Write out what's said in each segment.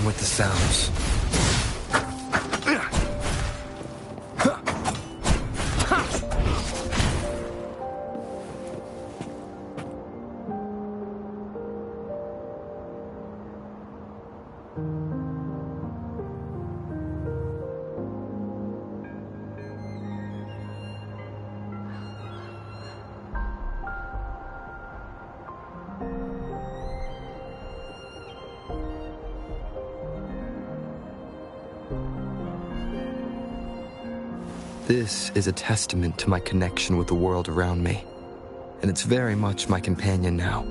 with the sounds. This is a testament to my connection with the world around me, and it's very much my companion now,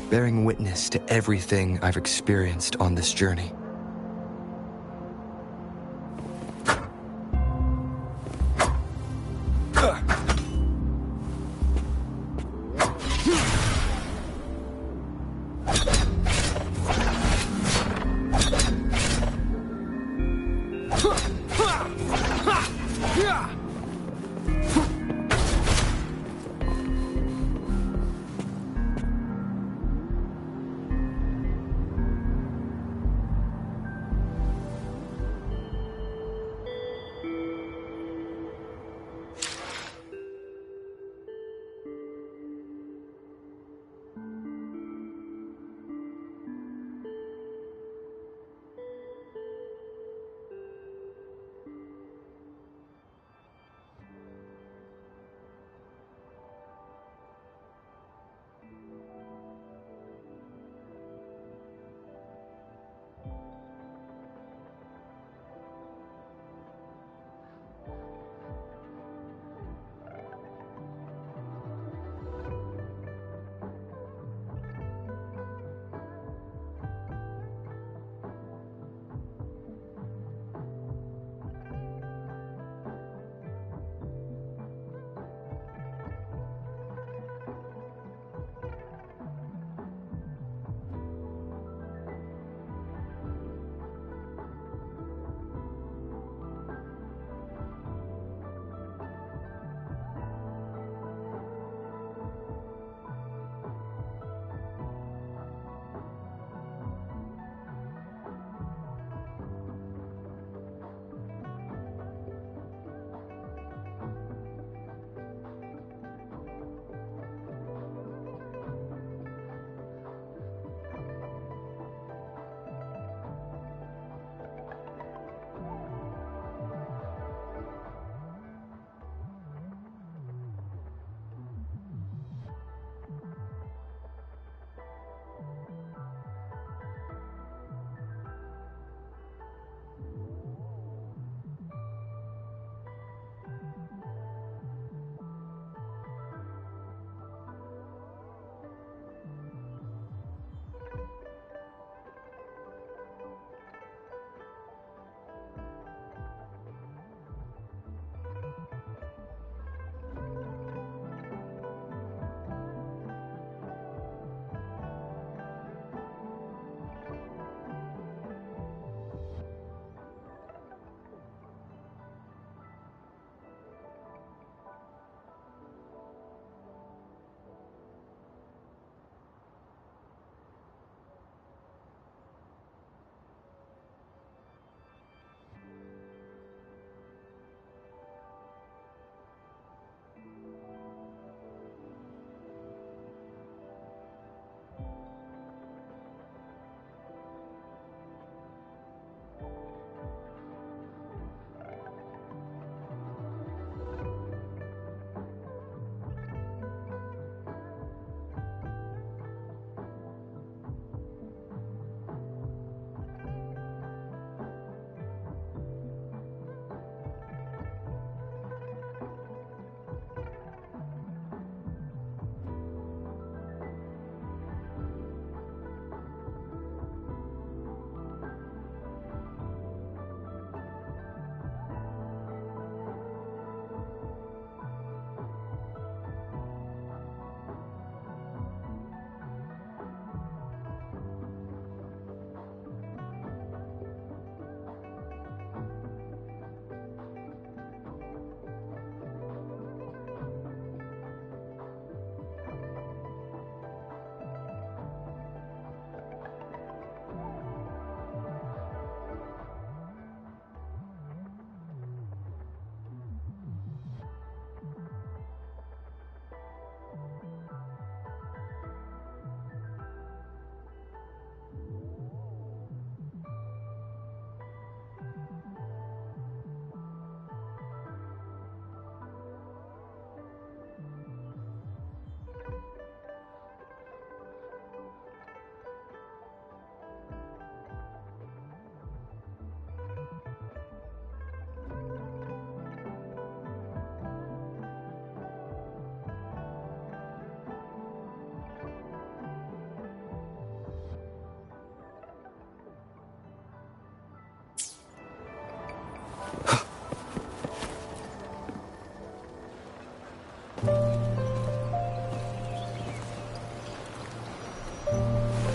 bearing witness to everything I've experienced on this journey.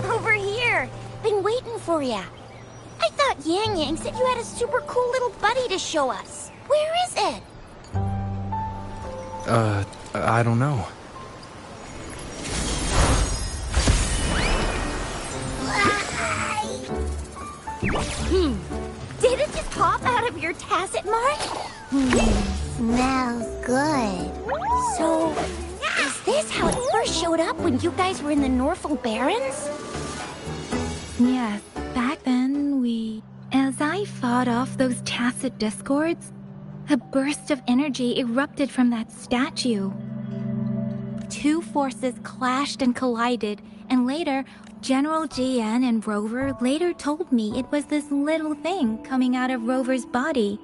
Over here! Been waiting for ya. I thought Yang Yang said you had a super cool little buddy to show us. Where is it? I don't know. Did it just pop out of your tacit mark? Smells good. So, is this how it first showed up when you guys were in the Norfolk Barrens? Yes, back then as I fought off those tacit discords, a burst of energy erupted from that statue. Two forces clashed and collided, and later, General GN and Rover later told me it was this little thing coming out of Rover's body.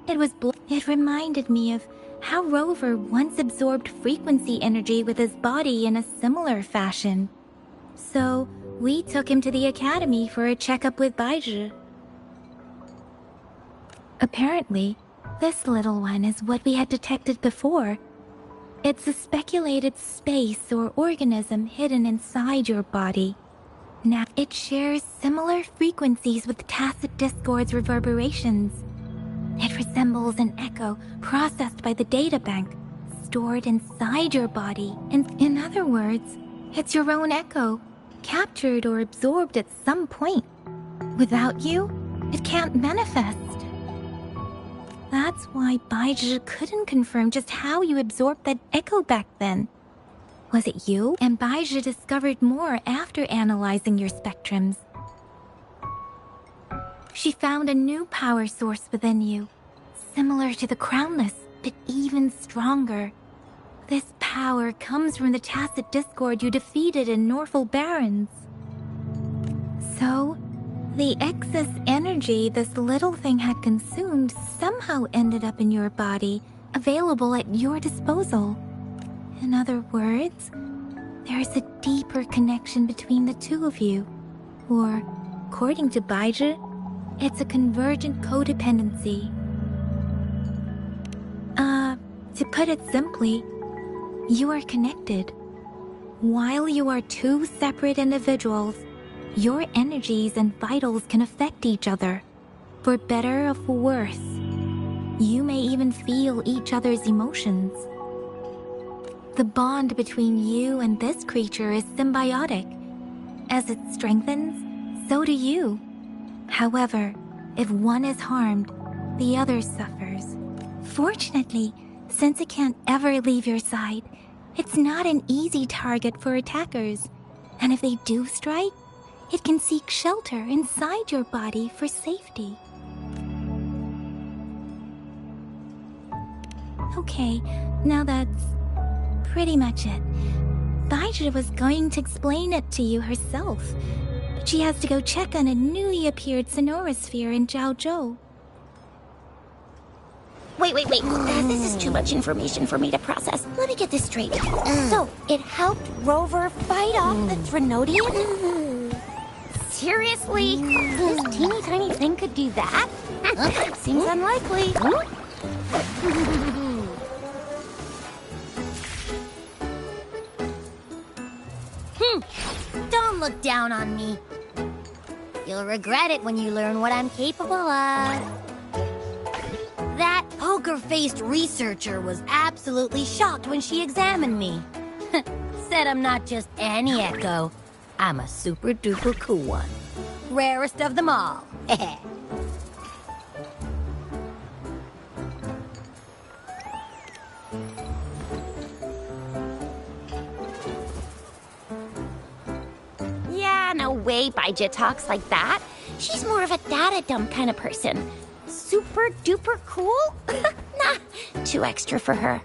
It reminded me of how Rover once absorbed frequency energy with his body in a similar fashion. So, we took him to the academy for a checkup with Baizhi. Apparently, this little one is what we had detected before. It's a speculated space or organism hidden inside your body. Now, it shares similar frequencies with tacit discord's reverberations. It resembles an echo processed by the data bank, stored inside your body. In other words, it's your own echo, captured or absorbed at some point. Without you, it can't manifest. That's why Baizhi couldn't confirm just how you absorbed that echo back then. Was it you? And Baizhi discovered more after analyzing your spectrums. She found a new power source within you, similar to the Crownless, but even stronger. This power comes from the tacit discord you defeated in Norfolk Barrens. So, the excess energy this little thing had consumed somehow ended up in your body, available at your disposal. In other words, there's a deeper connection between the two of you. Or, according to Baizhi, it's a convergent codependency. To put it simply, you are connected. While you are two separate individuals, your energies and vitals can affect each other, for better or for worse. You may even feel each other's emotions. The bond between you and this creature is symbiotic. As it strengthens, so do you. However, if one is harmed, the other suffers. Fortunately, since it can't ever leave your side, it's not an easy target for attackers. And if they do strike, it can seek shelter inside your body for safety. Okay, now that's pretty much it. Baizhi was going to explain it to you herself, but she has to go check on a newly appeared sonorosphere in Jiaozhou. Wait. This is too much information for me to process. Let me get this straight. So, it helped Rover fight off the Threnodian? Seriously? This teeny tiny thing could do that? Seems unlikely. Don't look down on me. You'll regret it when you learn what I'm capable of. That poker-faced researcher was absolutely shocked when she examined me. Said I'm not just any echo. I'm a super-duper cool one. Rarest of them all. Yeah, no way Baizhi talks like that. She's more of a data dump kind of person. Super-duper cool? Nah, too extra for her.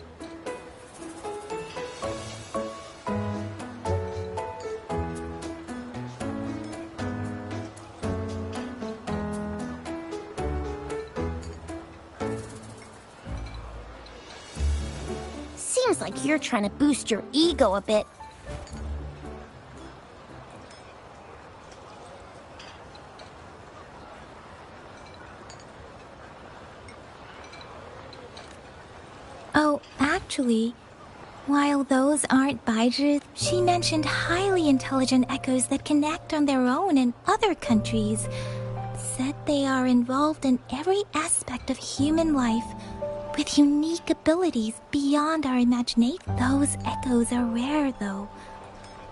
Seems like you're trying to boost your ego a bit. Oh, actually, While those aren't Baizhi, she mentioned highly intelligent echoes that connect on their own in other countries. Said they are involved in every aspect of human life, with unique abilities beyond our imagination. Those echoes are rare, though.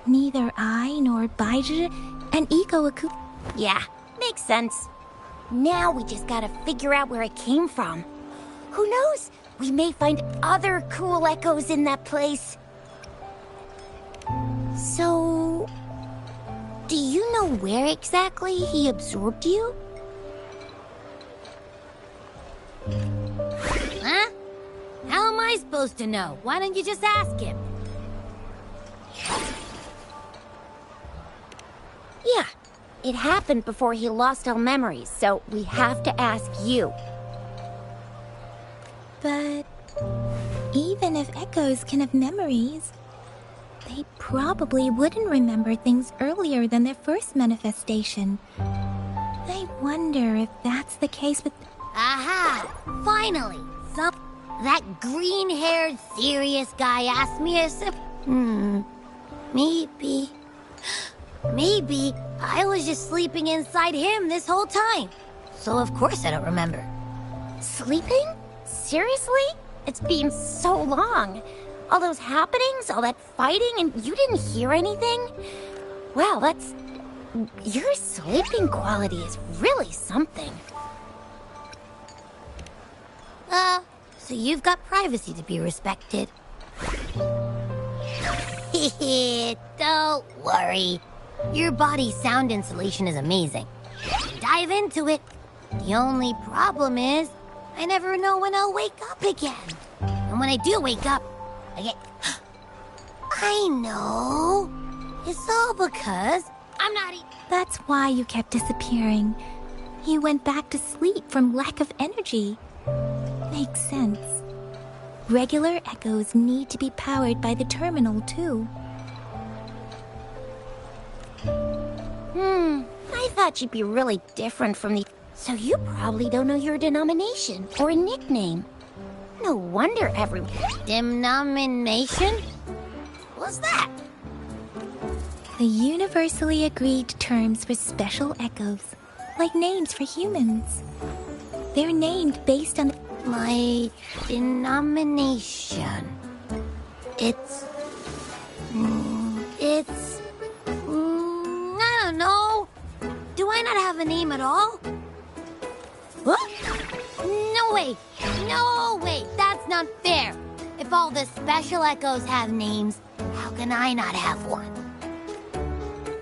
Neither I nor Baizhi and Iko Aku. Yeah, makes sense. Now we just gotta figure out where it came from. Who knows? We may find other cool echoes in that place. So, do you know where exactly he absorbed you? Huh? How am I supposed to know? Why don't you just ask him? Yeah, it happened before he lost all memories, so we have to ask you. But even if echoes can have memories, they probably wouldn't remember things earlier than their first manifestation. I wonder if that's the case with... Aha! Finally! That green-haired, serious guy asked me a Maybe... Maybe I was just sleeping inside him this whole time. So of course I don't remember. Sleeping? Seriously? It's been so long. All those happenings, all that fighting, and you didn't hear anything? Wow, that's... Your sleeping quality is really something. So you've got privacy to be respected. Don't worry. Your body's sound insulation is amazing. Dive into it. The only problem is, I never know when I'll wake up again. And when I do wake up, I get... I know. It's all because I'm not... That's why you kept disappearing. You went back to sleep from lack of energy. Makes sense. Regular echoes need to be powered by the terminal, too. I thought you'd be really different from the... So you probably don't know your denomination or a nickname. No wonder everyone... Denomination? What's that? The universally agreed terms for special echoes, like names for humans. They're named based on... My denomination. It's... I don't know. Do I not have a name at all? What? No way! No way! That's not fair! If all the special echoes have names, how can I not have one?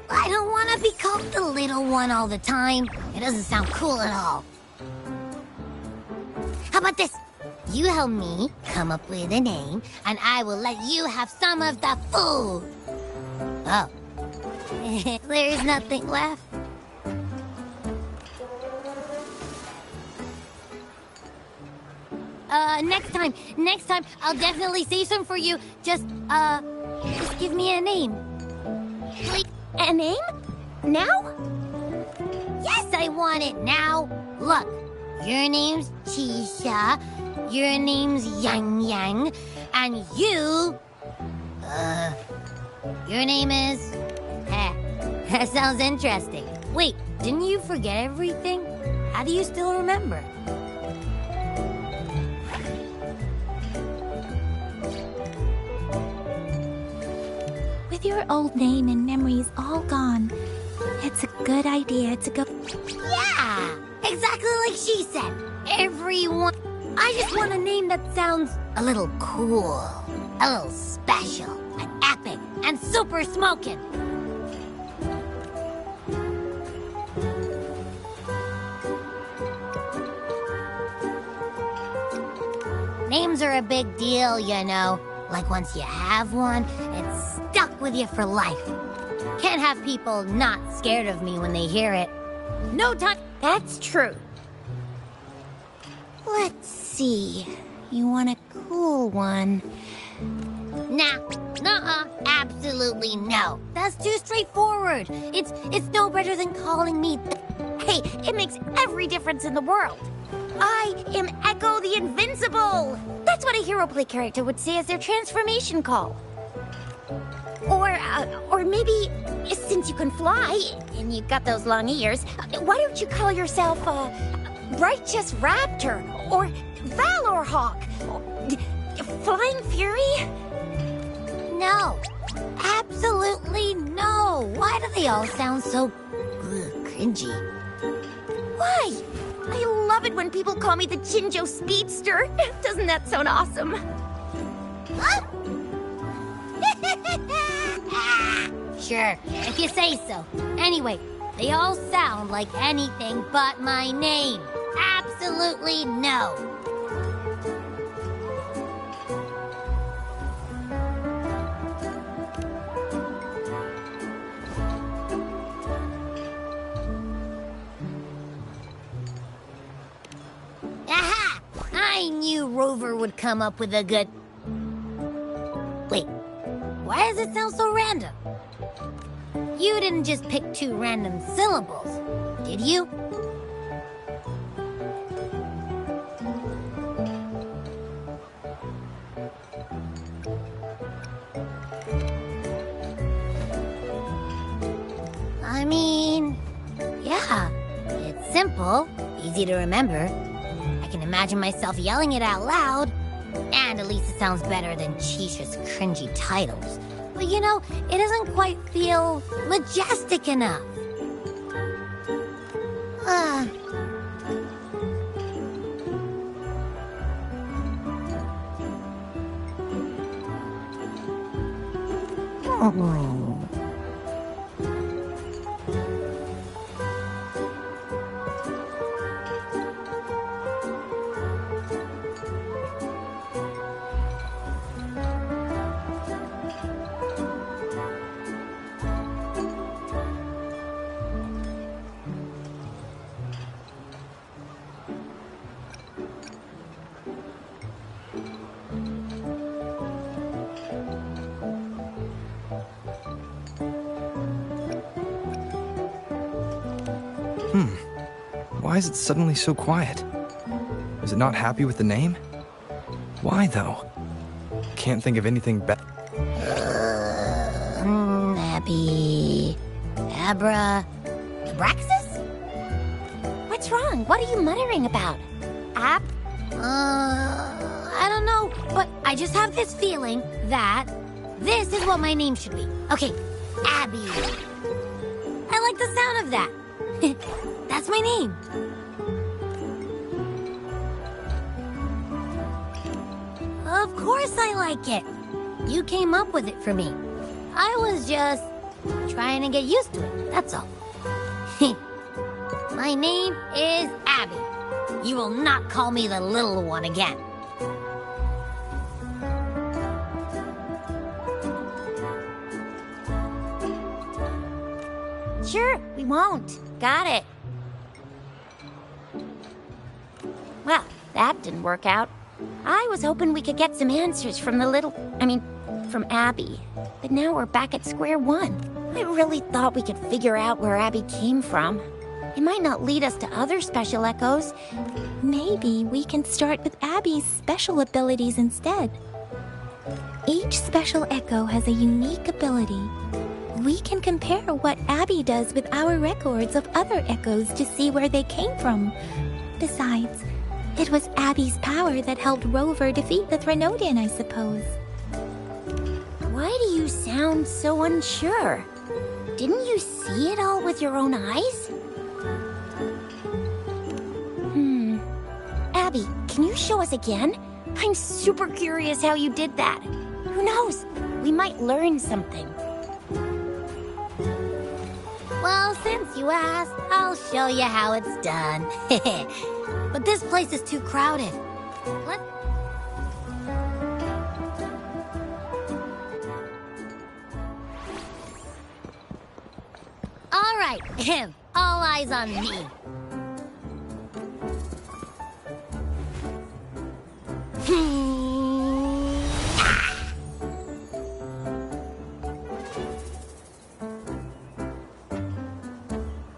I don't want to be called the little one all the time. It doesn't sound cool at all. How about this? You help me come up with a name, and I will let you have some of the food. Oh. There's nothing left. Next time, I'll definitely say some for you. Just give me a name. Please. A name? Now? Yes, I want it now. Look, your name's Chisha, your name's Yang Yang, and you... your name is... that sounds interesting. Wait, didn't you forget everything? How do you still remember? With your old name and memories all gone, it's a good idea to go... Yeah! Exactly like she said. Everyone... I just want a name that sounds a little cool, a little special, and epic, and super smoking. Names are a big deal, you know. Like once you have one, it's stuck with you for life. Can't have people not scared of me when they hear it. No time. That's true. Let's see. You want a cool one? Nah, absolutely no. That's too straightforward. It's no better than calling me. Hey, it makes every difference in the world. I am Echo the Invincible! That's what a hero play character would say as their transformation call. Or maybe, since you can fly, and you've got those long ears, why don't you call yourself, Righteous Raptor, or Valor Hawk, Flying Fury? No. Absolutely no. Why do they all sound so cringy? Why? I love it when people call me the Jinjo Speedster. Doesn't that sound awesome? Sure, if you say so. Anyway, they all sound like anything but my name. Absolutely no. Aha! I knew Rover would come up with a good... Wait, why does it sound so random? You didn't just pick two random syllables, did you? I mean, yeah, it's simple, easy to remember. I can imagine myself yelling it out loud, and at least it sounds better than Chisha's cringy titles. But you know, it doesn't quite feel majestic enough. Why is it suddenly so quiet? Is it not happy with the name? Why, though? Can't think of anything better. Abby... Abraxas? What's wrong? What are you muttering about? Ab? I don't know, but I just have this feeling that this is what my name should be. Okay, Abby. I like the sound of that. That's my name. Of course I like it. You came up with it for me. I was just trying to get used to it, that's all. My name is Abby. You will not call me the little one again. Sure, we won't. Got it. Well, that didn't work out. I was hoping we could get some answers from from Abby. But now we're back at square one. I really thought we could figure out where Abby came from. It might not lead us to other special echoes. Maybe we can start with Abby's special abilities instead. Each special echo has a unique ability. We can compare what Abby does with our records of other echoes to see where they came from. Besides, it was Abby's power that helped Rover defeat the Threnodian, I suppose. Why do you sound so unsure? Didn't you see it all with your own eyes? Abby, can you show us again? I'm super curious how you did that. Who knows? We might learn something. Well, since you asked, I'll show you how it's done. But this place is too crowded. What? All right, all eyes on me.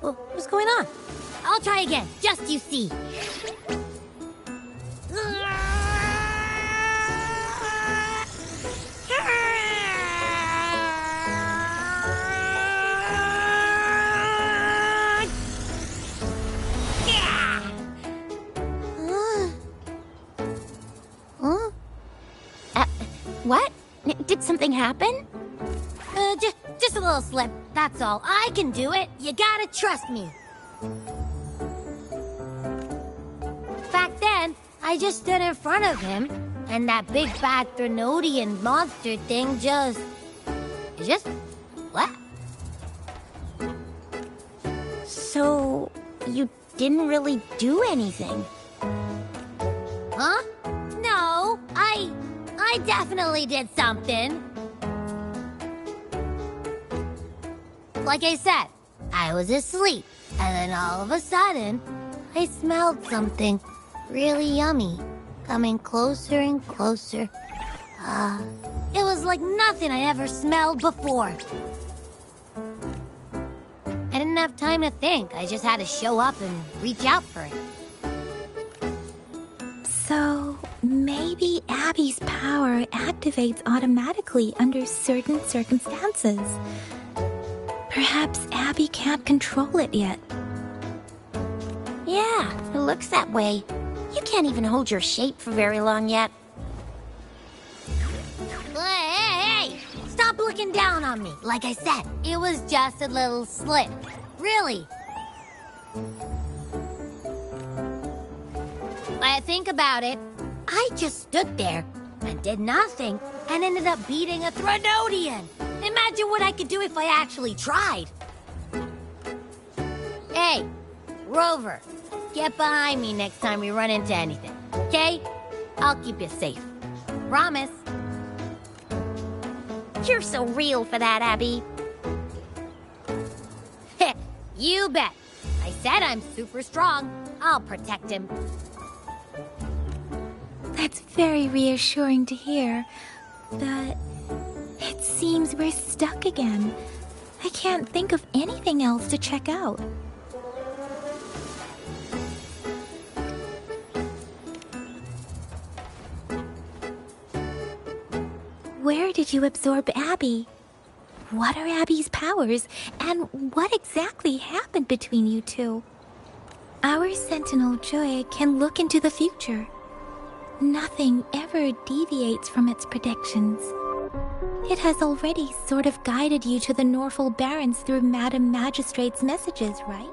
What's going on? I'll try again, just you see. Did something happen? Just a little slip, that's all. I can do it. You gotta trust me. Back then, I just stood in front of him, and that big bad Threnodian monster thing just what? So, you didn't really do anything? Huh? No, I definitely did something. Like I said, I was asleep, and then all of a sudden, I smelled something really yummy, coming closer and closer. It was like nothing I ever smelled before. I didn't have time to think. I just had to show up and reach out for it. So, maybe Abby's power activates automatically under certain circumstances. Perhaps Abby can't control it yet. Yeah, it looks that way. You can't even hold your shape for very long yet. Hey! Stop looking down on me. Like I said, it was just a little slip. Really. When I think about it, I just stood there and did nothing and ended up beating a Threnodian. Imagine what I could do if I actually tried. Hey, Rover, get behind me next time we run into anything, okay? I'll keep you safe. Promise. You're so real for that, Abby. Heh, you bet. I said I'm super strong. I'll protect him. That's very reassuring to hear, but it seems we're stuck again. I can't think of anything else to check out. Where did you absorb Abby? What are Abby's powers, and what exactly happened between you two? Our Sentinel Joy can look into the future. Nothing ever deviates from its predictions. It has already sort of guided you to the Norfolk Barrens through Madam Magistrate's messages, right?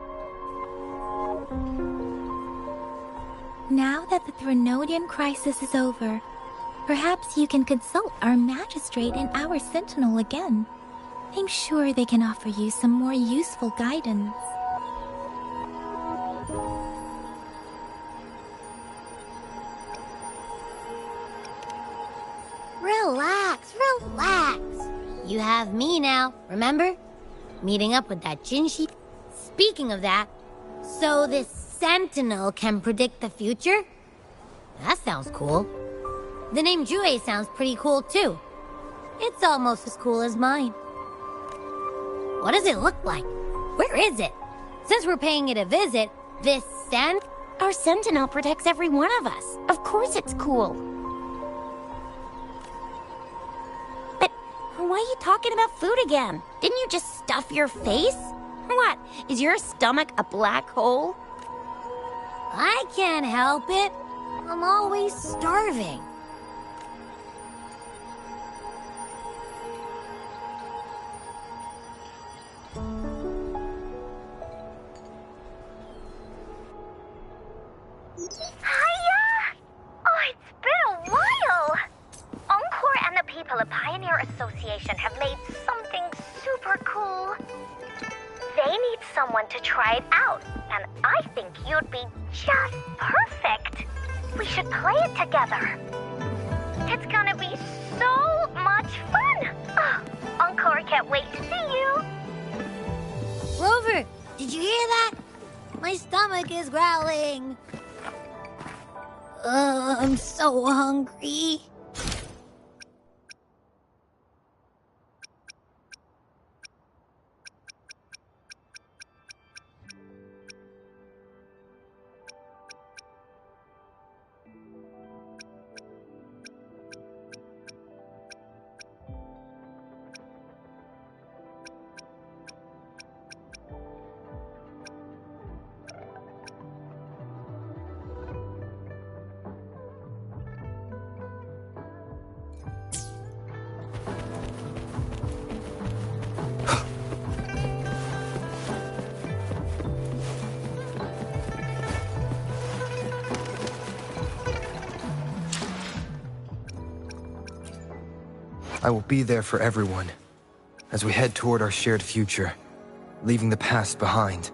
Now that the Threnodian crisis is over, perhaps you can consult our Magistrate and our Sentinel again. I'm sure they can offer you some more useful guidance. Relax, relax. You have me now, remember? Meeting up with that Jinshi. Speaking of that, so this Sentinel can predict the future? That sounds cool. The name Jue sounds pretty cool too. It's almost as cool as mine. What does it look like? Where is it? Since we're paying it a visit, this Our Sentinel protects every one of us. Of course it's cool. But why are you talking about food again? Didn't you just stuff your face? What? Is your stomach a black hole? I can't help it. I'm always starving. Hiya! Oh, it's been a while! Encore and the people of Pioneer Association have made something super cool. They need someone to try it out, and I think you'd be just perfect. We should play it together. It's gonna be so much fun! Oh, Encore can't wait to see you! Rover, did you hear that? My stomach is growling. I'm so hungry. I will be there for everyone as we head toward our shared future, leaving the past behind.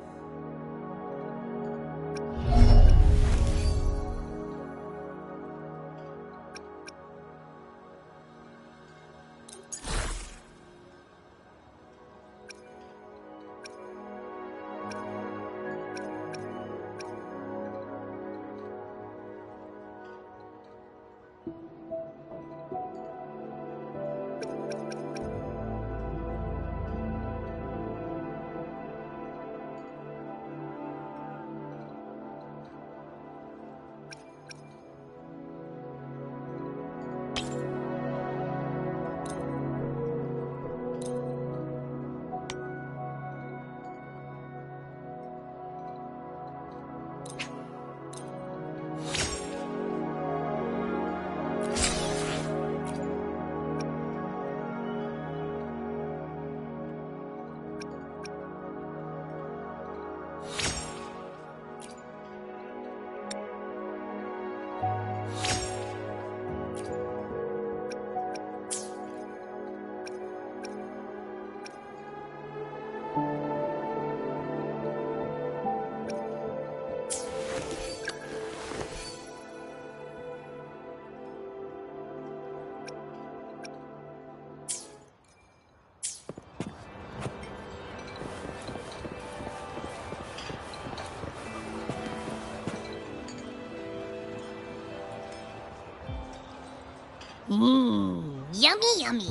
Yummy, yummy.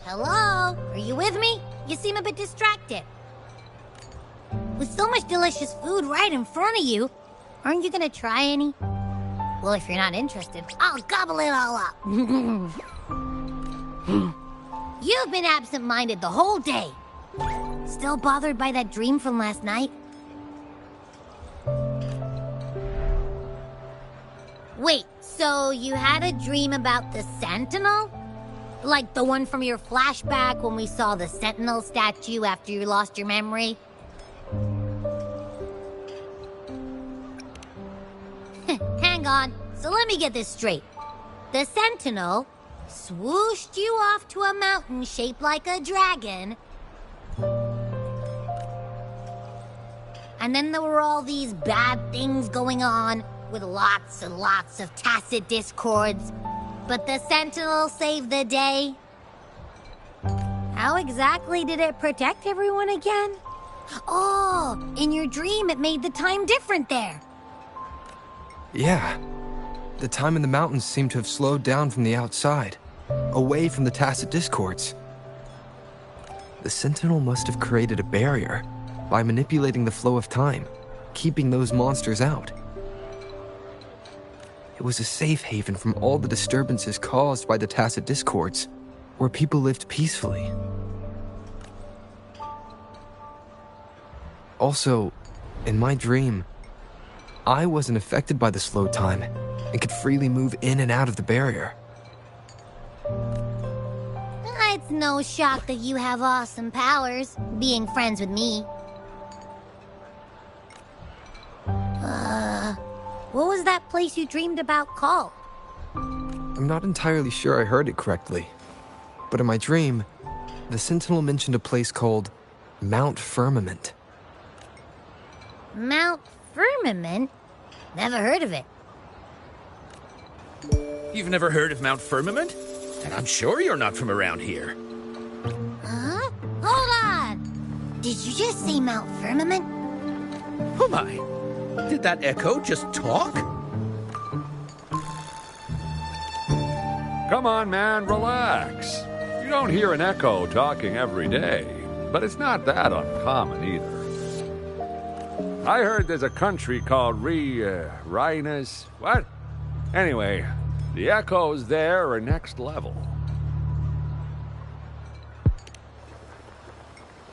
Hello? Are you with me? You seem a bit distracted. With so much delicious food right in front of you, aren't you gonna try any? Well, if you're not interested, I'll gobble it all up. You've been absent-minded the whole day. Still bothered by that dream from last night? Wait, so you had a dream about the Sentinel? Like the one from your flashback when we saw the Sentinel statue after you lost your memory? Hang on, so let me get this straight. The Sentinel swooshed you off to a mountain shaped like a dragon. And then there were all these bad things going on, with lots and lots of tacit discords. But the Sentinel saved the day. How exactly did it protect everyone again? Oh, in your dream it made the time different there. Yeah. The time in the mountains seemed to have slowed down from the outside, away from the tacit discords. The Sentinel must have created a barrier by manipulating the flow of time, keeping those monsters out. It was a safe haven from all the disturbances caused by the tacit discords, where people lived peacefully. Also, in my dream, I wasn't affected by the slow time and could freely move in and out of the barrier. It's no shock that you have awesome powers, being friends with me. What was that place you dreamed about called? I'm not entirely sure I heard it correctly, but in my dream, the Sentinel mentioned a place called Mount Firmament. Mount Firmament? Never heard of it. You've never heard of Mount Firmament? And I'm sure you're not from around here. Huh? Hold on! Did you just say Mount Firmament? Oh my! Did that echo just talk? Come on, man, relax. You don't hear an echo talking every day, but it's not that uncommon either. I heard there's a country called Rhinus. What? Anyway, the echoes there are next level.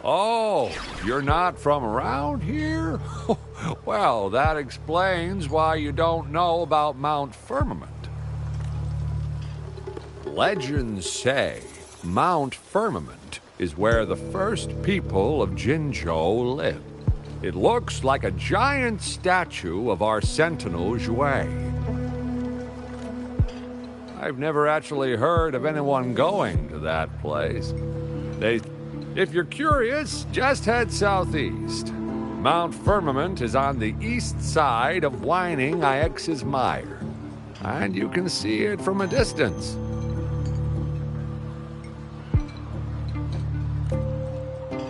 Oh, you're not from around here? Well, that explains why you don't know about Mount Firmament. Legends say Mount Firmament is where the first people of Jinzhou lived. It looks like a giant statue of our Sentinel Jue. I've never actually heard of anyone going to that place. If you're curious, just head southeast. Mount Firmament is on the east side of Whining Ix's Mire, and you can see it from a distance.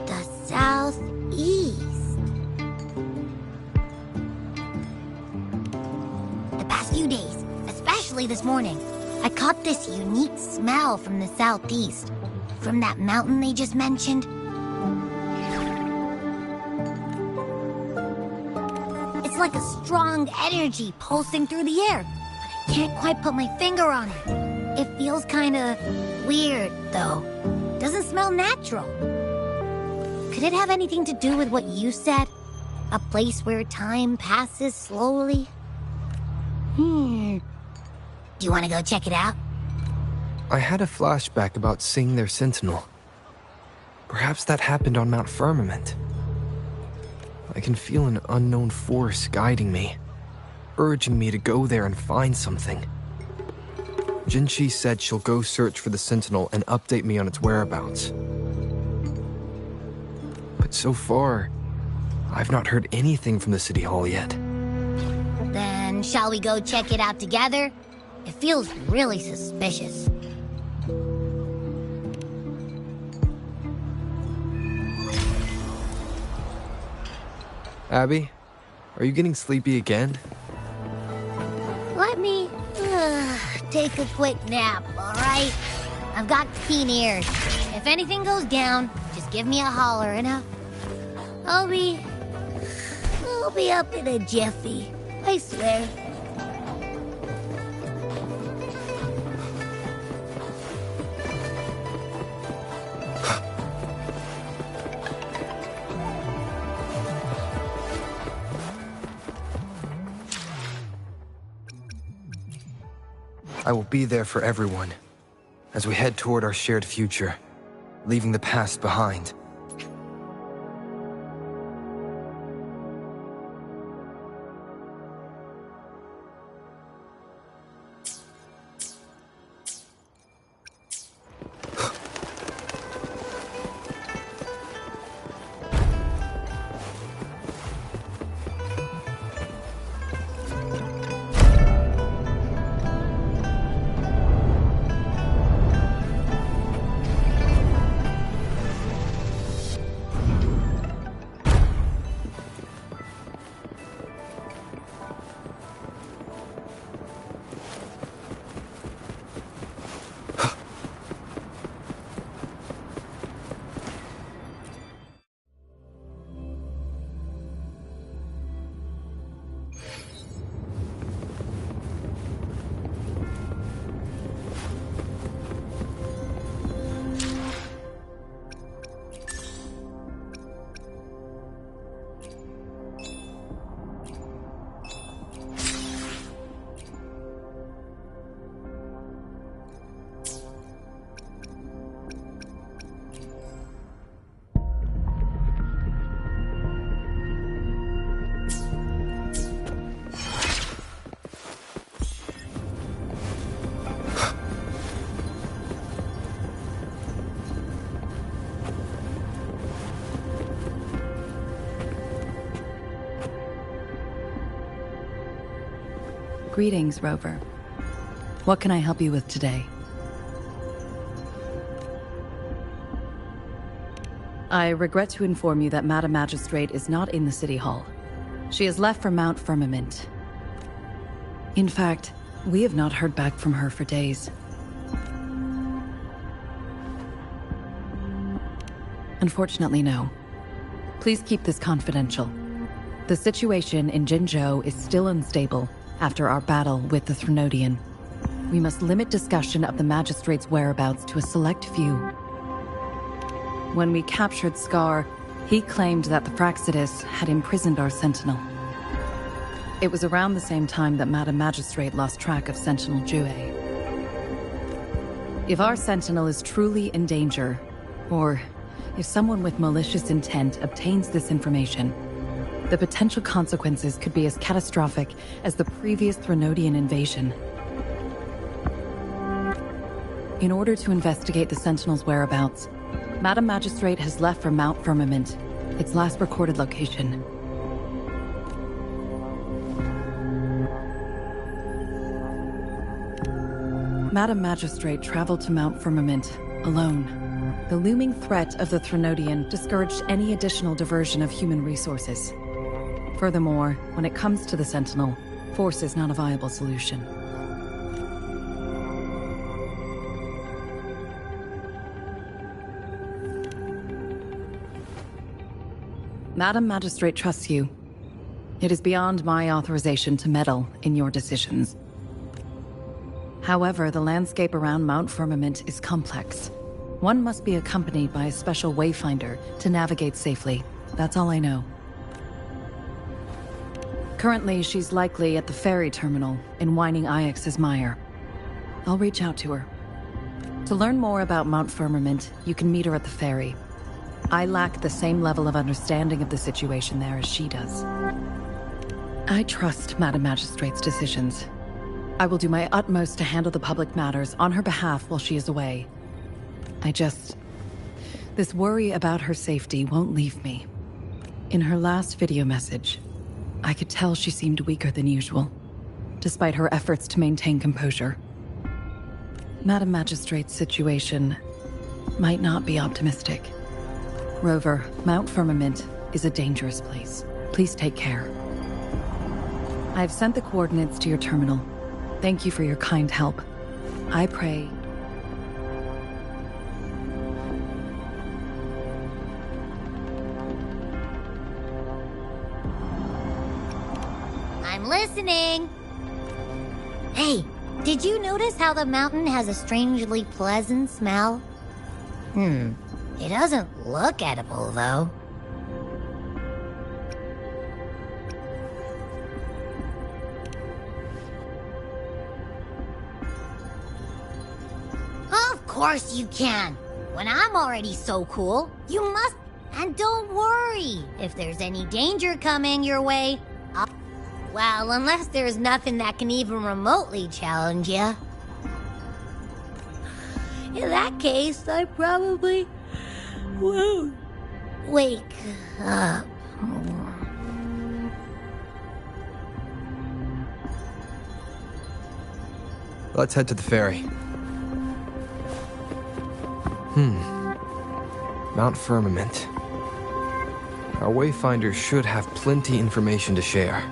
The southeast. The past few days, especially this morning, I caught this unique smell from the southeast. From that mountain they just mentioned. It's like a strong energy pulsing through the air, but I can't quite put my finger on it. It feels kinda weird, though. Doesn't smell natural. Could it have anything to do with what you said? A place where time passes slowly? Do you want to go check it out? I had a flashback about seeing their sentinel. Perhaps that happened on Mount Firmament. I can feel an unknown force guiding me, urging me to go there and find something. Jinchi said she'll go search for the sentinel and update me on its whereabouts. But so far, I've not heard anything from the City Hall yet. Then shall we go check it out together? It feels really suspicious. Abby, are you getting sleepy again? Let me take a quick nap, alright? I've got keen ears. If anything goes down, just give me a holler and I'll be up in a jiffy. I swear. I will be there for everyone as we head toward our shared future, leaving the past behind. Greetings, Rover. What can I help you with today? I regret to inform you that Madam Magistrate is not in the City Hall. She has left for Mount Firmament. In fact, we have not heard back from her for days. Unfortunately, no. Please keep this confidential. The situation in Jinzhou is still unstable after our battle with the Threnodian. We must limit discussion of the Magistrate's whereabouts to a select few. When we captured Scar, he claimed that the Praxidus had imprisoned our Sentinel. It was around the same time that Madam Magistrate lost track of Sentinel Jue. If our Sentinel is truly in danger, or if someone with malicious intent obtains this information, the potential consequences could be as catastrophic as the previous Threnodian invasion. In order to investigate the Sentinel's whereabouts, Madam Magistrate has left for Mount Firmament, its last recorded location. Madam Magistrate traveled to Mount Firmament alone. The looming threat of the Threnodian discouraged any additional diversion of human resources. Furthermore, when it comes to the Sentinel, force is not a viable solution. Madam Magistrate trusts you. It is beyond my authorization to meddle in your decisions. However, the landscape around Mount Firmament is complex. One must be accompanied by a special wayfinder to navigate safely. That's all I know. Currently, she's likely at the ferry terminal in Whining Ix's mire. I'll reach out to her. To learn more about Mount Firmament, you can meet her at the ferry. I lack the same level of understanding of the situation there as she does. I trust Madam Magistrate's decisions. I will do my utmost to handle the public matters on her behalf while she is away. This worry about her safety won't leave me. In her last video message, I could tell she seemed weaker than usual, despite her efforts to maintain composure. Madam Magistrate's situation might not be optimistic. Rover, Mount Firmament is a dangerous place. Please take care. I have sent the coordinates to your terminal. Thank you for your kind help. I pray... I'm listening. Hey, did you notice how the mountain has a strangely pleasant smell? It doesn't look edible, though. Of course you can. When I'm already so cool, you must... And don't worry, if there's any danger coming your way, well, unless there's nothing that can even remotely challenge you. In that case, I probably won't wake up. Let's head to the ferry. Mount Firmament. Our wayfinder should have plenty information to share.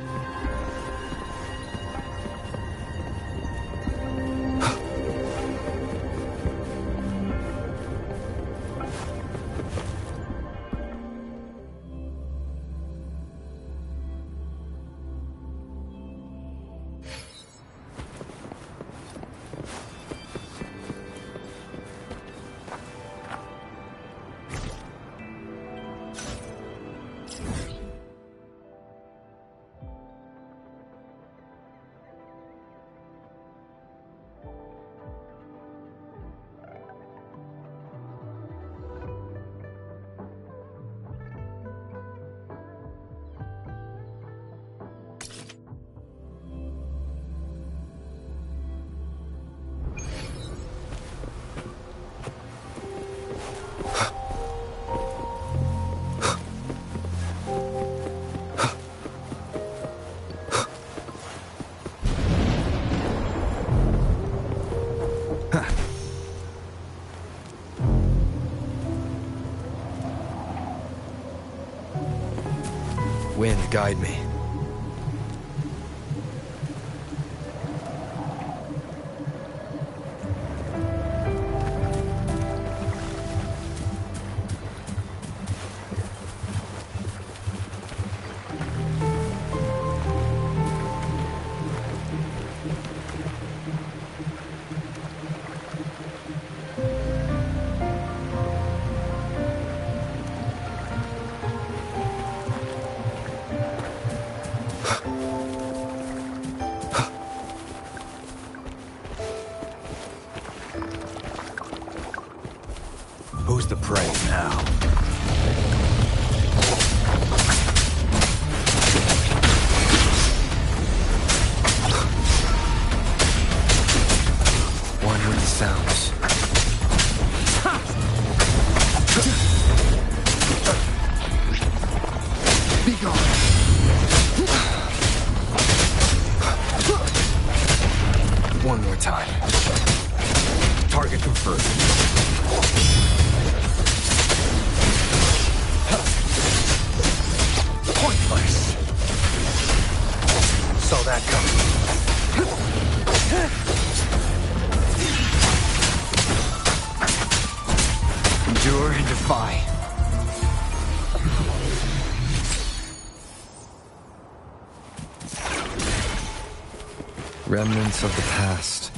Wind, guide me. Who's the prey now? One with the sounds. attack him first. Pointless. Saw that coming. Endure and defy. Remnants of the past.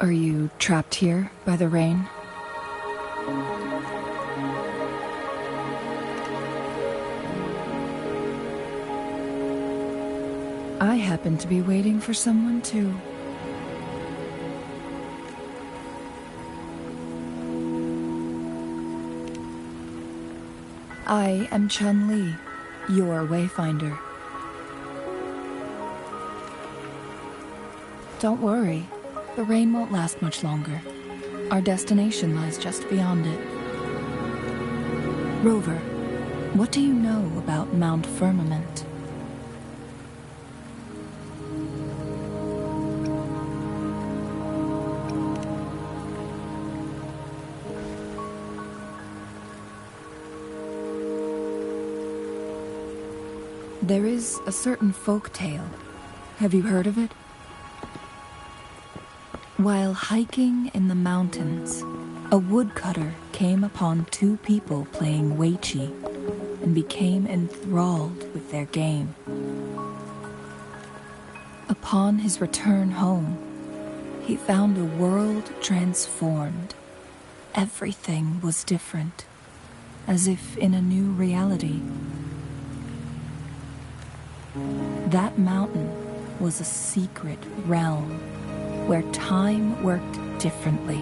Are you trapped here by the rain? I happen to be waiting for someone too. I am Chun-Li, your wayfinder. Don't worry. The rain won't last much longer. Our destination lies just beyond it. Rover, what do you know about Mount Firmament? There is a certain folk tale. Have you heard of it? While hiking in the mountains, a woodcutter came upon two people playing Weiqi and became enthralled with their game. Upon his return home, he found a world transformed. Everything was different, as if in a new reality. That mountain was a secret realm where time worked differently.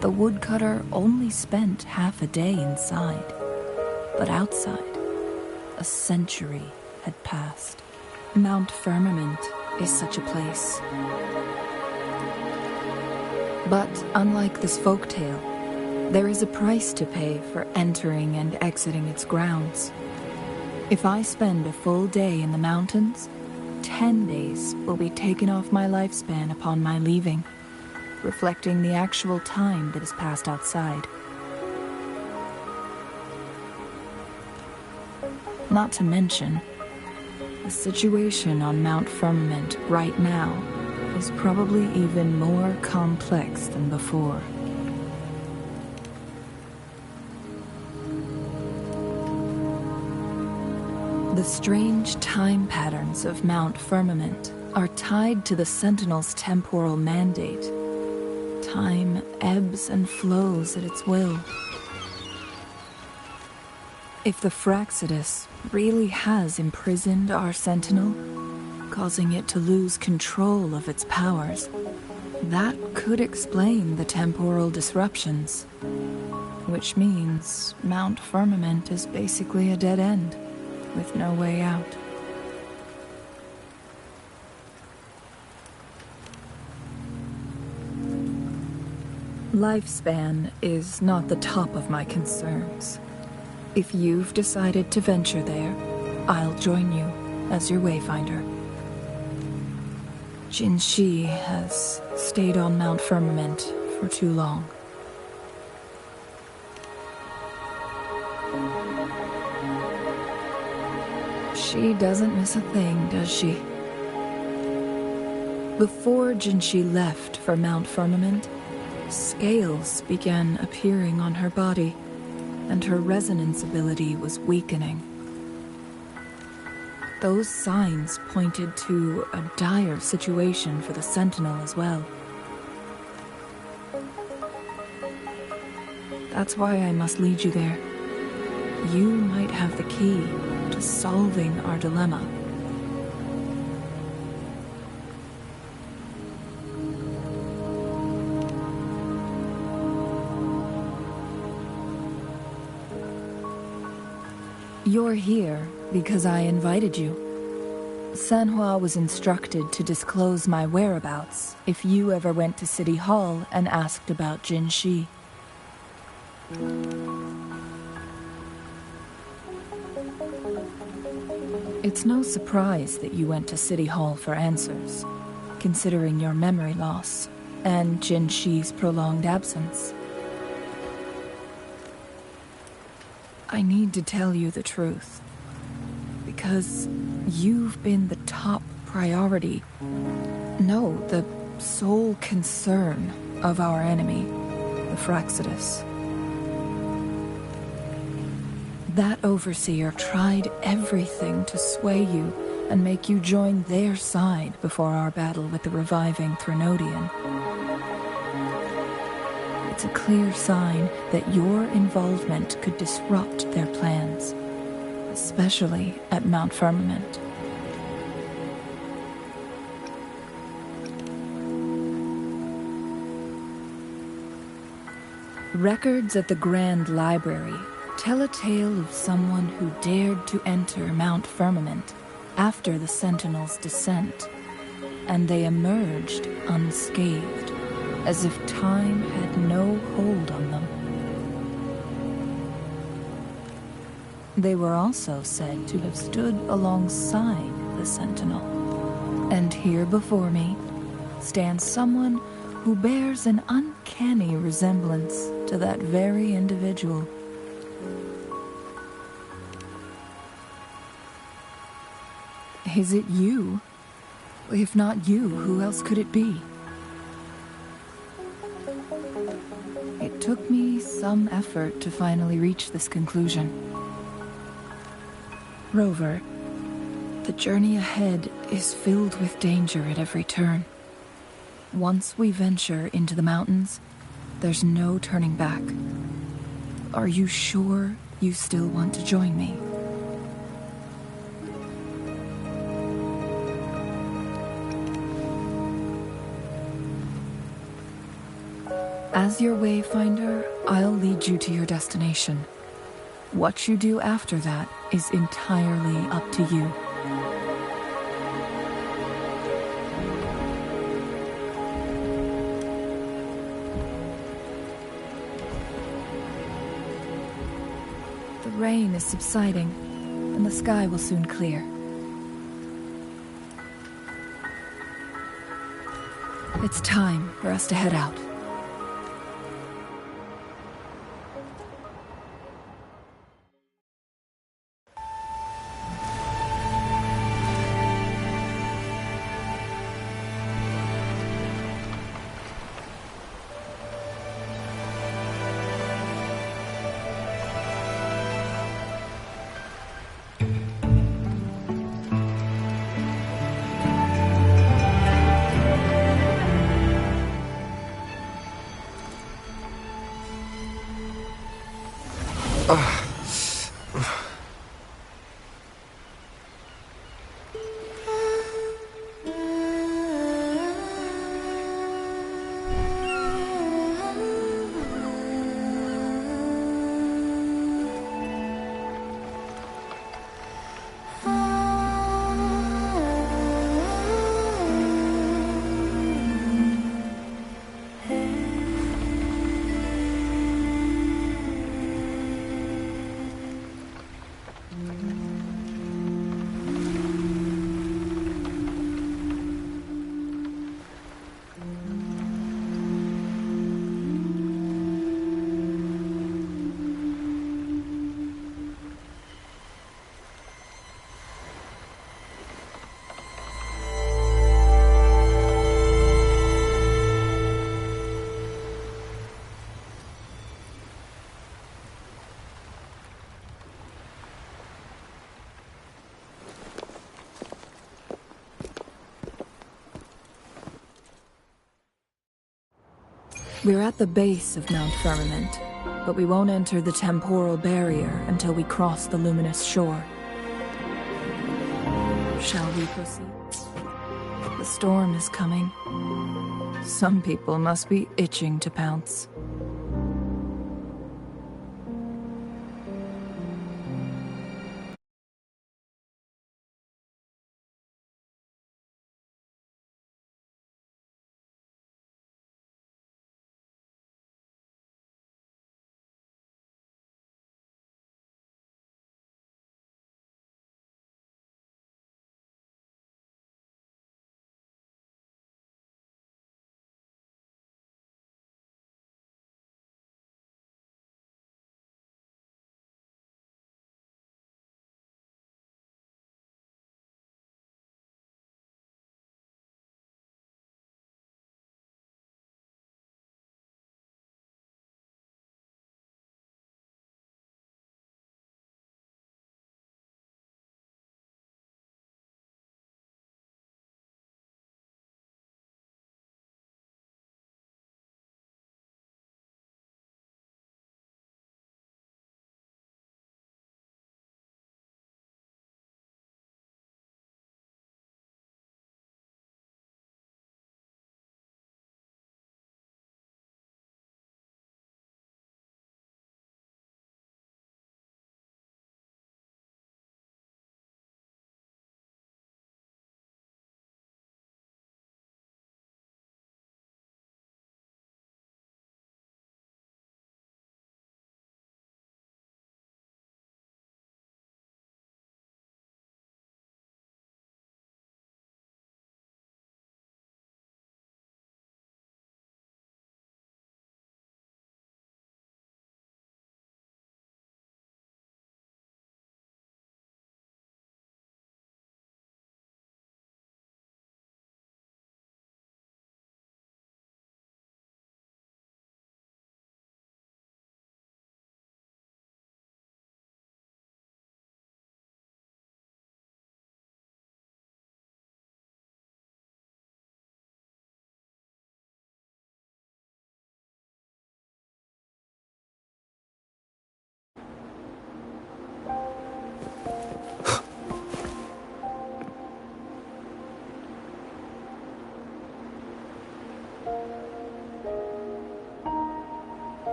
The woodcutter only spent half a day inside, but outside, a century had passed. Mount Firmament is such a place. But unlike this folktale, there is a price to pay for entering and exiting its grounds. If I spend a full day in the mountains, 10 days will be taken off my lifespan upon my leaving, reflecting the actual time that has passed outside. Not to mention, the situation on Mount Firmament right now is probably even more complex than before. The strange time patterns of Mount Firmament are tied to the Sentinel's temporal mandate. Time ebbs and flows at its will. If the Fraxidus really has imprisoned our Sentinel, causing it to lose control of its powers, that could explain the temporal disruptions. Which means Mount Firmament is basically a dead end, with no way out. Lifespan is not the top of my concerns. If you've decided to venture there, I'll join you as your wayfinder. Jin Shi has stayed on Mount Firmament for too long. She doesn't miss a thing, does she? Before Jinshi left for Mount Firmament, scales began appearing on her body, and her resonance ability was weakening. Those signs pointed to a dire situation for the Sentinel as well. That's why I must lead you there. You might have the key to solving our dilemma. You're here because I invited you. Sanhua was instructed to disclose my whereabouts if you ever went to City Hall and asked about Jin Shi. It's no surprise that you went to City Hall for answers, considering your memory loss and Jin Shi's prolonged absence. I need to tell you the truth, because you've been the top priority, no, the sole concern of our enemy, the Fraxidus. That overseer tried everything to sway you and make you join their side before our battle with the reviving Threnodian. It's a clear sign that your involvement could disrupt their plans, especially at Mount Firmament. Records at the Grand Library tell a tale of someone who dared to enter Mount Firmament after the Sentinels' descent, and they emerged unscathed, as if time had no hold on them. They were also said to have stood alongside the Sentinel. And here before me stands someone who bears an uncanny resemblance to that very individual. Is it you? If not you, who else could it be? It took me some effort to finally reach this conclusion. Rover, the journey ahead is filled with danger at every turn. Once we venture into the mountains, there's no turning back. Are you sure you still want to join me? As your wayfinder, I'll lead you to your destination. What you do after that is entirely up to you. The rain is subsiding, and the sky will soon clear. It's time for us to head out. We're at the base of Mount Firmament, but we won't enter the temporal barrier until we cross the luminous shore. Shall we proceed? The storm is coming. Some people must be itching to pounce.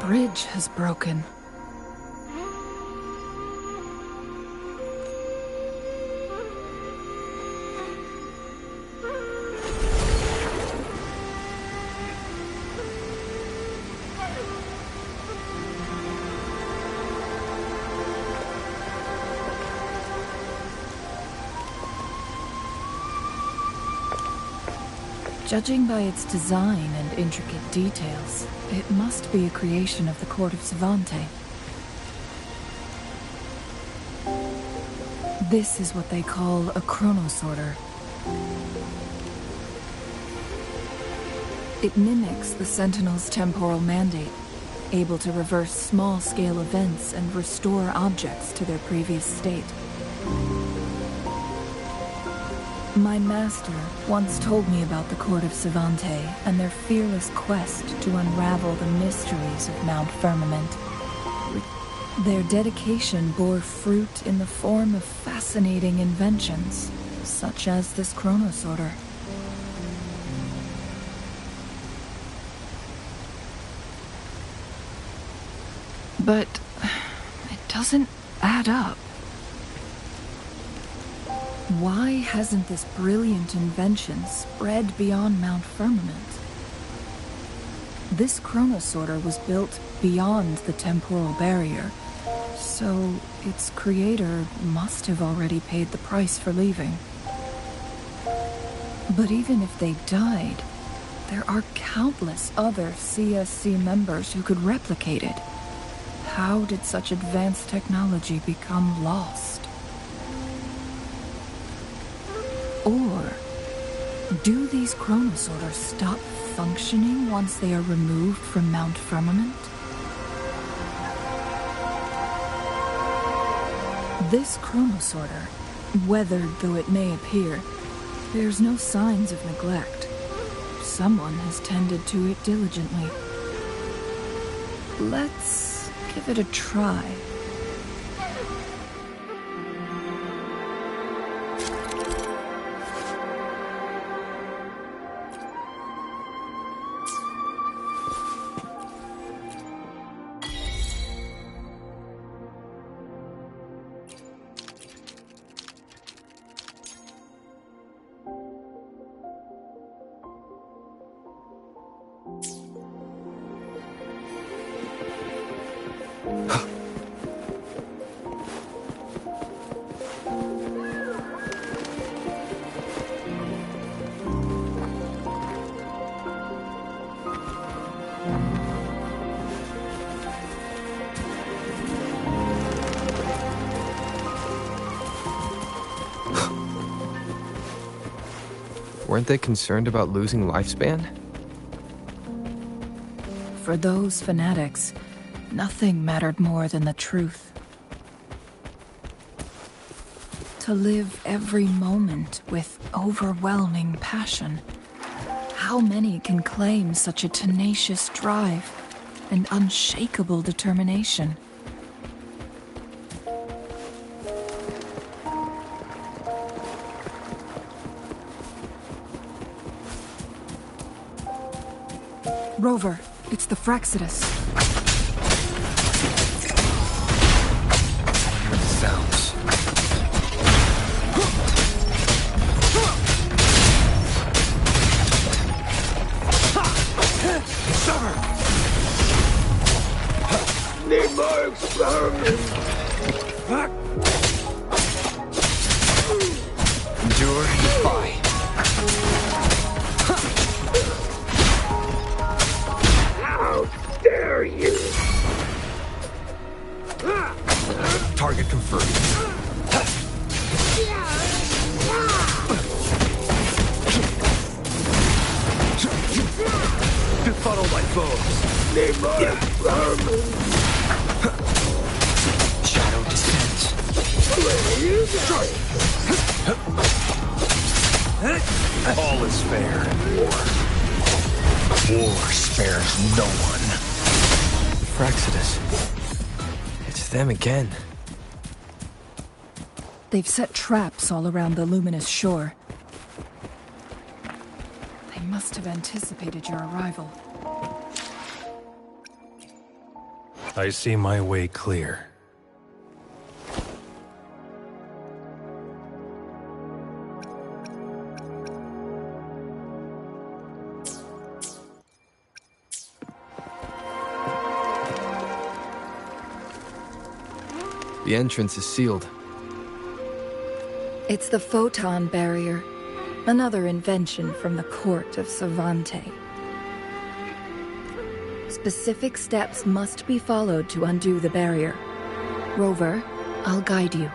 bridge has broken. Judging by its design and intricate details, it must be a creation of the court of Savante. This is what they call a chronosorter. It mimics the Sentinel's temporal mandate, able to reverse small-scale events and restore objects to their previous state. My master once told me about the court of Savante and their fearless quest to unravel the mysteries of Mount Firmament. Their dedication bore fruit in the form of fascinating inventions, such as this chronosorter. But it doesn't add up. Why hasn't this brilliant invention spread beyond Mount Firmament? This chronosorter was built beyond the temporal barrier, so its creator must have already paid the price for leaving. But even if they died, there are countless other CSC members who could replicate it. How did such advanced technology become lost? Or do these chronosorters stop functioning once they are removed from Mount Firmament? This chronosorter, weathered though it may appear, bears no signs of neglect. Someone has tended to it diligently. Let's give it a try. Weren't they concerned about losing lifespan? For those fanatics, nothing mattered more than the truth. To live every moment with overwhelming passion. How many can claim such a tenacious drive and unshakable determination? Rover, it's the Fraxidus. Hear the sounds. Need more experiments. Endure and defy. How dare you! Target confirmed. Befuddle my foes. Need more experiments. Shadow descends. All is fair in war. War spares no one. The Fraxidus. It's them again. They've set traps all around the luminous shore. They must have anticipated your arrival. I see my way clear. The entrance is sealed. It's the photon barrier, another invention from the court of Savante. Specific steps must be followed to undo the barrier. Rover, I'll guide you.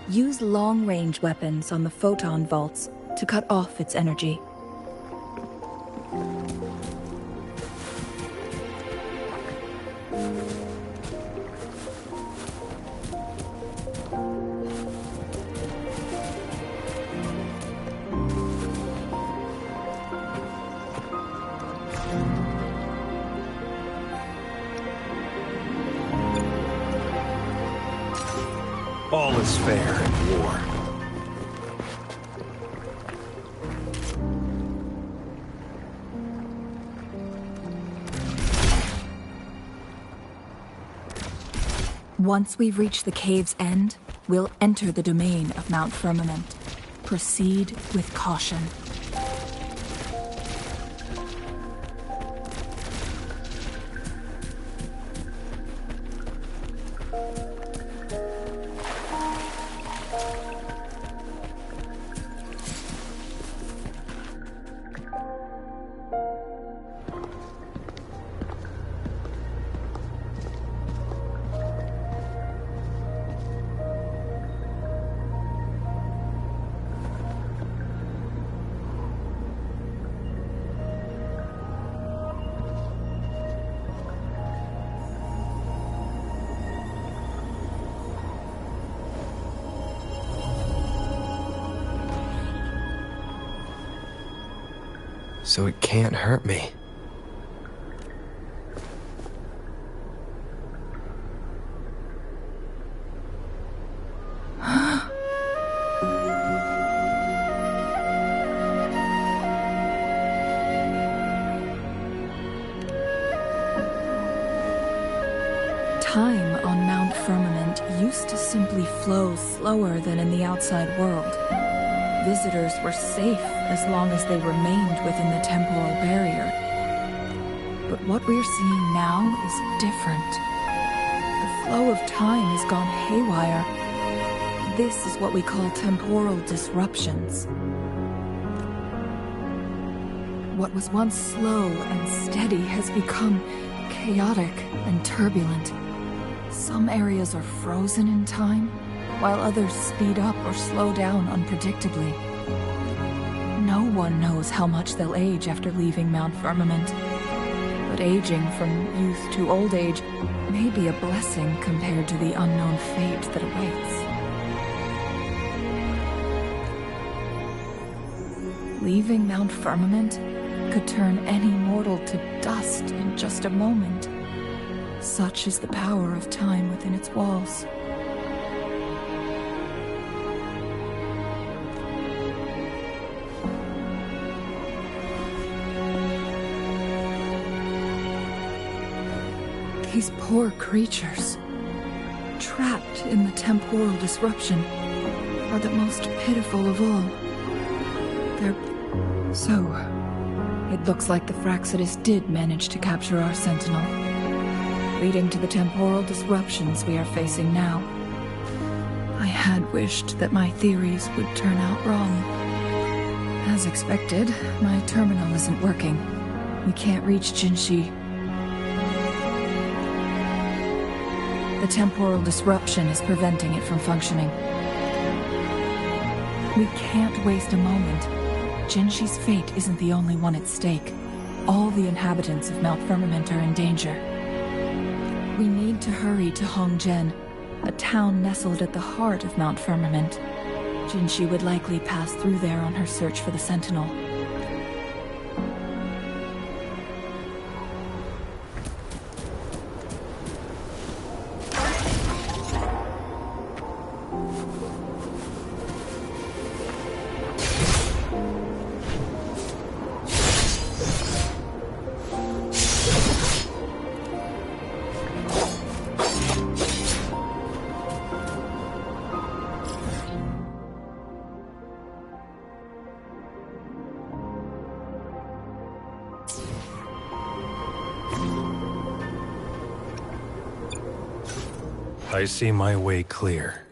Use long-range weapons on the photon vaults to cut off its energy. All is fair in war. Once we've reached the cave's end, we'll enter the domain of Mount Firmament. Proceed with caution. So it can't hurt me. Time on Mount Firmament used to simply flow slower than in the outside world. Visitors were safe as long as they remained within the temporal barrier. But what we're seeing now is different. The flow of time has gone haywire. This is what we call temporal disruptions. What was once slow and steady has become chaotic and turbulent. Some areas are frozen in time, while others speed up or slow down unpredictably. No one knows how much they'll age after leaving Mount Firmament. But aging from youth to old age may be a blessing compared to the unknown fate that awaits. Leaving Mount Firmament could turn any mortal to dust in just a moment. Such is the power of time within its walls. These poor creatures, trapped in the temporal disruption, are the most pitiful of all. It looks like the Fraxidus did manage to capture our sentinel, leading to the temporal disruptions we are facing now. I had wished that my theories would turn out wrong. As expected, my terminal isn't working. We can't reach Jinshi. The temporal disruption is preventing it from functioning. We can't waste a moment. Jinshi's fate isn't the only one at stake. All the inhabitants of Mount Firmament are in danger. We need to hurry to Hongzhen, a town nestled at the heart of Mount Firmament. Jinshi would likely pass through there on her search for the Sentinel. I see my way clear.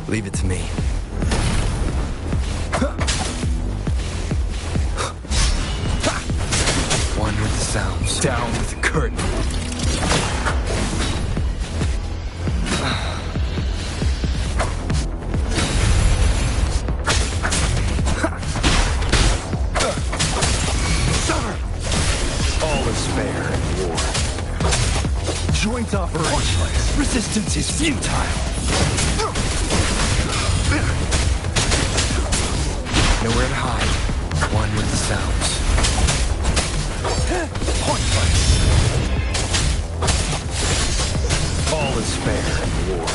Leave it to me. One with the sounds. Down with the curtain. All is fair in war. Joint operations. Resistance is futile. Nowhere to hide. One with the sounds. Point blank. All is fair in war.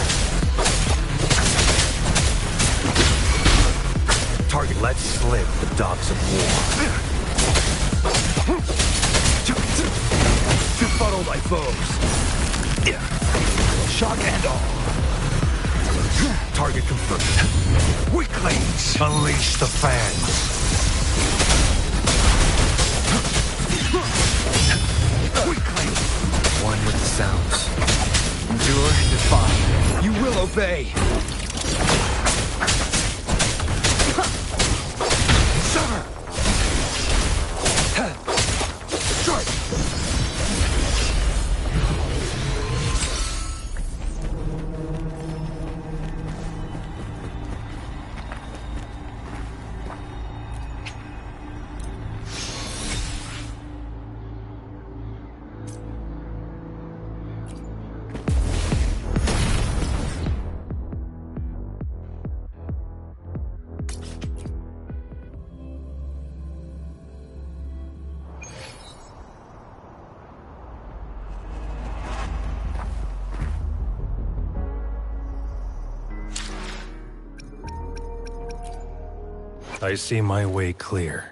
Target. Let's slip the dogs of war. Befuddle thy foes. Shock and all. Target confirmed. Weaklings! Unleash the fans. Weaklings! One with the sounds. Endure and defy. You will obey. Sever! Strike! I see my way clear.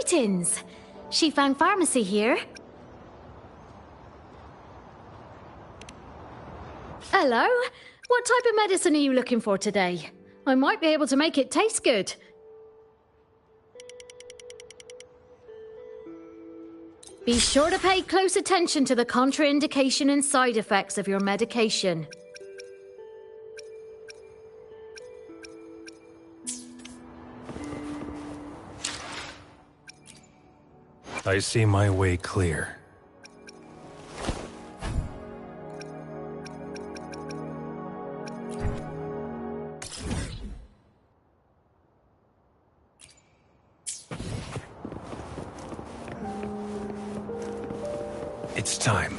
Greetings. Shifang Pharmacy here. Hello. What type of medicine are you looking for today? I might be able to make it taste good. Be sure to pay close attention to the contraindication and side effects of your medication. I see my way clear. It's time.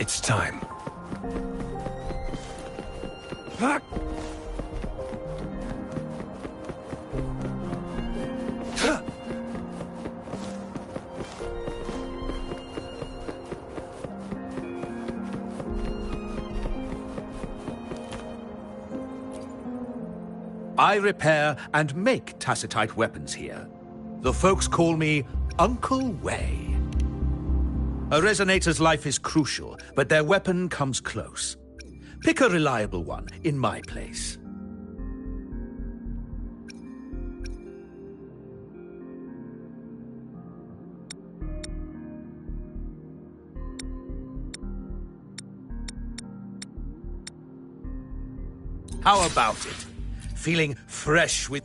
It's time. I repair and make tacitite weapons here. The folks call me Uncle Way. A resonator's life is crucial, but their weapon comes close. Pick a reliable one in my place. How about it? Feeling fresh with...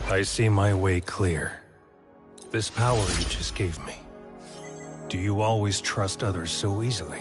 I see my way clear. This power you just gave me. Do you always trust others so easily?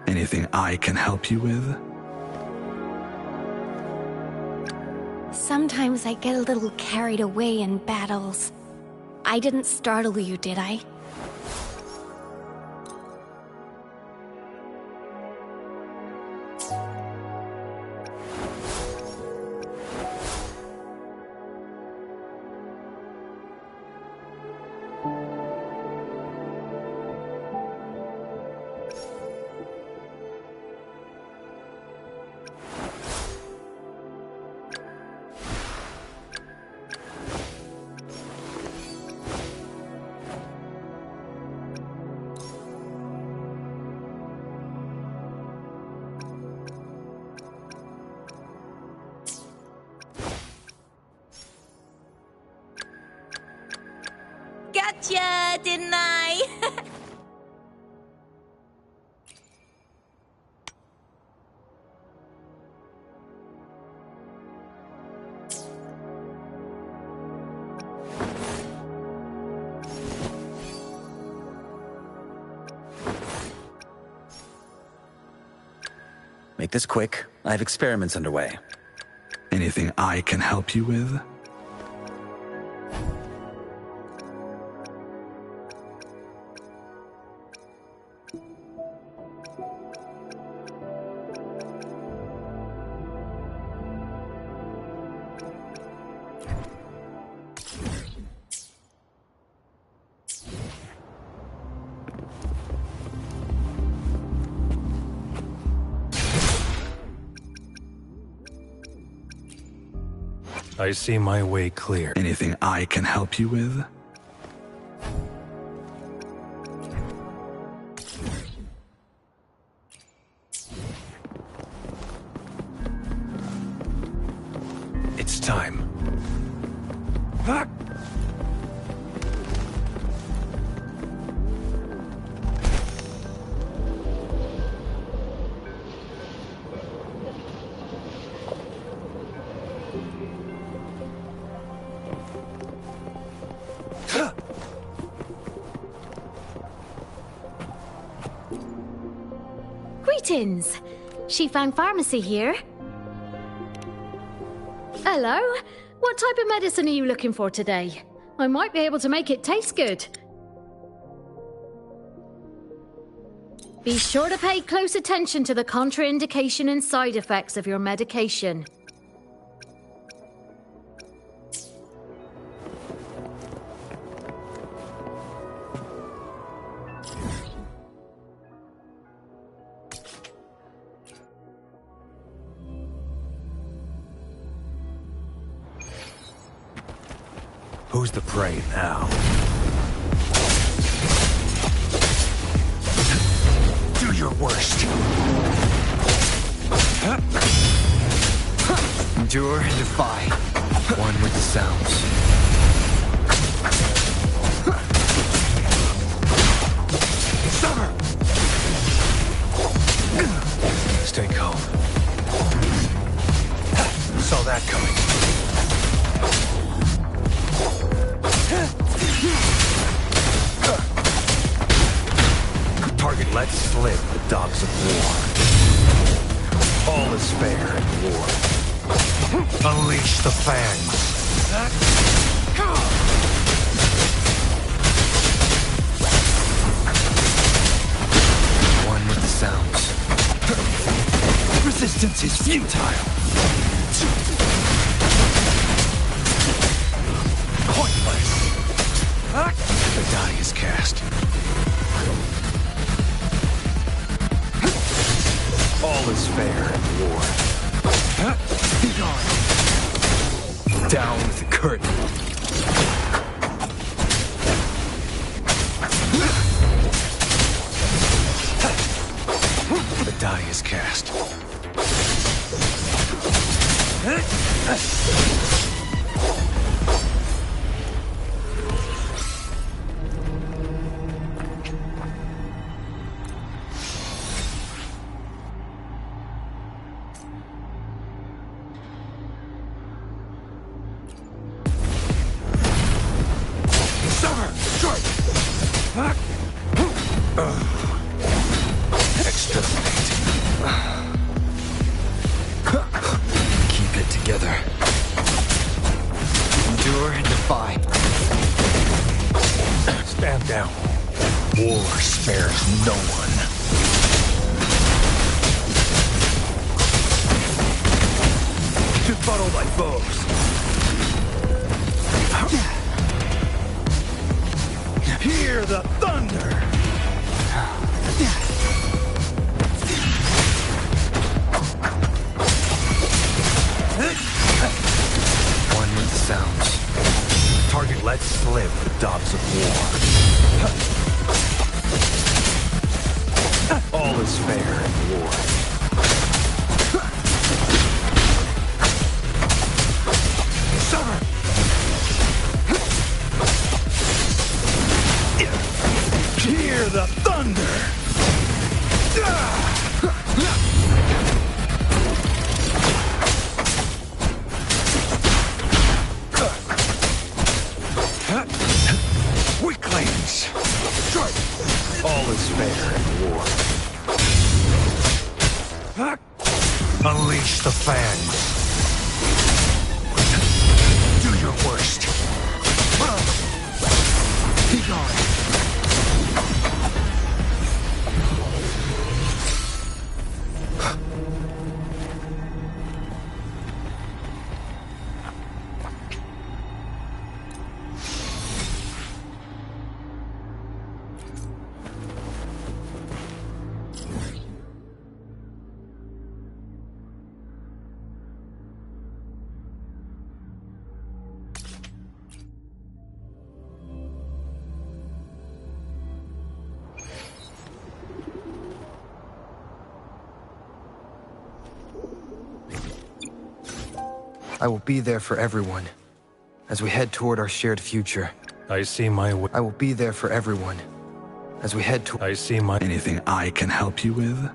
Anything I can help you with? Sometimes I get a little carried away in battles. I didn't startle you, did I? Gotcha, didn't I? Make this quick. I have experiments underway. Anything I can help you with? I see my way clear. Anything I can help you with? It's time. Greetings. She found pharmacy here. Hello. What type of medicine are you looking for today? I might be able to make it taste good. Be sure to pay close attention to the contraindication and side effects of your medication. Who's the prey now? Do your worst. Endure and defy. One with the sounds. Summer! Stay calm. Saw that coming. Target let slip the dogs of war. All is fair in war. Unleash the fangs. One with the sounds. Resistance is futile. Pointless. The die is cast. All is fair in war. Be gone. Down with the curtain. The die is cast. Exterminate. Keep it together. Endure and defy. Stand down. War spares no one. Befuddle my foes. Hear the thunder! One with the sounds. Target let slip the dogs of war. All is fair in war. Summer! Hear the thunder! Weaklings! All is fair in war. Unleash the fangs. Do your worst. Be gone. I will be there for everyone as we head toward our shared future. I see my way. I will be there for everyone as we head toward. I see my. Anything I can help you with?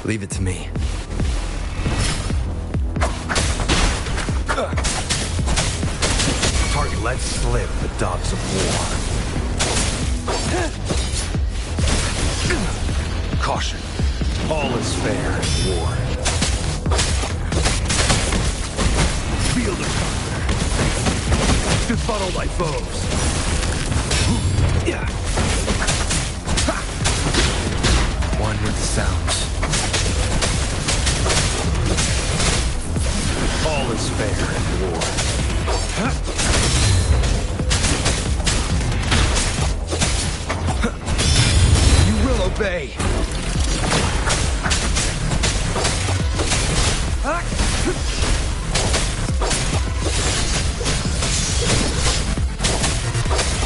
Leave it to me. Target let slip the dogs of war. Caution. All is fair in war. Field of thunder. Befuddle thy foes. One with the sounds. All is fair in war. You will obey.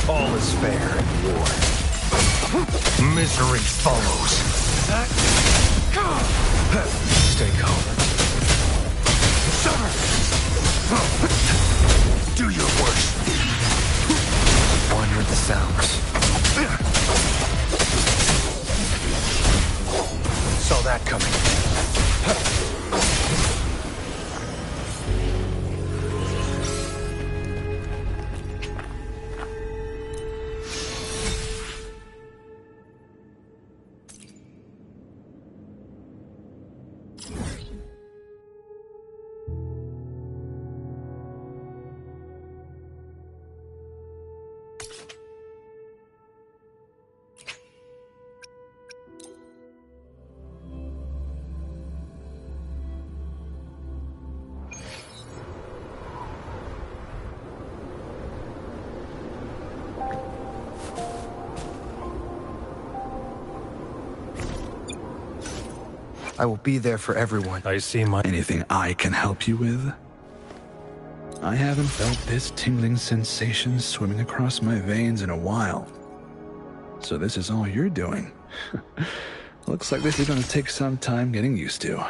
All is fair in war. Misery follows. Stay calm. Do your worst. One with the sounds. Saw that coming. I will be there for everyone. I see my... Anything I can help you with? I haven't felt this tingling sensation swimming across my veins in a while. So this is all you're doing. Looks like this is going to take some time getting used to.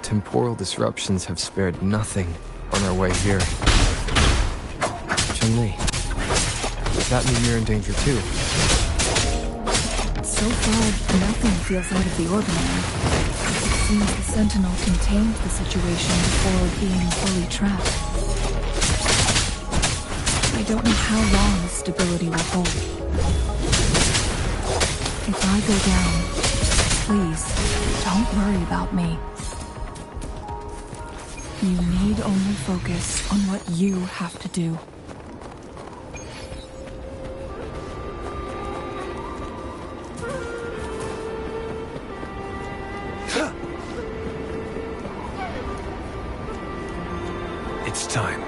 Temporal disruptions have spared nothing on our way here. Chun-Li, does that mean you're in danger too? So far, nothing feels out of the ordinary. It seems the Sentinel contained the situation before being fully trapped. I don't know how long this stability will hold. If I go down, please, don't worry about me. You need only focus on what you have to do. It's time.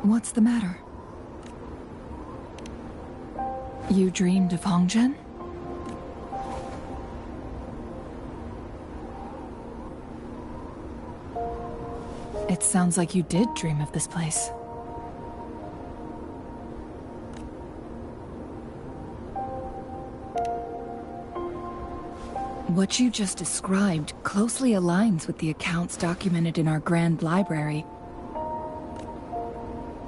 What's the matter? You dreamed of Hongzhen? It sounds like you did dream of this place. What you just described closely aligns with the accounts documented in our Grand Library.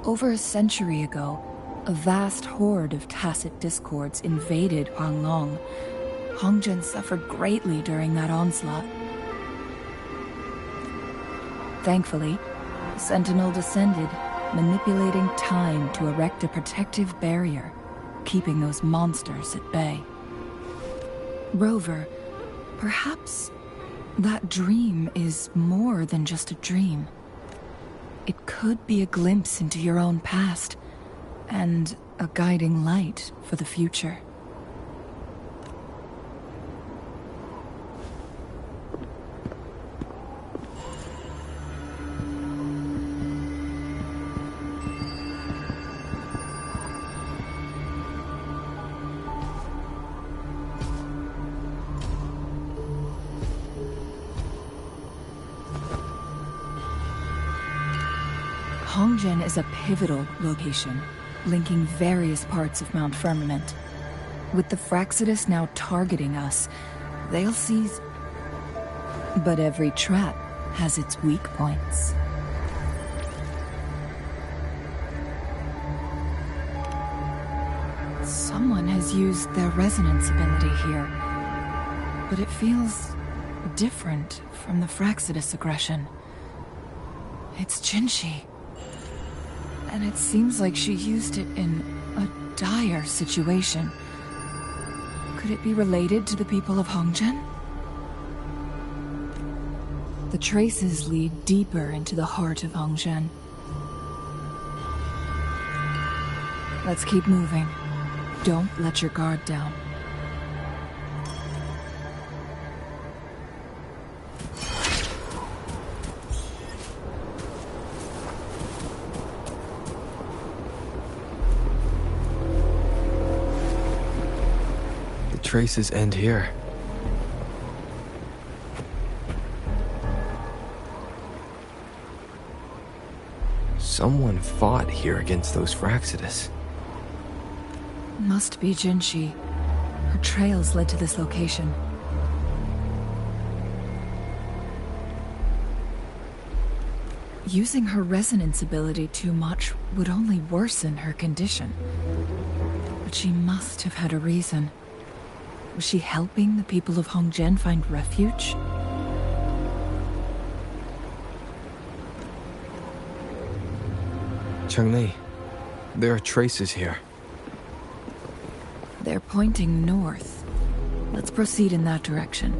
Over a century ago, A vast horde of tacit discords invaded Huanglong. Hongzhen suffered greatly during that onslaught. Thankfully, the Sentinel descended, manipulating time to erect a protective barrier, keeping those monsters at bay. Rover, perhaps that dream is more than just a dream. It could be a glimpse into your own past, and a guiding light for the future. Hongzhen is a pivotal location, linking various parts of Mount Firmament. With the Fraxidus now targeting us, they'll seize... But every trap has its weak points. Someone has used their resonance ability here, but it feels different from the Fraxidus aggression. It's Jinshi. And it seems like she used it in a dire situation. Could it be related to the people of Hongzhen? The traces lead deeper into the heart of Hongzhen. Let's keep moving. Don't let your guard down. Traces end here. Someone fought here against those Fraxidus. Must be Jinshi. Her trails led to this location. Using her resonance ability too much would only worsen her condition. But she must have had a reason. Was she helping the people of Hongzhen find refuge? Cheng-Li, there are traces here. They're pointing north. Let's proceed in that direction.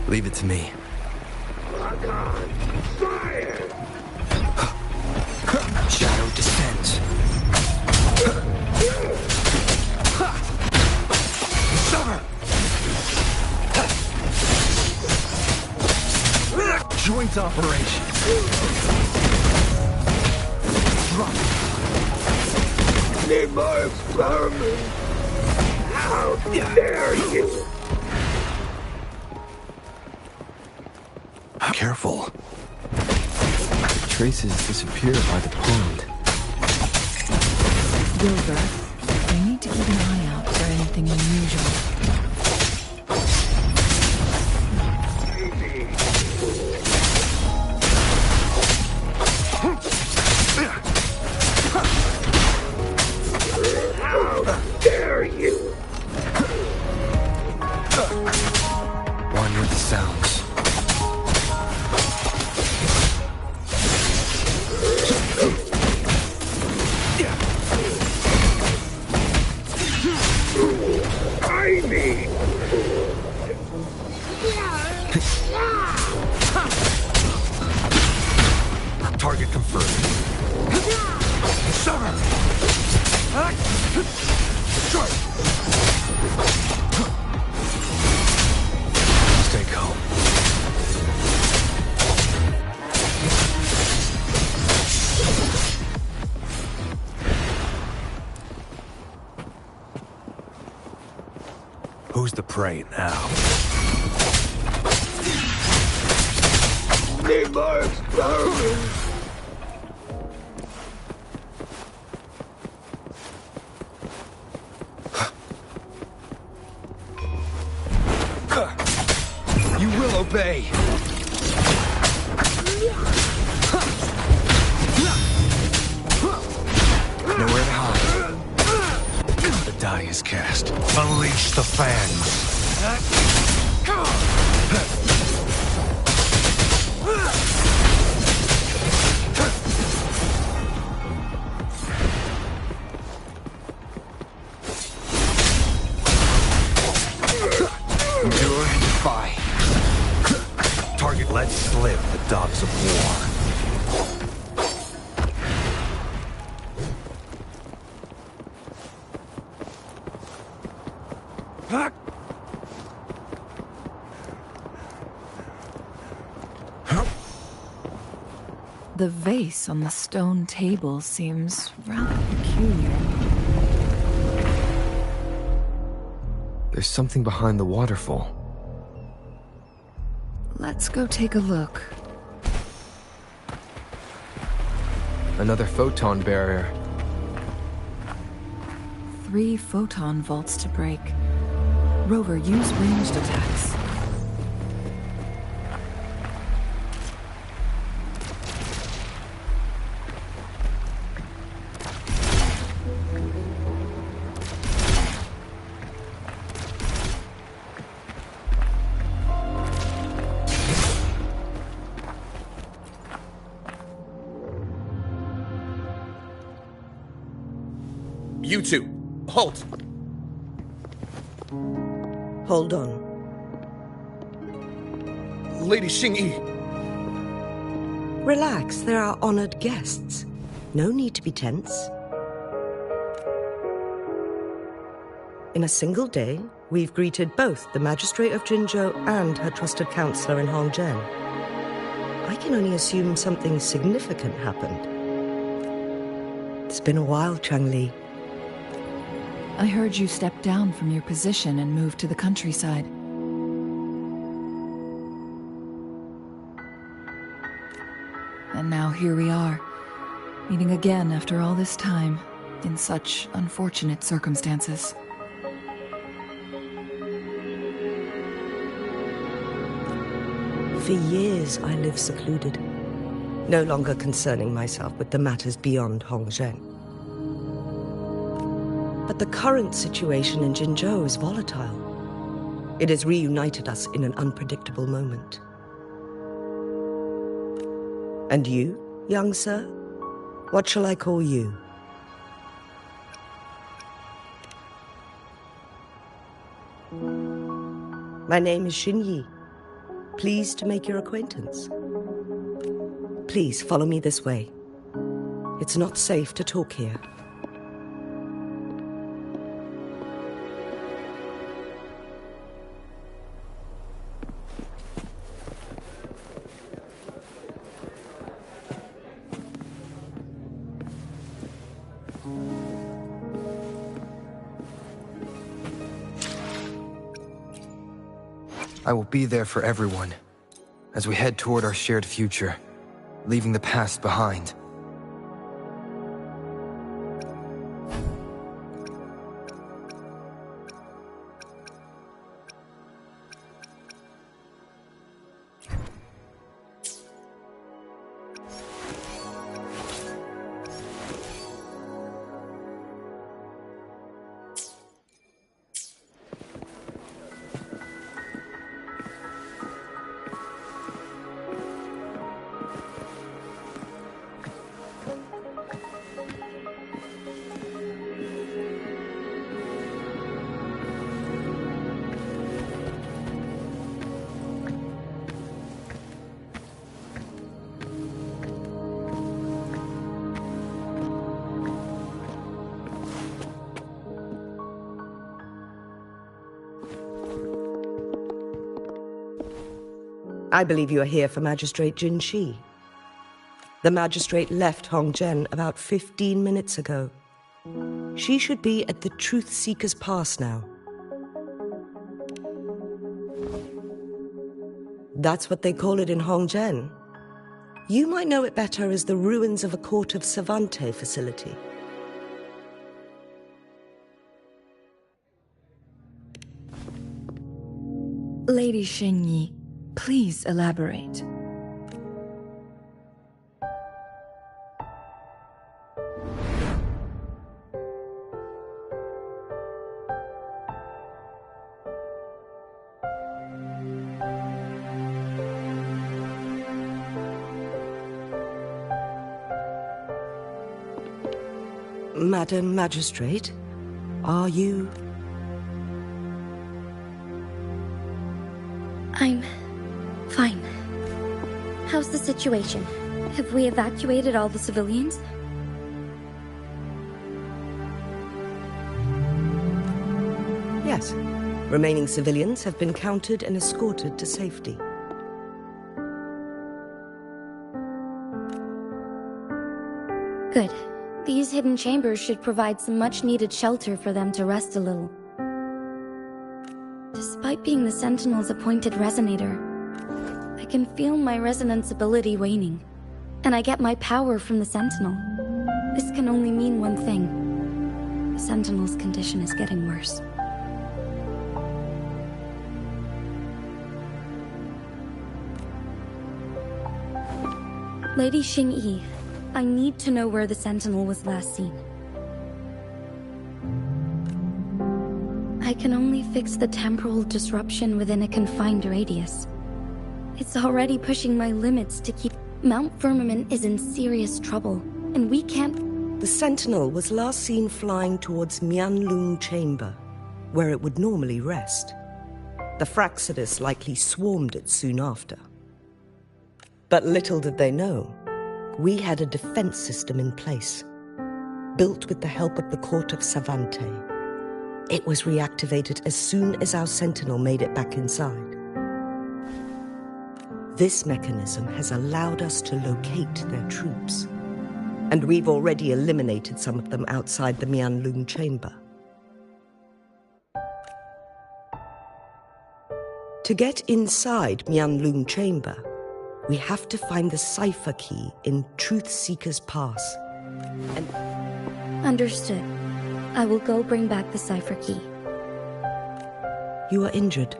Leave it to me. Lock on! Fire! Shadow descends. Summer! Joint operation. Drop. Need more experiments! How dare you! Careful. Traces disappear by the pond. Wilbur, we need to keep an eye out for anything unusual. How dare you! One with the sounds. I need Target confirmed. summer! Stay calm. Who's the prey now? Need more experiments! You will obey. eye is cast. Unleash the fangs. Endure and defy. Target let slip the dogs of war. The vase on the stone table seems rather peculiar. There's something behind the waterfall. Let's go take a look. Another photon barrier. 3 photon vaults to break. Rover, use ranged attacks. You two, halt! Hold on. Lady Xingyi. Relax, they're our honored guests. No need to be tense. In a single day, we've greeted both the Magistrate of Jinzhou and her trusted counselor in Hongzhen. I can only assume something significant happened. It's been a while, Changli. I heard you stepped down from your position and moved to the countryside. And now here we are, meeting again after all this time, in such unfortunate circumstances. For years, I lived secluded, no longer concerning myself with the matters beyond Hongzhen. But the current situation in Jinzhou is volatile. It has reunited us in an unpredictable moment. And you, young sir? What shall I call you? My name is Xinyi. Pleased to make your acquaintance. Please follow me this way. It's not safe to talk here. I will be there for everyone, as we head toward our shared future, leaving the past behind. I believe you are here for Magistrate Jin Shi. The magistrate left Hongzhen about 15 minutes ago. She should be at the Truth Seeker's Pass now. That's what they call it in Hongzhen. You might know it better as the ruins of a Court of Savante facility. Lady Xingyi, please elaborate. Madam Magistrate, are you... I'm fine. How's the situation? Have we evacuated all the civilians? Yes. Remaining civilians have been counted and escorted to safety. Good. These hidden chambers should provide some much-needed shelter for them to rest a little. Despite being the Sentinel's appointed resonator, I can feel my resonance ability waning, and I get my power from the Sentinel. This can only mean one thing. The Sentinel's condition is getting worse. Lady Xingyi, I need to know where the Sentinel was last seen. I can only fix the temporal disruption within a confined radius. It's already pushing my limits to keep... Mount Firmament is in serious trouble, and we can't... The Sentinel was last seen flying towards Mianlung Chamber, where it would normally rest. The Fraxidus likely swarmed it soon after. But little did they know, we had a defense system in place, built with the help of the Court of Savante. It was reactivated as soon as our Sentinel made it back inside. This mechanism has allowed us to locate their troops, and we've already eliminated some of them outside the Mianlung Chamber. To get inside Mianlung Chamber, we have to find the cipher key in Truth Seeker's Pass. And... Understood. I will go bring back the cipher key. You are injured.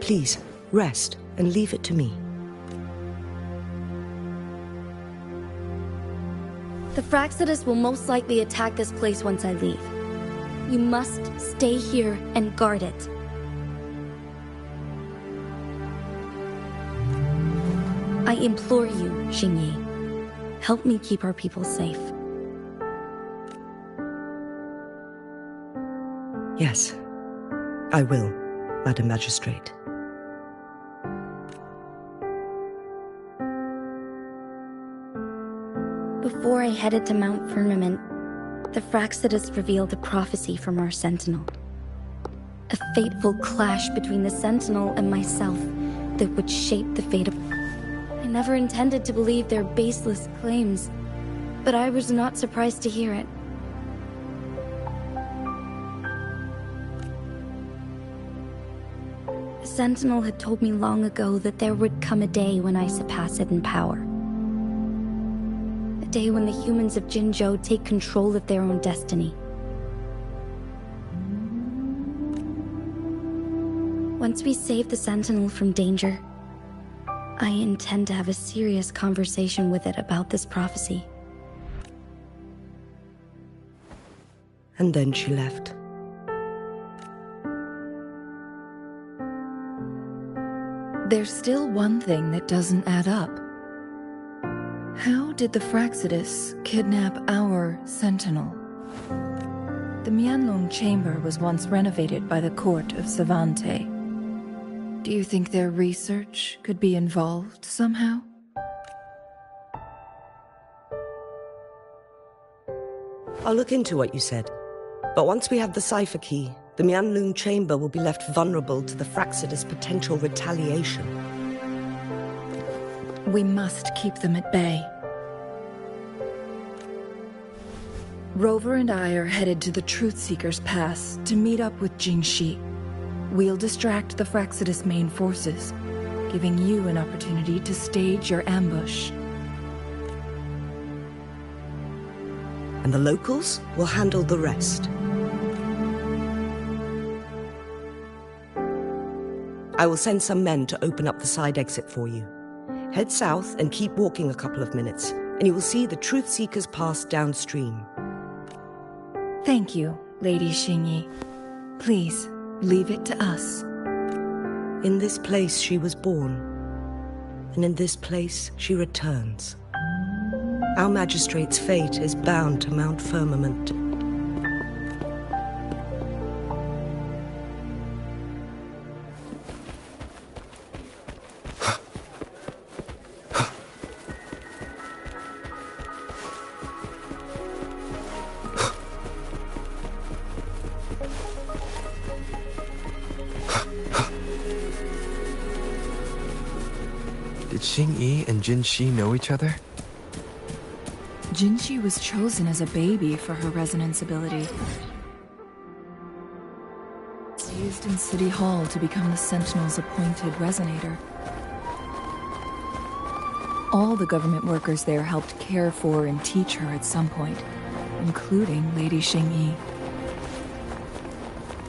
Please, rest and leave it to me. The Fraxidus will most likely attack this place once I leave. You must stay here and guard it. I implore you, Xingyi. Help me keep our people safe. Yes, I will, Madam Magistrate. Before I headed to Mount Firmament, the Fraxidus revealed a prophecy from our Sentinel. A fateful clash between the Sentinel and myself that would shape the fate of... I never intended to believe their baseless claims, but I was not surprised to hear it. The Sentinel had told me long ago that there would come a day when I surpass it in power. A day when the humans of Jinzhou take control of their own destiny. Once we save the Sentinel from danger, I intend to have a serious conversation with it about this prophecy. And then she left. There's still one thing that doesn't add up. How did the Fraxidus kidnap our Sentinel? The Mianlong Chamber was once renovated by the Court of Savante. Do you think their research could be involved somehow? I'll look into what you said. But once we have the cipher key, the Mianlung Chamber will be left vulnerable to the Fraxidus' potential retaliation. We must keep them at bay. Rover and I are headed to the Truth Seeker's Pass to meet up with Jingxi. We'll distract the Fraxidus' main forces, giving you an opportunity to stage your ambush. And the locals will handle the rest. I will send some men to open up the side exit for you. Head south and keep walking a couple of minutes, and you will see the Truth Seeker's Pass downstream. Thank you, Lady Xingyi. Please, leave it to us. In this place she was born, and in this place she returns. Our magistrate's fate is bound to Mount Firmament. Did Xing-Yi and Jin-Shi know each other? Jin-Shi was chosen as a baby for her resonance ability. Raised in City Hall to become the Sentinel's appointed resonator. All the government workers there helped care for and teach her at some point, including Lady Xing-Yi.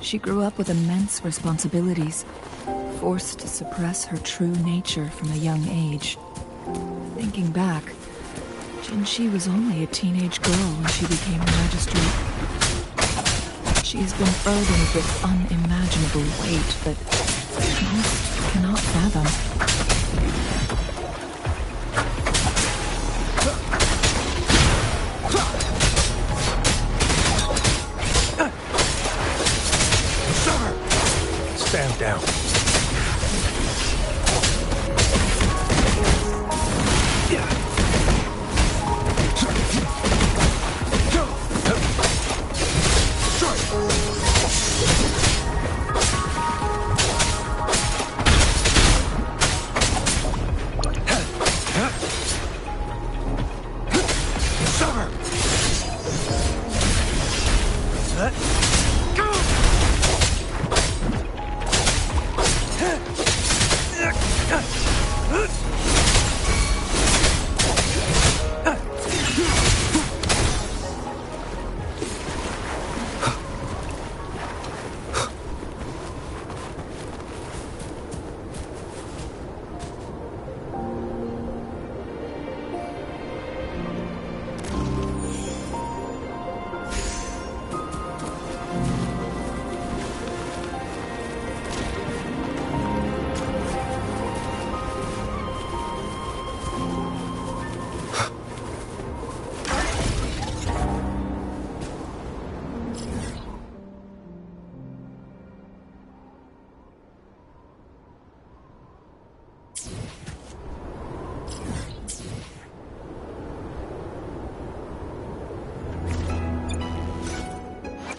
She grew up with immense responsibilities, forced to suppress her true nature from a young age. Thinking back, Jin-Shi was only a teenage girl when she became a magistrate. She has been burdened with unimaginable weight that most cannot fathom. Stand down.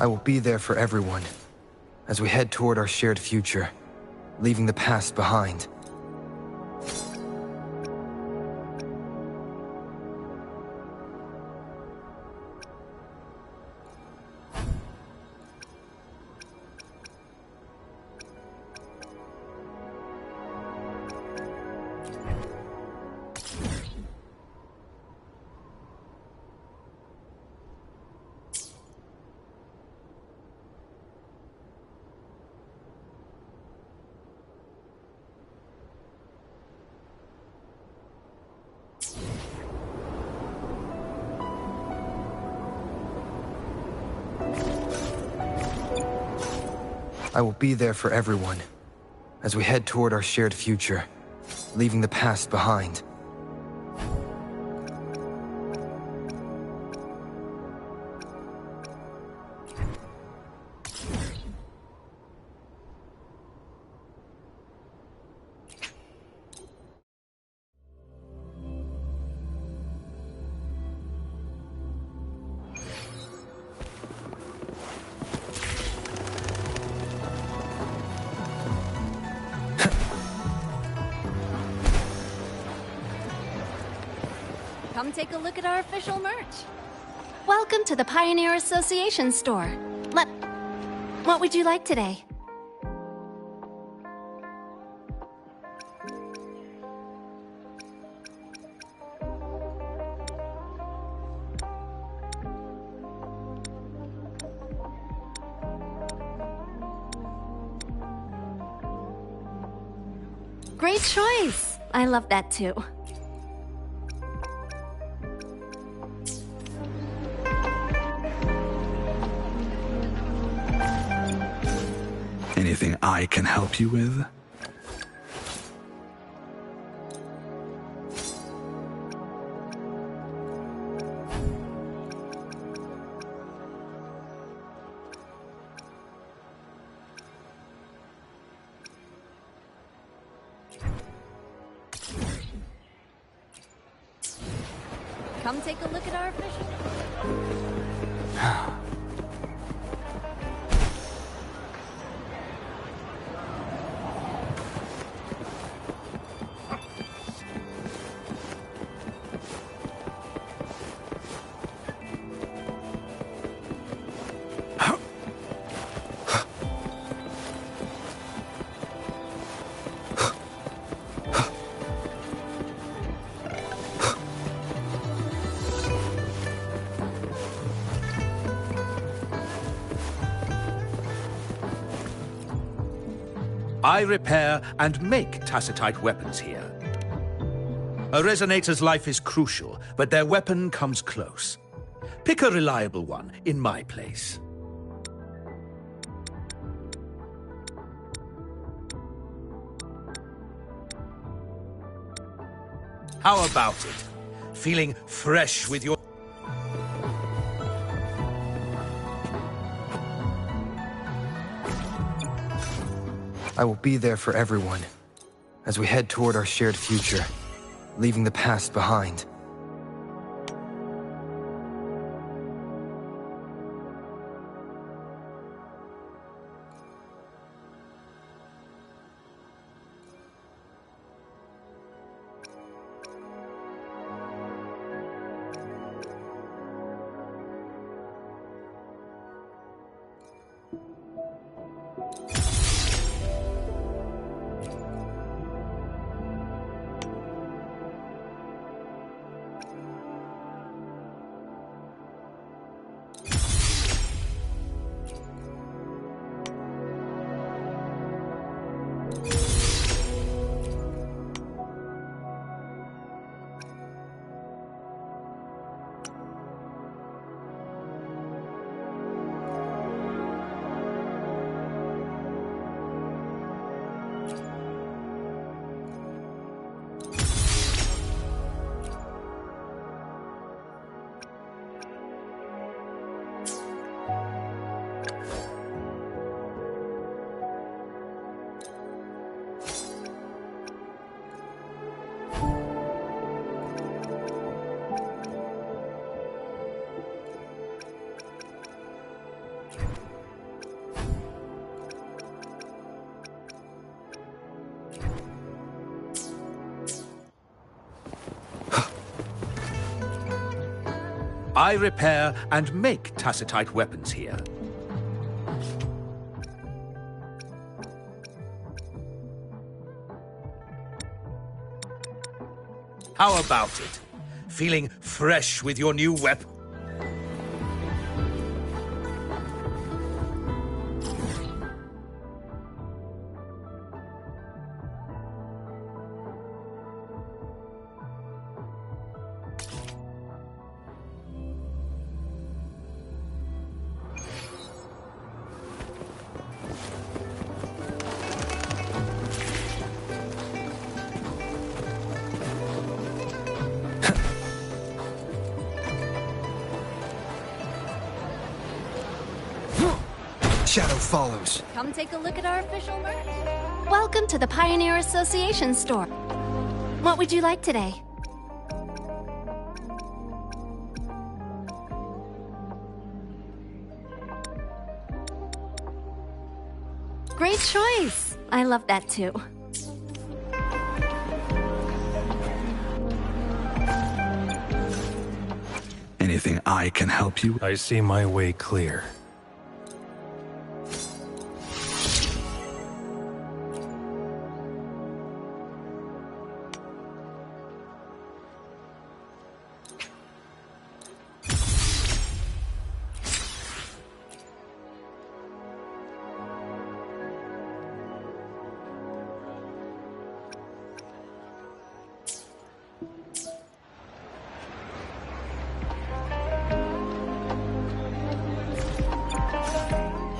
I will be there for everyone, as we head toward our shared future, leaving the past behind. I will be there for everyone, as we head toward our shared future, leaving the past behind. Come take a look at our official merch. Welcome to the Pioneer Association store. What would you like today? Great choice. I love that too. Anything I can help you with? Come take a look at our official... I repair and make Tacitite weapons here. A resonator's life is crucial, but their weapon comes close. Pick a reliable one in my place. How about it? Feeling fresh with your... I will be there for everyone as we head toward our shared future, leaving the past behind. I repair and make Tacitite weapons here. How about it? Feeling fresh with your new weapon? Shadow follows. Come take a look at our official merch. Welcome to the Pioneer Association store. What would you like today? Great choice. I love that too. Anything I can help you? I see my way clear.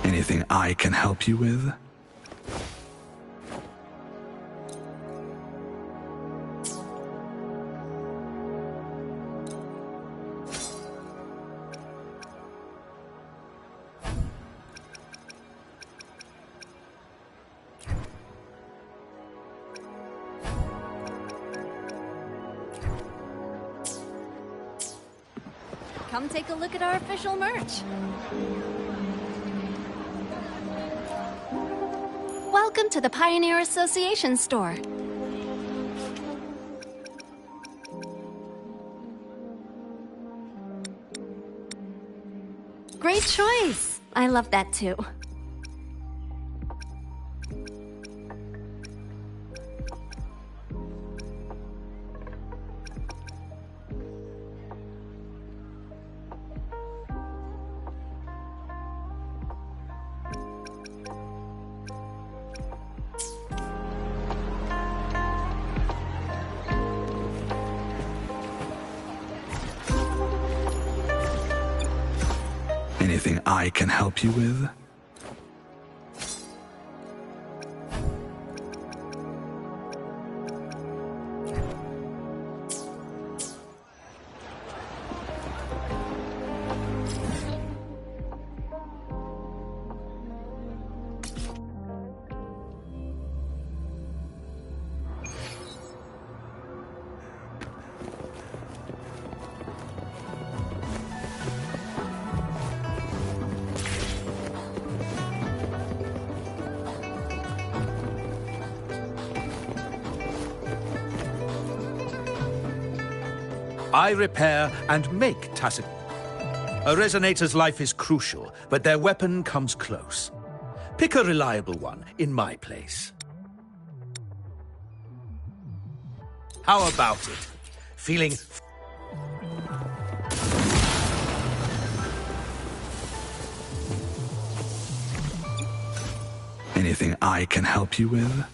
Anything I can help you with? come take a look at our official merch. Welcome to the Pioneer Association store. Great choice. I love that too. Anything I can help you with? I repair and make tacit. A resonator's life is crucial, but their weapon comes close. Pick a reliable one in my place. How about it? Feeling... Anything I can help you with?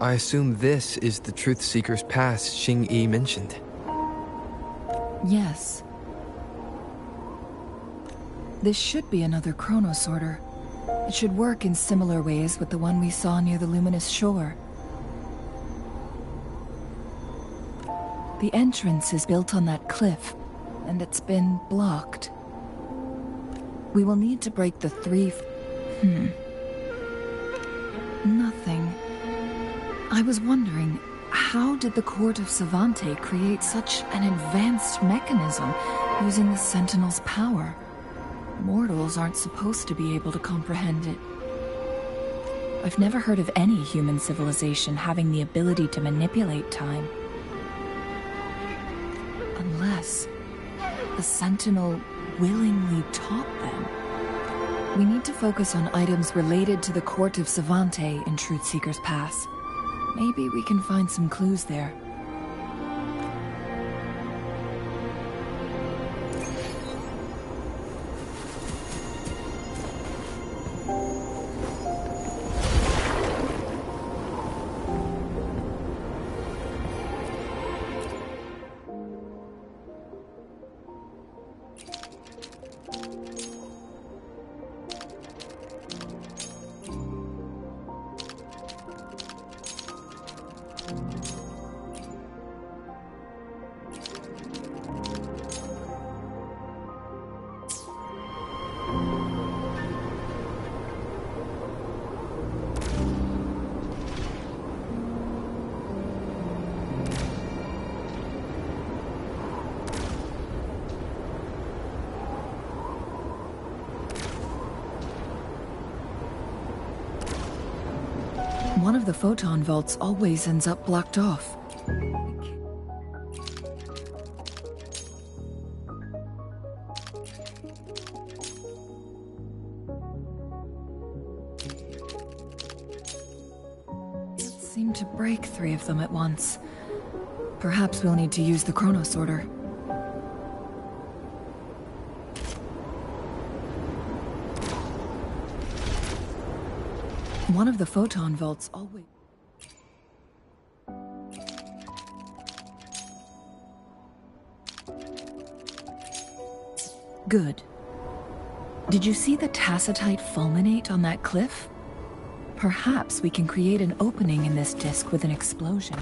I assume this is the Truth Seeker's Pass Xing Yi mentioned. Yes. This should be another chronosorter. It should work in similar ways with the one we saw near the luminous shore. The entrance is built on that cliff, and it's been blocked. We will need to break the Nothing. I was wondering, how did the Court of Savante create such an advanced mechanism using the Sentinel's power? Mortals aren't supposed to be able to comprehend it. I've never heard of any human civilization having the ability to manipulate time. Unless the Sentinel willingly taught them. We need to focus on items related to the Court of Savante in Truth Seeker's Pass. Maybe we can find some clues there. One of the photon vaults always ends up blocked off. seem to break 3 of them at once. Perhaps we'll need to use the chrono sorter. One of the photon vaults always... Good. Did you see the tacitite fulminate on that cliff? Perhaps we can create an opening in this disk with an explosion.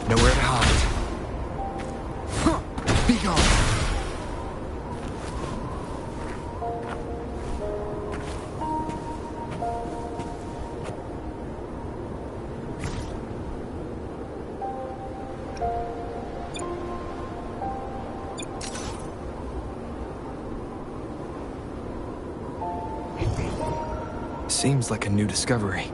Nowhere to hide. Be gone. Seems like a new discovery.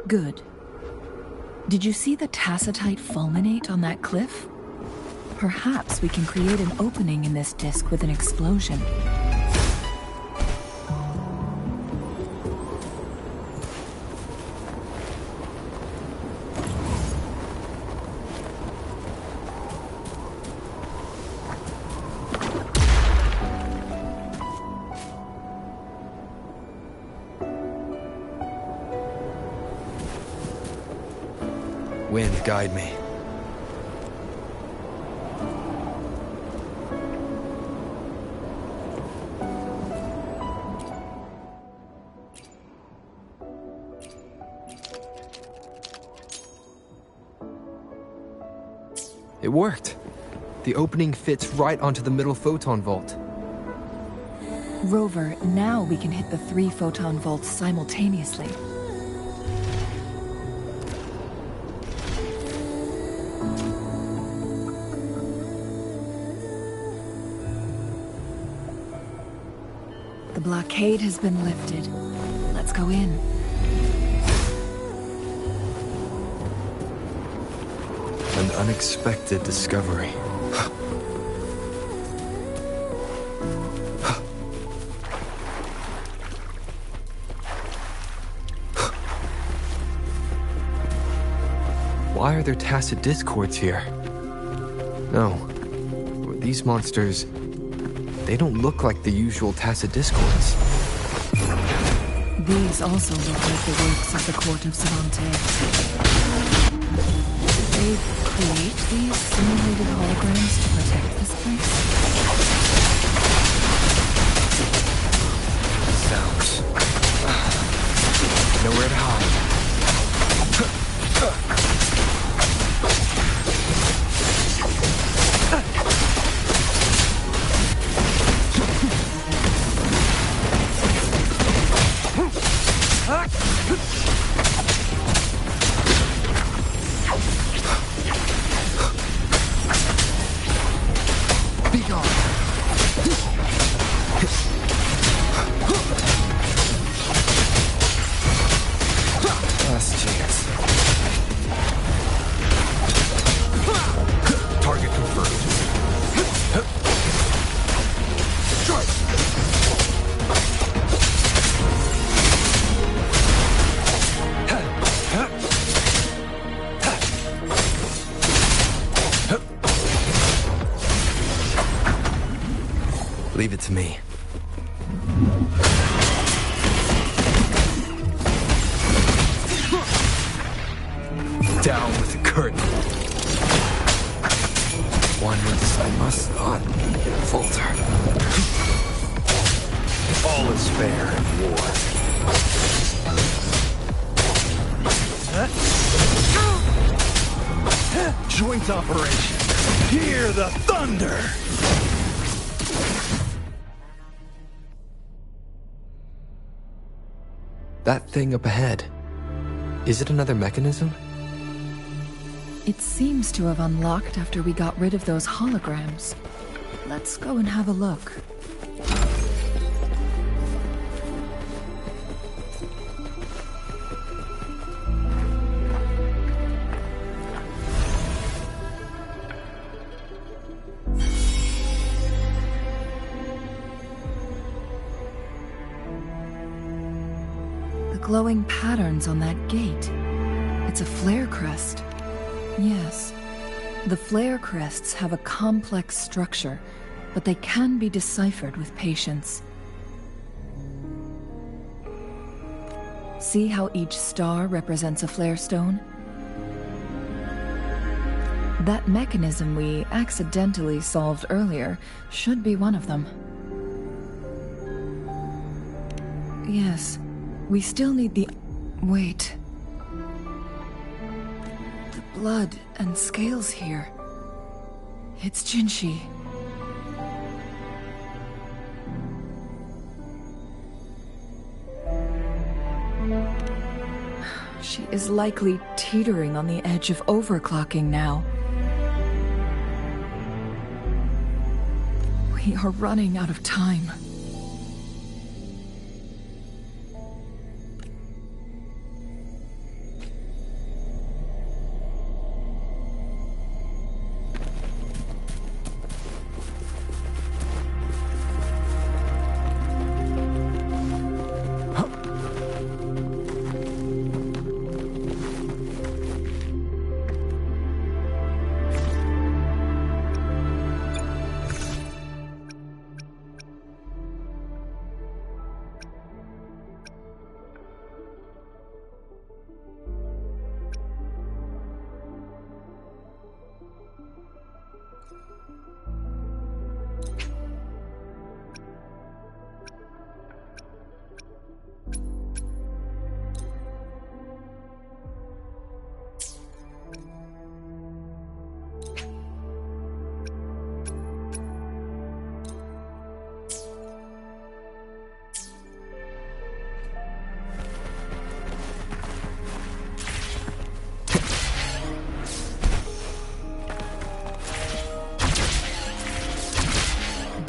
Good. Did you see the tacitite fulminate on that cliff? Perhaps we can create an opening in this disk with an explosion. Wind, guide me. It worked. The opening fits right onto the middle photon vault. Rover, now we can hit the 3 photon vaults simultaneously. The blockade has been lifted. Let's go in. An unexpected discovery. Why are there tacit discords here? No. These monsters... they don't look like the usual tacit discords. These also look like the works of the court of Savante. Did they create these simulated holograms to protect this place? Sounds. Nowhere to hide. Leave it to me. Down with the curtain. Once I must not falter. All is fair in war. Joint operation. Hear the thunder! That thing up ahead. Is it another mechanism? It seems to have unlocked after we got rid of those holograms. Let's go and have a look. Glowing patterns on that gate. It's a flare crest. Yes. The flare crests have a complex structure, but they can be deciphered with patience. See how each star represents a flare stone? That mechanism we accidentally solved earlier should be one of them. Yes. We still need the... Wait. The blood and scales here. It's Jinshi. She is likely teetering on the edge of overclocking now. We are running out of time.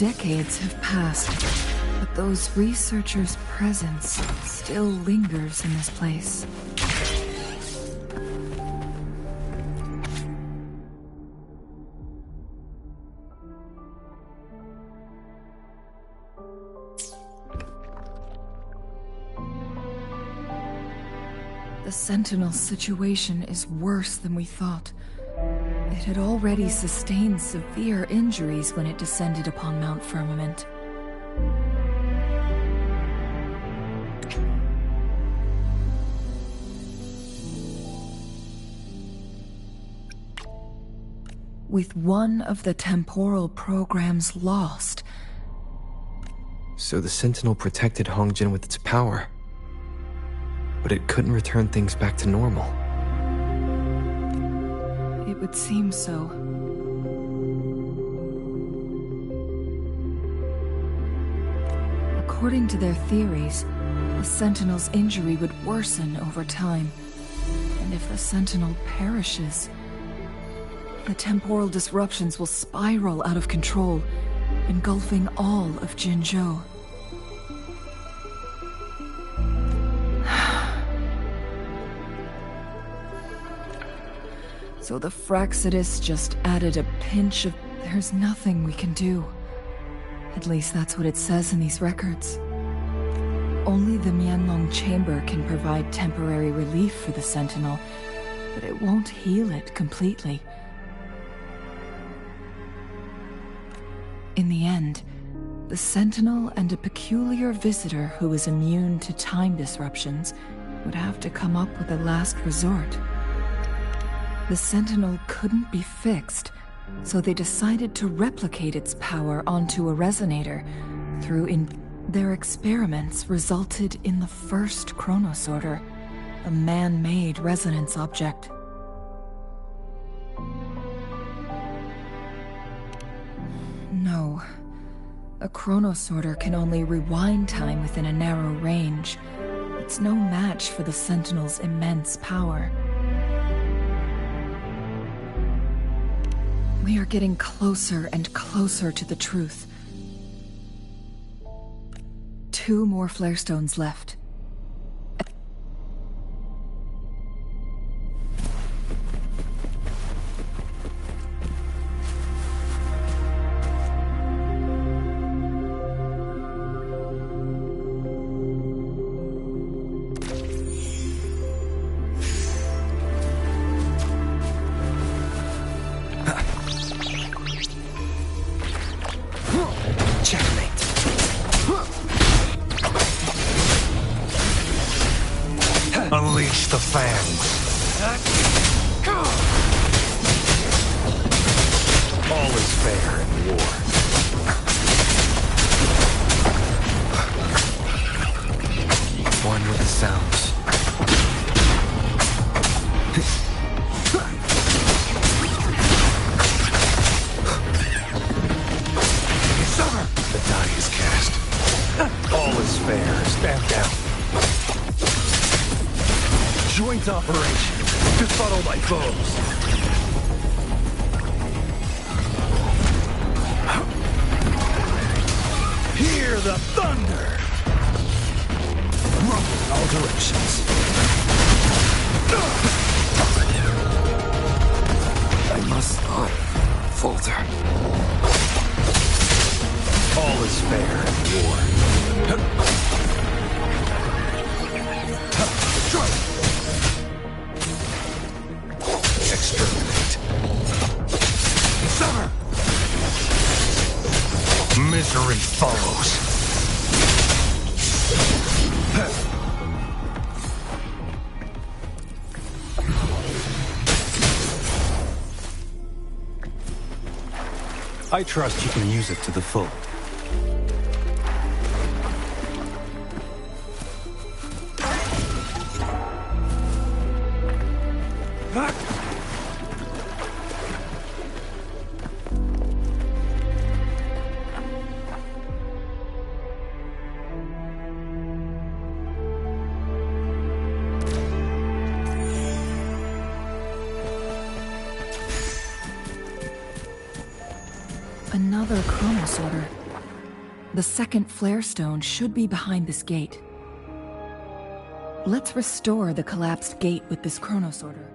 Decades have passed, but those researchers' presence still lingers in this place. The Sentinel's situation is worse than we thought. It had already sustained severe injuries when it descended upon Mount Firmament. With one of the temporal programs lost. So the Sentinel protected Hongjin with its power. But it couldn't return things back to normal. It would seem so. According to their theories, the Sentinel's injury would worsen over time. And if the Sentinel perishes, the temporal disruptions will spiral out of control, engulfing all of Jinzhou. So the Fraxidus just added a pinch of there's nothing we can do. At least that's what it says in these records. Only the Mianlong Chamber can provide temporary relief for the Sentinel, but it won't heal it completely. In the end, the Sentinel and a peculiar visitor who is immune to time disruptions would have to come up with a last resort. The Sentinel couldn't be fixed, so they decided to replicate its power onto a resonator. Their experiments resulted in the first Chronosorter, a man-made resonance object. No. A Chronosorter can only rewind time within a narrow range. It's no match for the Sentinel's immense power. We are getting closer and closer to the truth. 2 more flare stones left. Unleash the fangs. All is fair in war. One with the sounds. The die is cast. All is fair. Stand down. Joint operation. Befuddle my foes. Hear the thunder. Rumble in all directions. I must not falter. All is fair in war. Exterminate. Summer! Misery follows. I trust you can use it to the full. Another Chronosorter. The second flare stone should be behind this gate. Let's restore the collapsed gate with this chronosorter.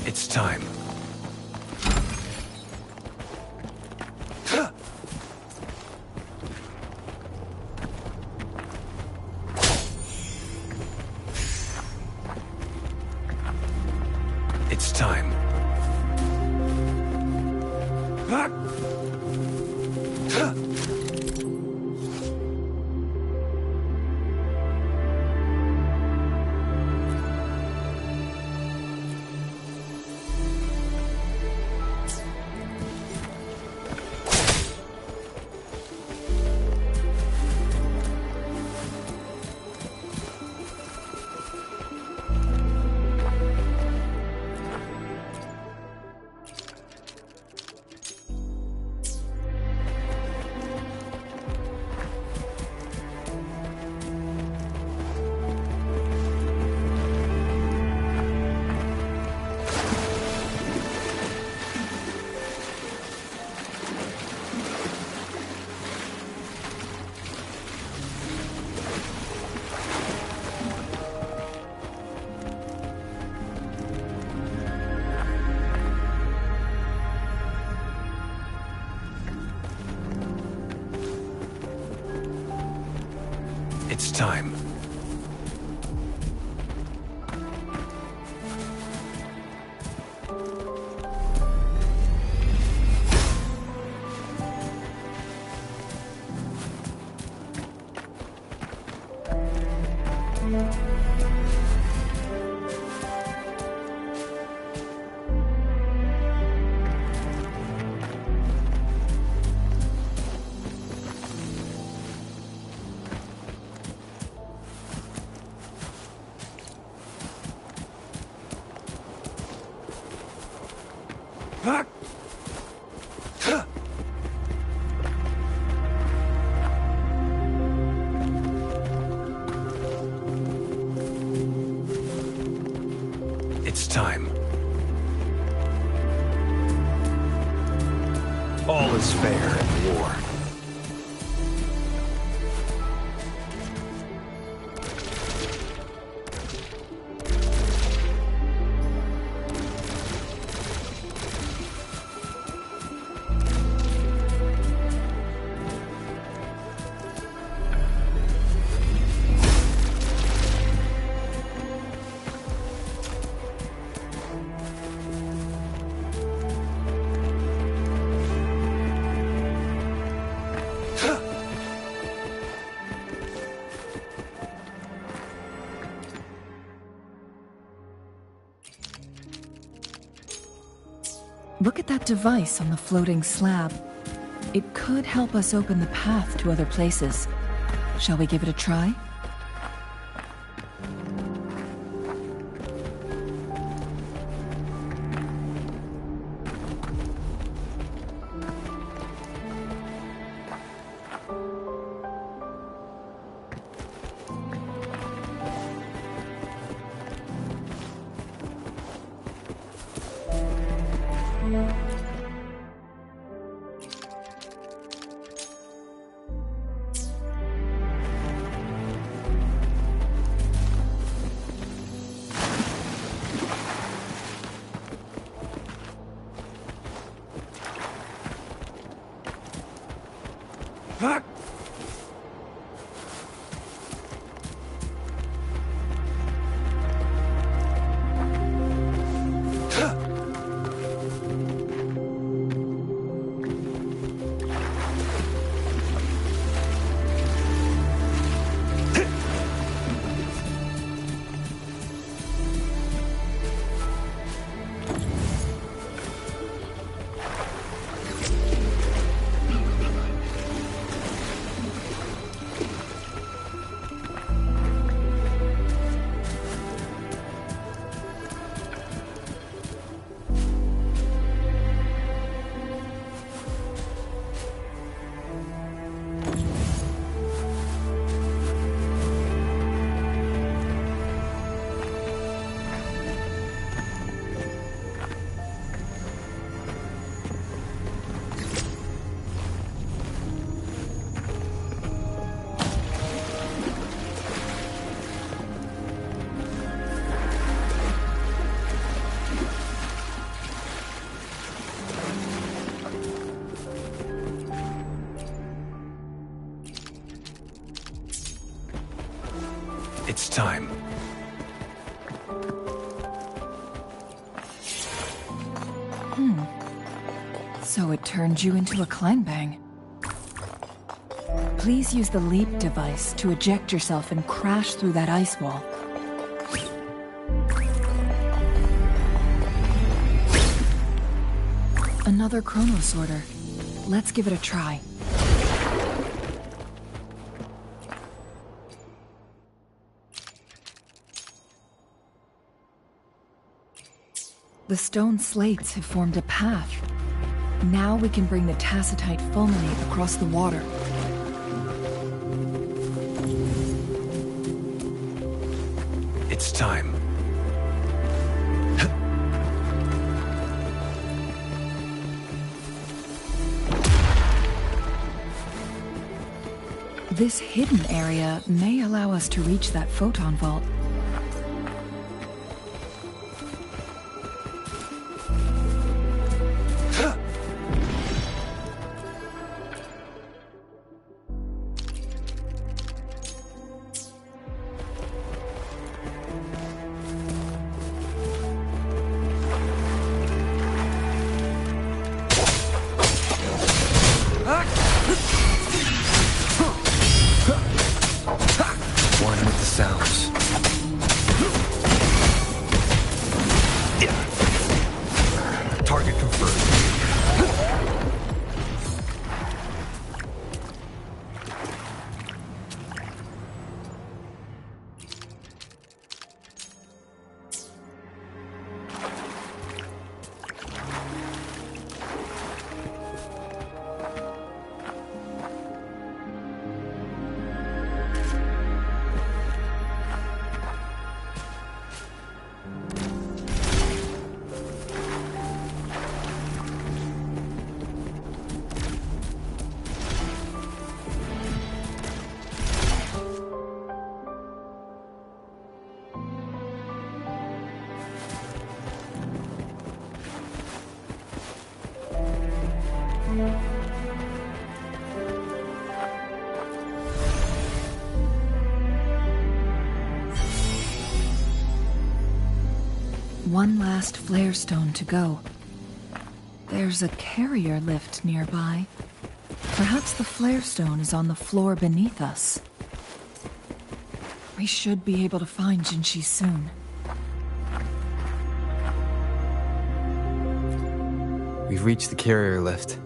It's time. It's time. It's time. It's time. All is fair in war. Look at that device on the floating slab. It could help us open the path to other places. Shall we give it a try? time. So it turned you into a Kleinbang. Please use the leap device to eject yourself and crash through that ice wall. Another chronosorter. Let's give it a try. The stone slates have formed a path. Now we can bring the tacitite fulminate across the water. It's time. This hidden area may allow us to reach that photon vault. One with the sounds. Target confirmed. One last flare stone to go. There's a carrier lift nearby. Perhaps the flare stone is on the floor beneath us. We should be able to find Jinshi soon. We've reached the carrier lift.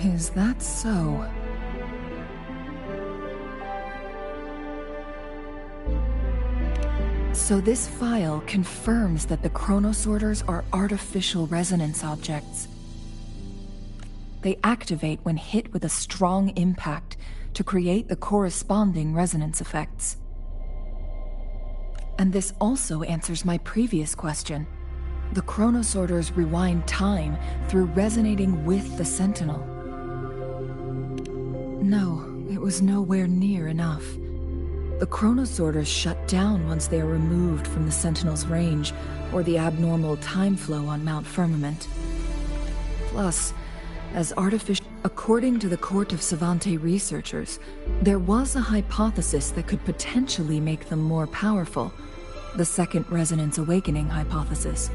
Is that so? So this file confirms that the chronosorters are artificial resonance objects. They activate when hit with a strong impact to create the corresponding resonance effects. And this also answers my previous question. The chronosorters rewind time through resonating with the Sentinel. No, it was nowhere near enough. The chronosorters shut down once they are removed from the Sentinel's range, or the abnormal time flow on Mount Firmament. Plus, as artificial... According to the Court of Savante researchers, there was a hypothesis that could potentially make them more powerful. The second resonance awakening hypothesis,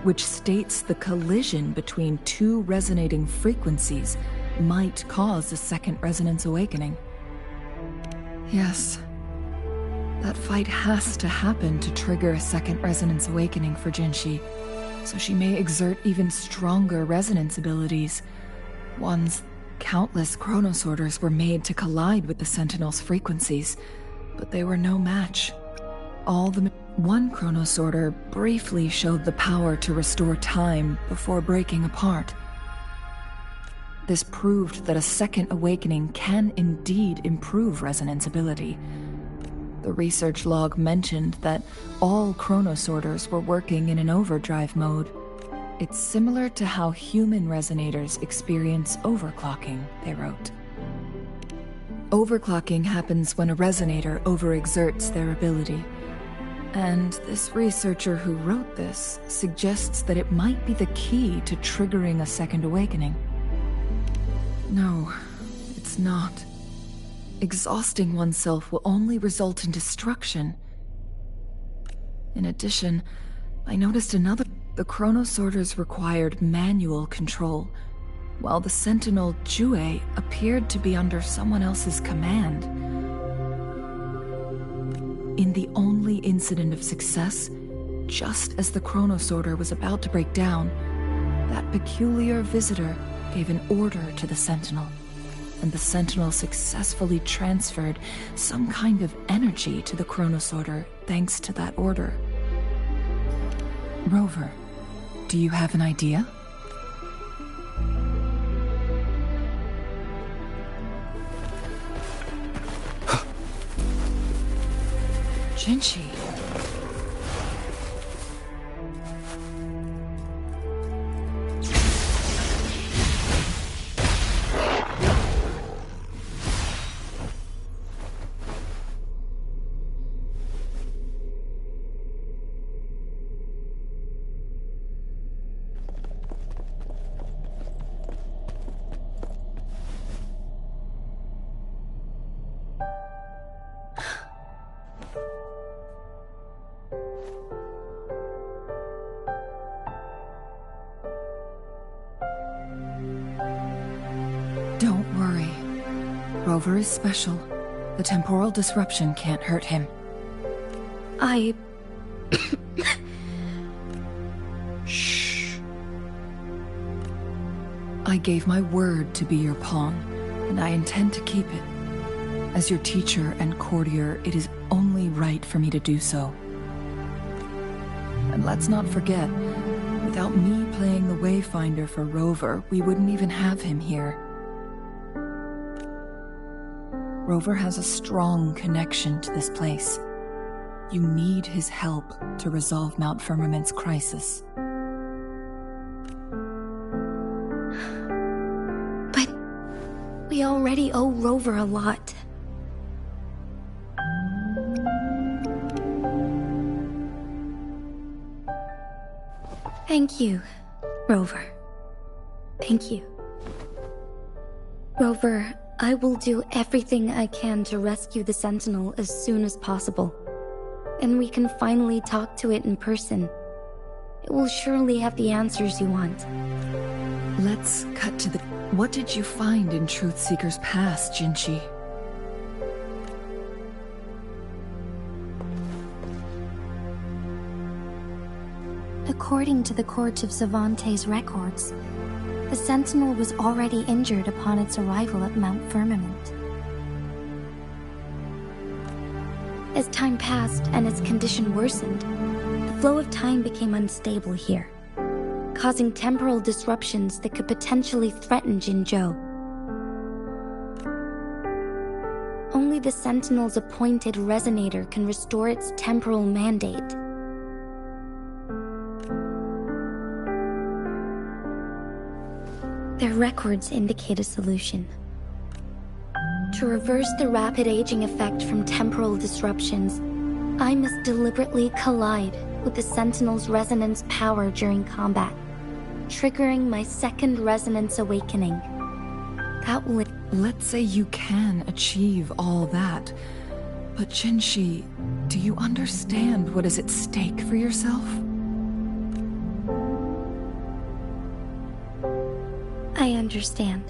which states the collision between two resonating frequencies might cause a second resonance awakening. Yes, that fight has to happen to trigger a second resonance awakening for Jinshi, so she may exert even stronger resonance abilities. Once, countless chronosorters were made to collide with the Sentinel's frequencies, but they were no match. One chronosorter briefly showed the power to restore time before breaking apart. This proved that a second awakening can indeed improve resonance ability. The research log mentioned that all chronosorters were working in an overdrive mode. It's similar to how human resonators experience overclocking, they wrote. Overclocking happens when a resonator overexerts their ability. And this researcher who wrote this suggests that it might be the key to triggering a second awakening. No, it's not. Exhausting oneself will only result in destruction. In addition, I noticed the chronosorters required manual control, while the Sentinel Jue appeared to be under someone else's command. In the only incident of success, just as the chronosorter was about to break down, that peculiar visitor gave an order to the Sentinel, and the Sentinel successfully transferred some kind of energy to the chronosorter thanks to that order. Rover, do you have an idea? Jinshi. Don't worry. Rover is special. The temporal disruption can't hurt him. Shh. I gave my word to be your pawn, and I intend to keep it. As your teacher and courtier, it is only right for me to do so. And let's not forget, without me playing the Wayfinder for Rover, we wouldn't even have him here. Rover has a strong connection to this place. You need his help to resolve Mount Firmament's crisis. But we already owe Rover a lot. Thank you, Rover. Thank you. Rover, I will do everything I can to rescue the Sentinel as soon as possible. And we can finally talk to it in person. It will surely have the answers you want. Let's cut to the... What did you find in Truthseeker's past, Jinshi? According to the Court of Savante's records, the Sentinel was already injured upon its arrival at Mount Firmament. As time passed and its condition worsened, the flow of time became unstable here, causing temporal disruptions that could potentially threaten Jinzhou. Only the Sentinel's appointed resonator can restore its temporal mandate. Their records indicate a solution. To reverse the rapid aging effect from temporal disruptions, I must deliberately collide with the Sentinel's resonance power during combat, triggering my second resonance awakening. That will... Let's say you can achieve all that. But Jinshi, do you understand what is at stake for yourself? I understand.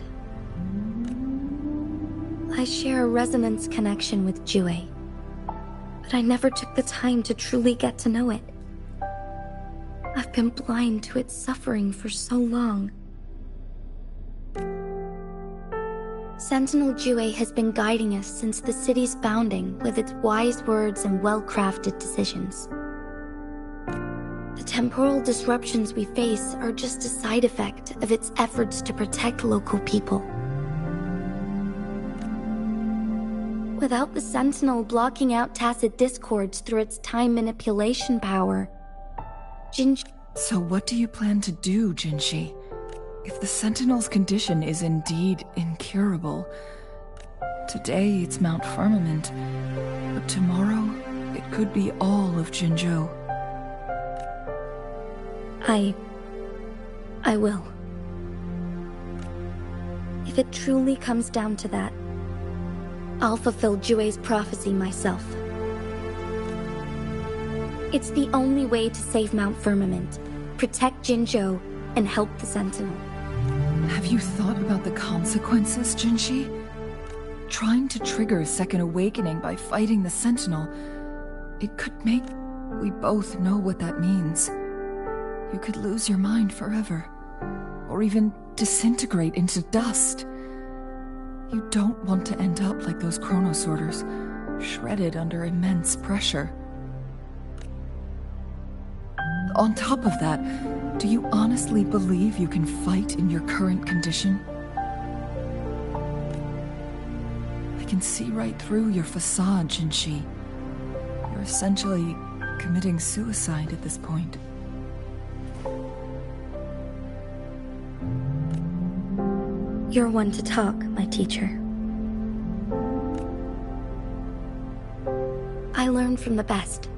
I share a resonance connection with Jue, but I never took the time to truly get to know it. I've been blind to its suffering for so long. Sentinel Jue has been guiding us since the city's founding with its wise words and well-crafted decisions. The temporal disruptions we face are just a side effect of its efforts to protect local people. Without the Sentinel blocking out tacit discords through its time manipulation power, So what do you plan to do, Jinshi? If the Sentinel's condition is indeed incurable, today it's Mount Firmament, but tomorrow it could be all of Jinzhou. I will. If it truly comes down to that, I'll fulfill Jue's prophecy myself. It's the only way to save Mount Firmament, protect Jinzhou, and help the Sentinel. Have you thought about the consequences, Jinshi? Trying to trigger a second awakening by fighting the Sentinel, it could make... We both know what that means. You could lose your mind forever, or even disintegrate into dust. You don't want to end up like those chronosorters, shredded under immense pressure. On top of that, do you honestly believe you can fight in your current condition? I can see right through your facade, Jinshi. You're essentially committing suicide at this point. You're one to talk, my teacher. I learn from the best.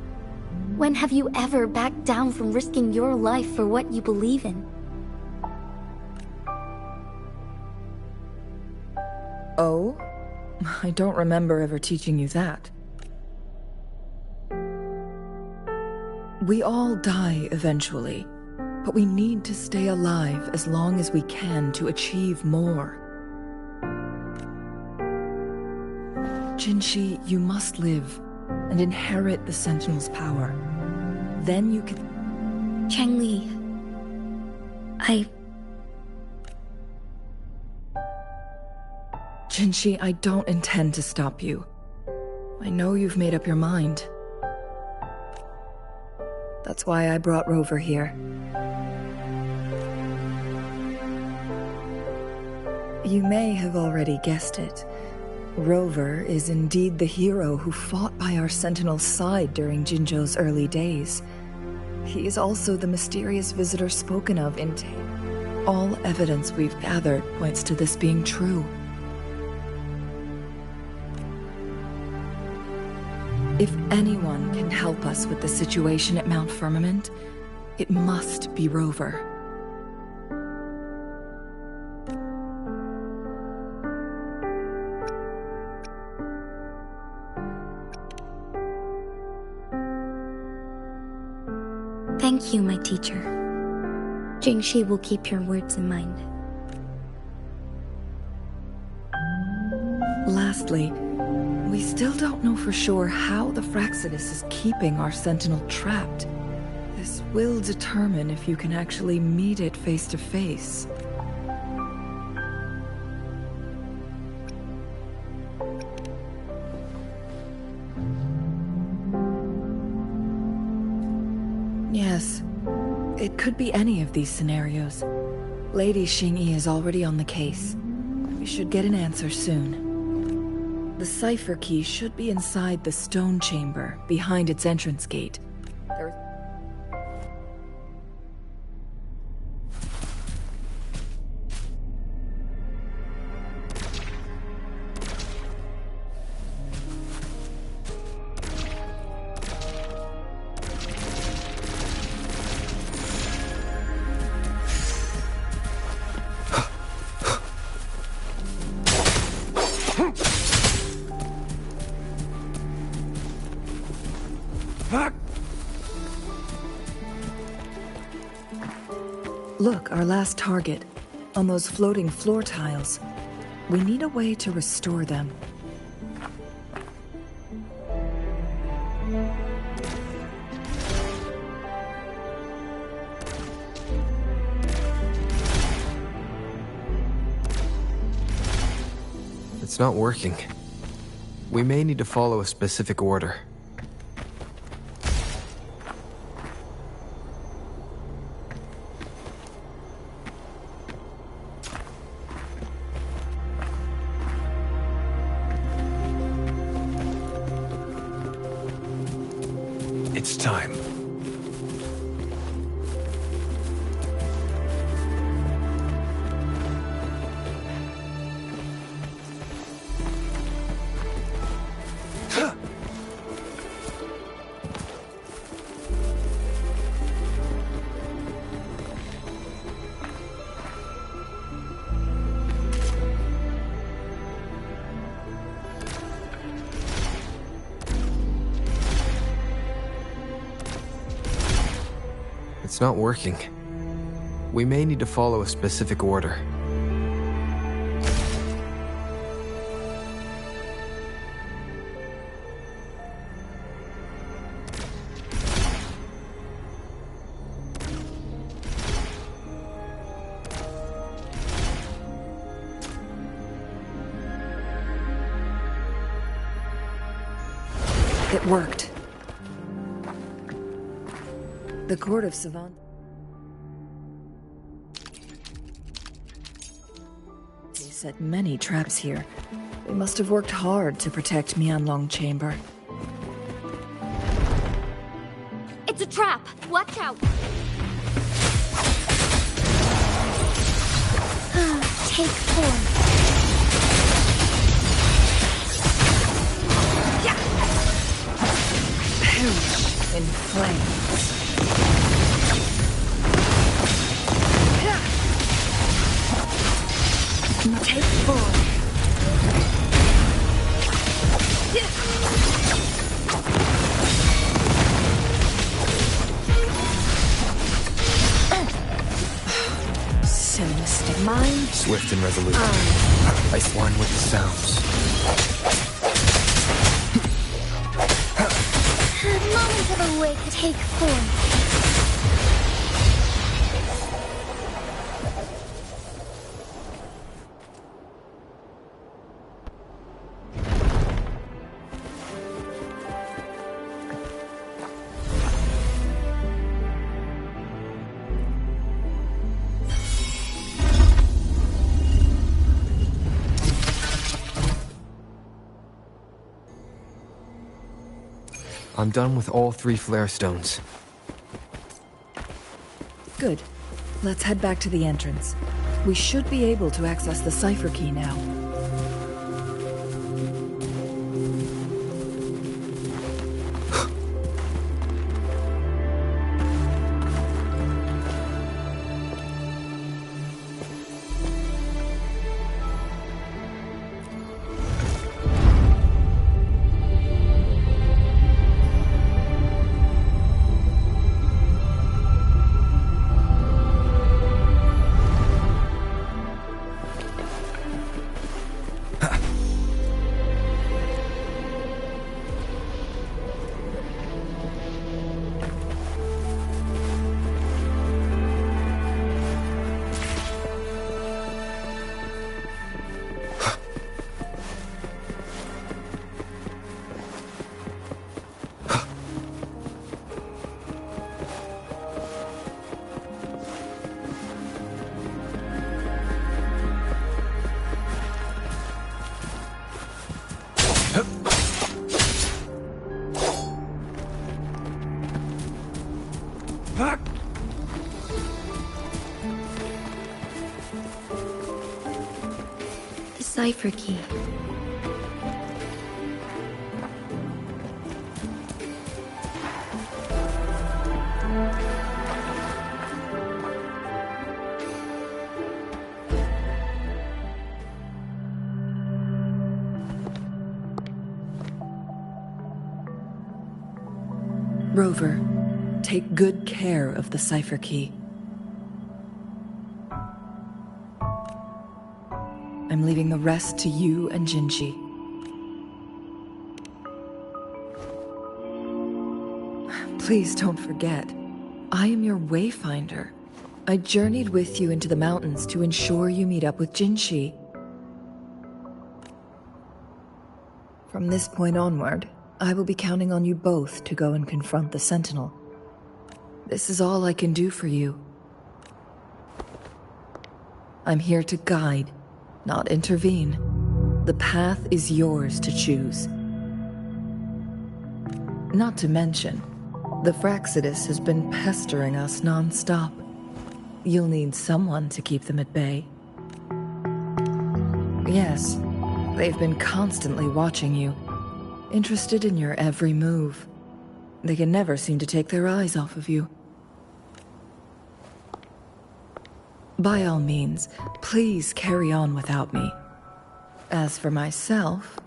When have you ever backed down from risking your life for what you believe in? Oh? I don't remember ever teaching you that. We all die eventually, but we need to stay alive as long as we can to achieve more. Jinshi, you must live and inherit the Sentinel's power. Then you can... Changli, Jinshi, I don't intend to stop you. I know you've made up your mind. That's why I brought Rover here. You may have already guessed it. Rover is indeed the hero who fought by our Sentinel's side during Jinzhou's early days. He is also the mysterious visitor spoken of in tale. All evidence we've gathered points to this being true. If anyone can help us with the situation at Mount Firmament, it must be Rover. Thank you, my teacher. Jingshi will keep your words in mind. Lastly, we still don't know for sure how the Fraxidus is keeping our Sentinel trapped. This will determine if you can actually meet it face to face. Yes, it could be any of these scenarios. Lady Xingyi is already on the case. We should get an answer soon. The cipher key should be inside the stone chamber, behind its entrance gate. Look, our last target. On those floating floor tiles. We need a way to restore them. It's not working. We may need to follow a specific order. It's time. It's not working. We may need to follow a specific order. It worked. The Court of Savant. They set many traps here. They must have worked hard to protect Mianlong Chamber. It's a trap! Watch out! Take form. Perish in flames. Take form. Sinister mind. Swift and resolute. Ice one with the sounds. Moment of awake. Take form. I'm done with all 3 flare stones. Good. Let's head back to the entrance. We should be able to access the cipher key now. The cipher key. Rover, take good care of the cipher key. I'm leaving the rest to you and Jinji. Please don't forget, I am your wayfinder. I journeyed with you into the mountains to ensure you meet up with Jinshi. From this point onward, I will be counting on you both to go and confront the Sentinel. This is all I can do for you. I'm here to guide, not intervene. The path is yours to choose. Not to mention, the Fraxidus has been pestering us non-stop. You'll need someone to keep them at bay. Yes, they've been constantly watching you, interested in your every move. They can never seem to take their eyes off of you. By all means, please carry on without me. As for myself,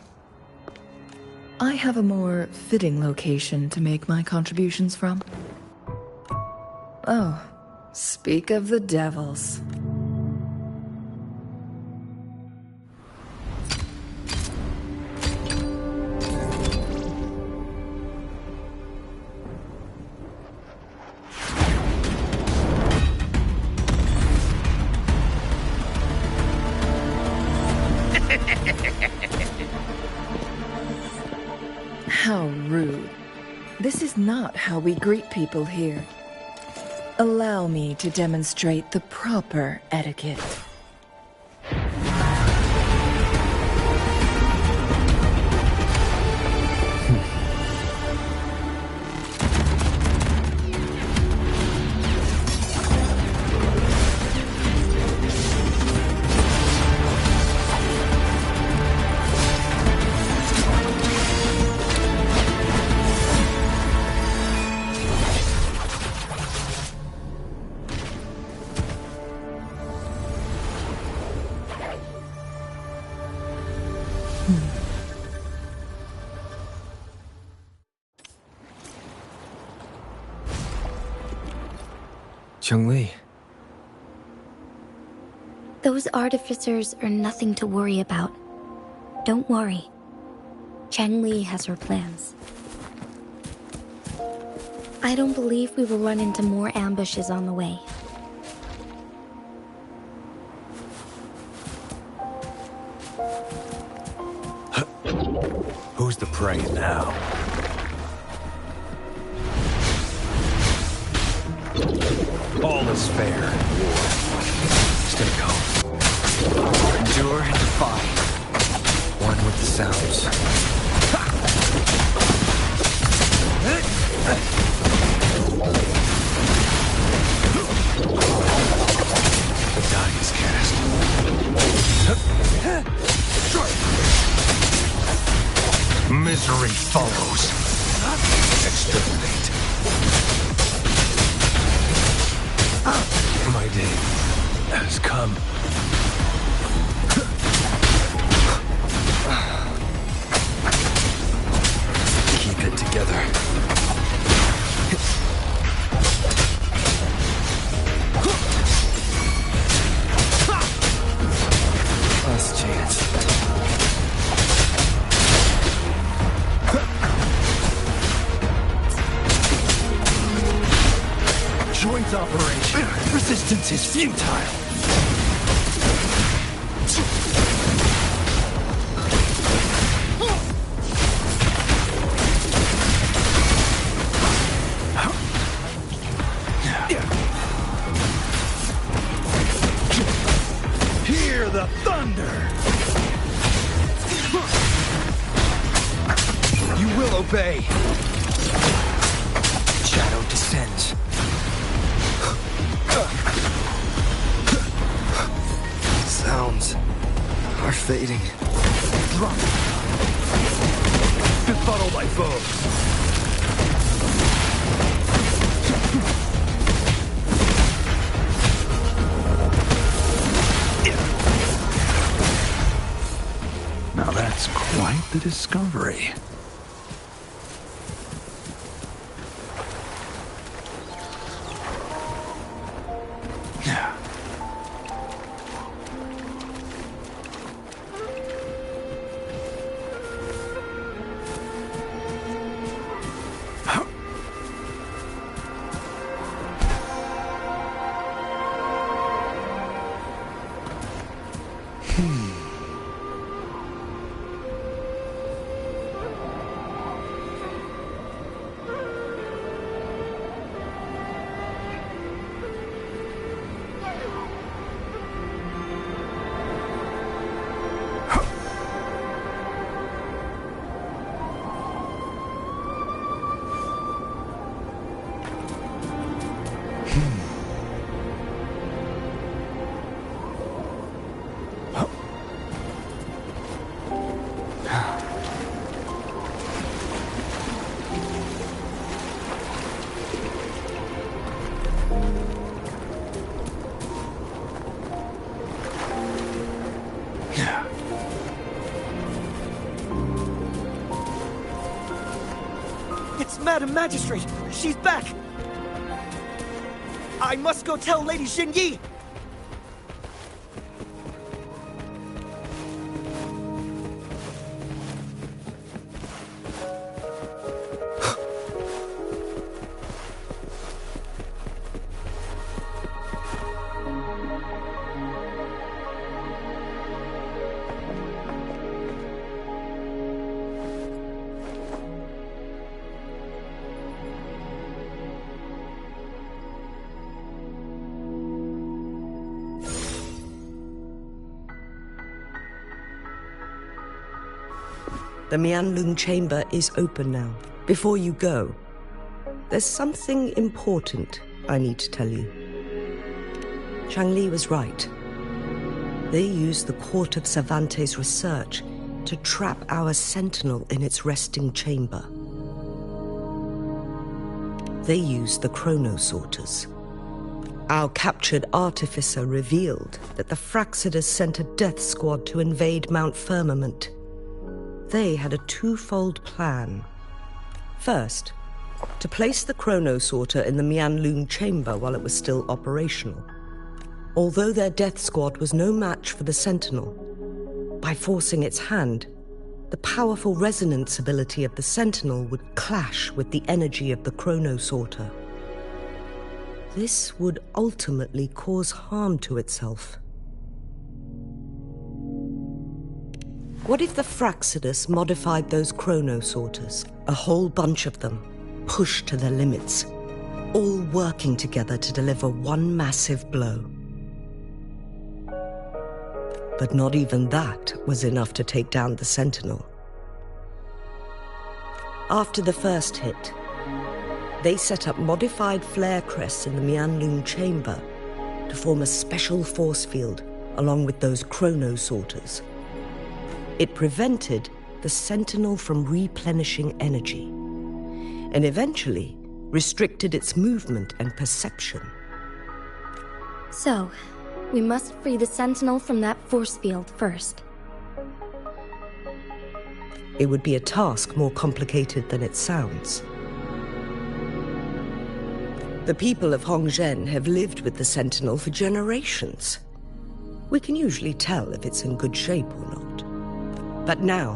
I have a more fitting location to make my contributions from. Oh, speak of the devils. How rude. This is not how we greet people here. Allow me to demonstrate the proper etiquette. Chun-Li. Those artificers are nothing to worry about. Don't worry. Chang-Li has her plans. I don't believe we will run into more ambushes on the way. Who's the prey now? All is fair in war. Stay calm. Endure and defy. One with the sounds. The die is cast. Misery follows. Exterminate. My day has come. Keep it together. Last chance. Joint operation. Resistance is futile. Hear the thunder. You will obey. Shadow descends. Sounds are fading. Drop. Befuddle my foes. Now that's quite the discovery. It's Madam Magistrate! She's back! I must go tell Lady Xinyi! The Mianlun chamber is open now. Before you go, there's something important I need to tell you. Changli was right. They used the Court of Cervantes' research to trap our sentinel in its resting chamber. They used the chronosorters. Our captured artificer revealed that the Fraxidus sent a death squad to invade Mount Firmament. They had a twofold plan. First, to place the chronosorter in the Mianlun chamber while it was still operational. Although their death squad was no match for the Sentinel, by forcing its hand, the powerful resonance ability of the Sentinel would clash with the energy of the chronosorter. This would ultimately cause harm to itself. What if the Fraxidus modified those chronosorters, a whole bunch of them, pushed to their limits, all working together to deliver one massive blow? But not even that was enough to take down the Sentinel. After the first hit, they set up modified flare crests in the Mianlun chamber to form a special force field along with those chronosorters. It prevented the Sentinel from replenishing energy, and eventually restricted its movement and perception. So, we must free the Sentinel from that force field first. It would be a task more complicated than it sounds. The people of Hongzhen have lived with the Sentinel for generations. We can usually tell if it's in good shape or not. But now,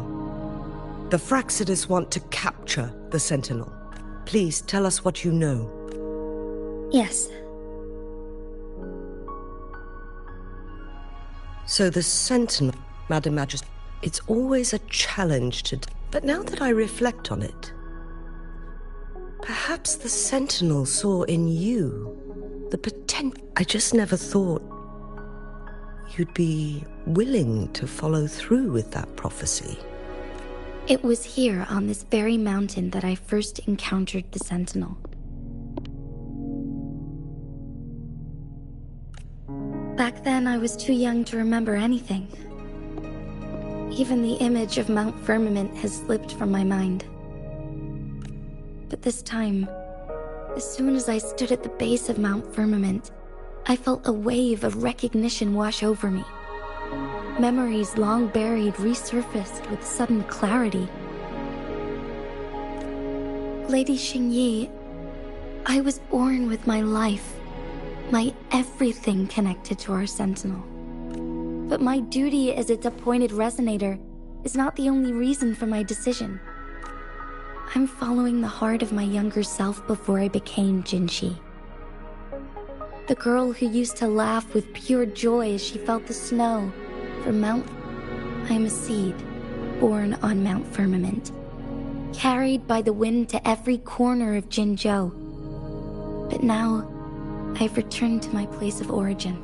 the Fraxidus want to capture the Sentinel. Please tell us what you know. Yes. So the Sentinel, Madam Majesty, it's always a challenge to... But now that I reflect on it, perhaps the Sentinel saw in you the potential... I just never thought you'd be willing to follow through with that prophecy. It was here on this very mountain that I first encountered the Sentinel. Back then, I was too young to remember anything. Even the image of Mount Firmament has slipped from my mind. But this time, as soon as I stood at the base of Mount Firmament, I felt a wave of recognition wash over me. Memories long buried resurfaced with sudden clarity. Lady Xinyi, I was born with my life, my everything connected to our Sentinel. But my duty as its appointed resonator is not the only reason for my decision. I'm following the heart of my younger self before I became Jinshi. The girl who used to laugh with pure joy as she felt the snow from Mount... I am a seed, born on Mount Firmament, carried by the wind to every corner of Jinzhou. But now, I've returned to my place of origin.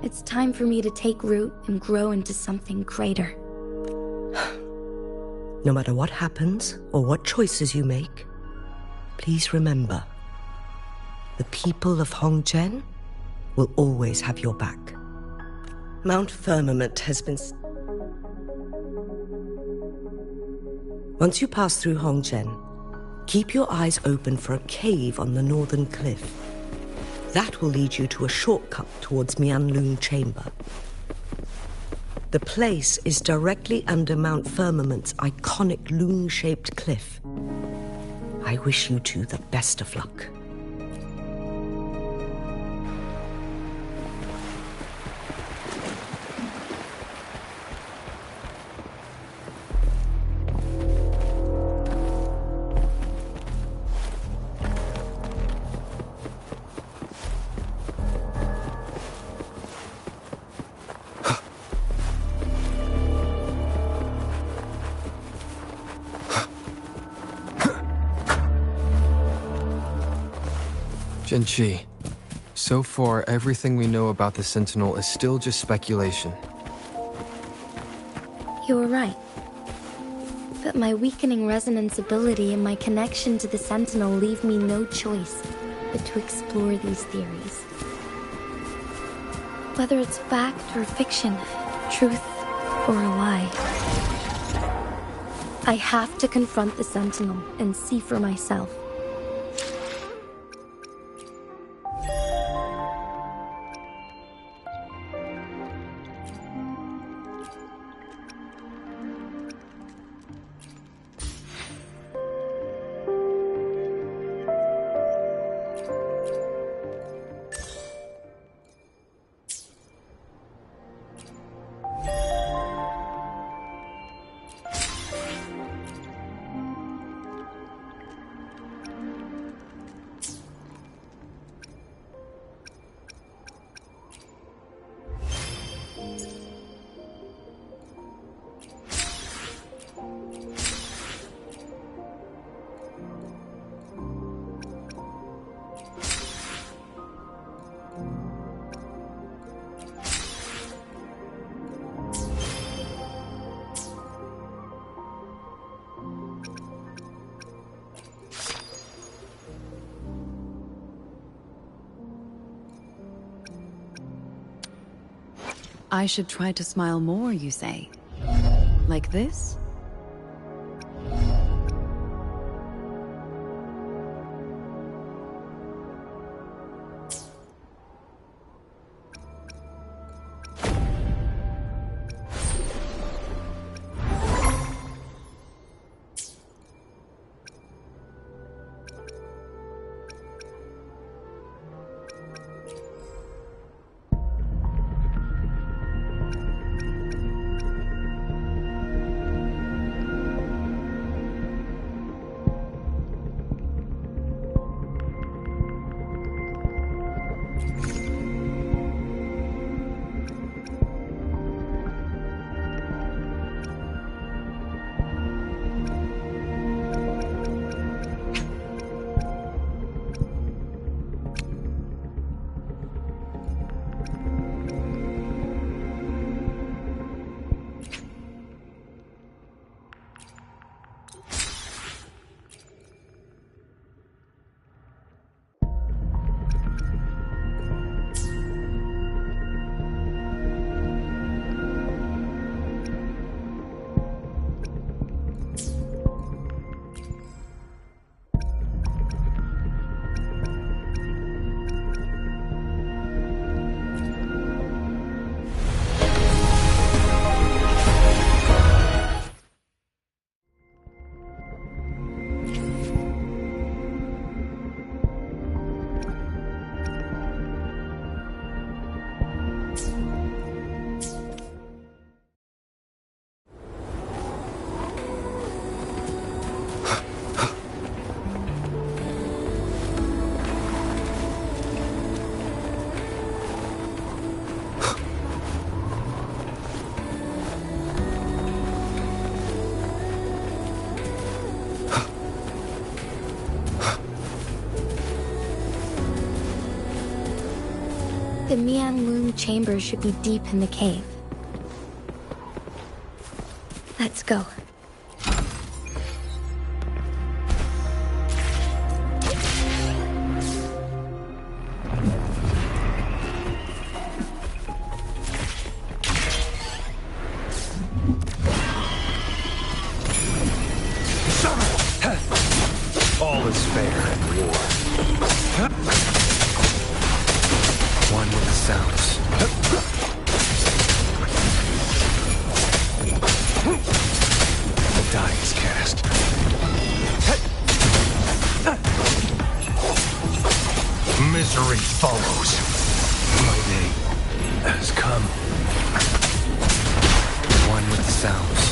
It's time for me to take root and grow into something greater. No matter what happens or what choices you make, please remember, the people of Hongzhen will always have your back. Mount Firmament has been... Once you pass through Hongzhen, keep your eyes open for a cave on the northern cliff. That will lead you to a shortcut towards Mianlun Chamber. The place is directly under Mount Firmament's iconic loon-shaped cliff. I wish you two the best of luck. Jinchi, so far everything we know about the Sentinel is still just speculation. You were right. But my weakening resonance ability and my connection to the Sentinel leave me no choice but to explore these theories. Whether it's fact or fiction, truth or a lie, I have to confront the Sentinel and see for myself. I should try to smile more, you say? Like this? The Mian-Loon chamber should be deep in the cave. Let's go. All is fair in war. One with the sounds. The die is cast. Misery follows. My day has come. One with the sounds.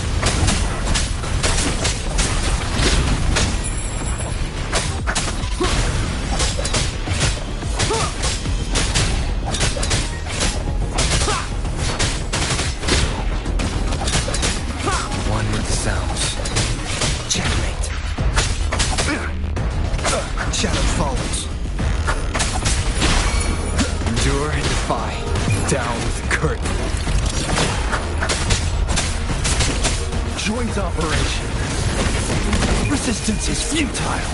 One with the sounds. Checkmate. Shadow falls. Endure and defy. Down with the curtain. Joint operation. Resistance is futile.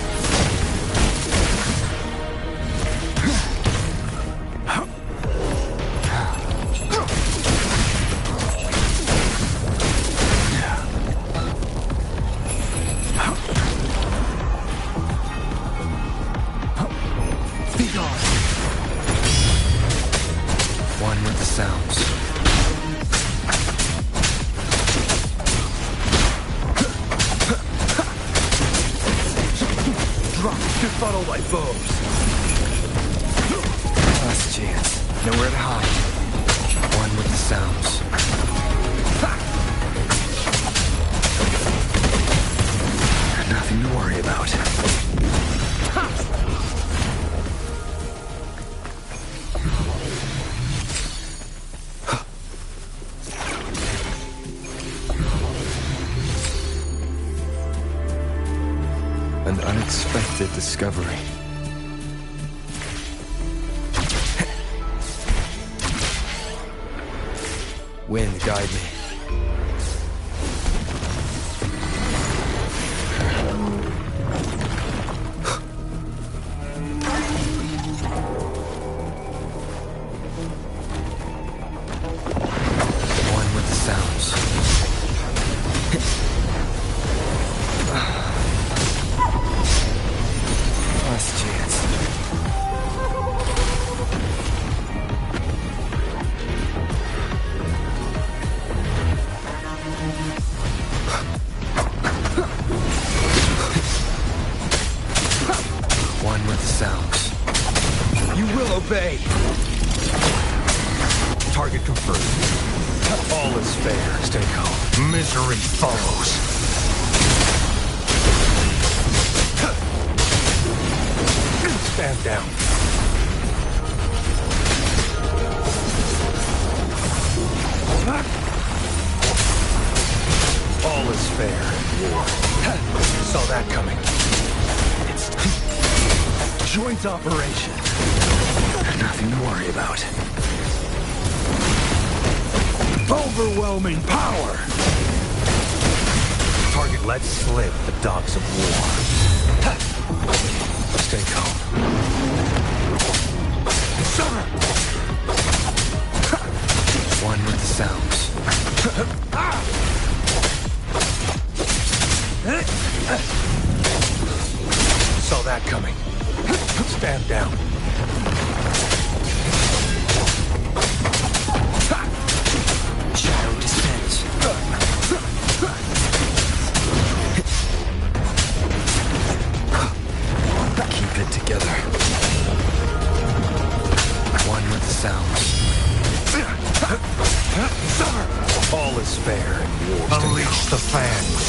Be gone. One with the sounds. Befuddle my foes. Last chance. Nowhere to hide. One with the sounds. Nothing to worry about. An unexpected discovery. Wind, guide me. One with the sounds. Last chance. One with the sounds. You will obey. Target confirmed. All is fair. Stay calm. Misery follows. Stand down. All is fair in war. Saw that coming. It's joint operation. Nothing to worry about. Overwhelming power. Target let slip the dogs of war. Stay calm. Summer! One with the sounds. Saw that coming. Stand down. Shadow descends. Keep it together. One with the sounds. Summer! All is fair in war. Unleash the fangs.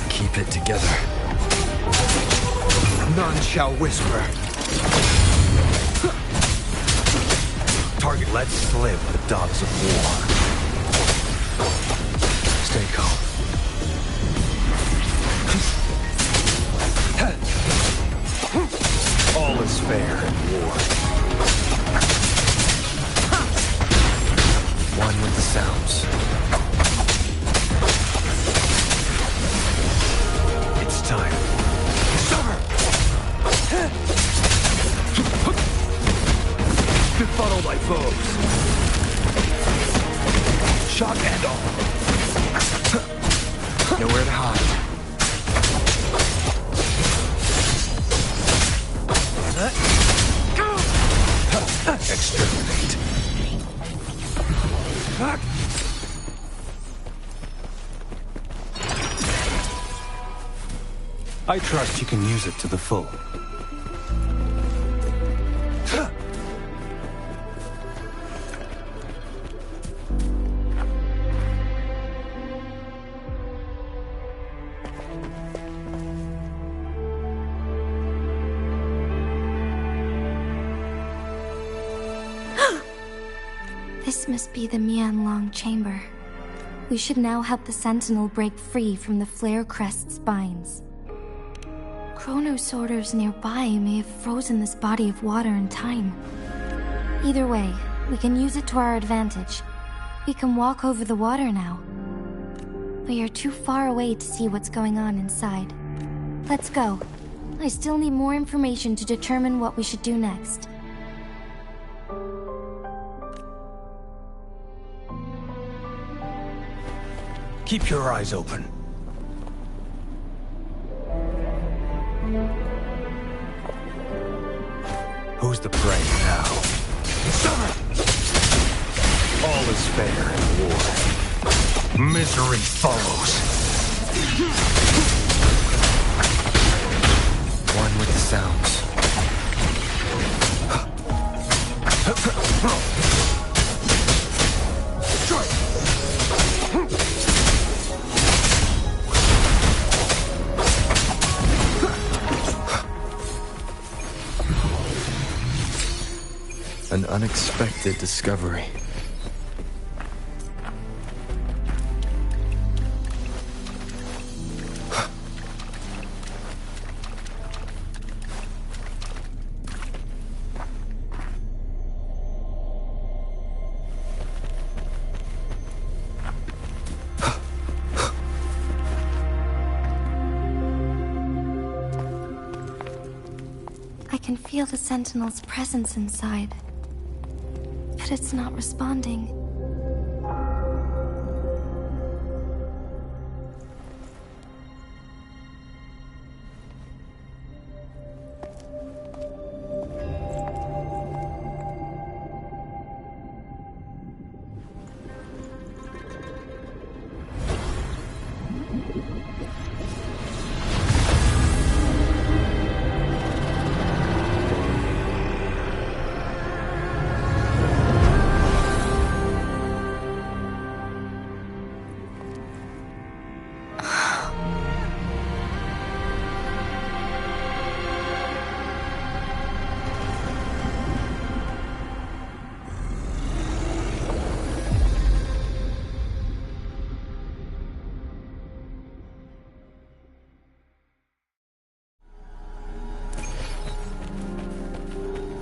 Keep it together. None shall whisper. Target let slip the dogs of war. Stay calm. All is fair in war. One with the sounds. It's time. Summer! Befuddle my foes. I trust you can use it to the full. This must be the Mianlong chamber. We should now help the Sentinel break free from the flare crest spines. Chronosorters nearby may have frozen this body of water in time. Either way, we can use it to our advantage. We can walk over the water now. We are too far away to see what's going on inside. Let's go. I still need more information to determine what we should do next. Keep your eyes open. Who's the prey now? All is fair in war. Misery follows. One with the sounds. An unexpected discovery. I can feel the Sentinel's presence inside. But it's not responding.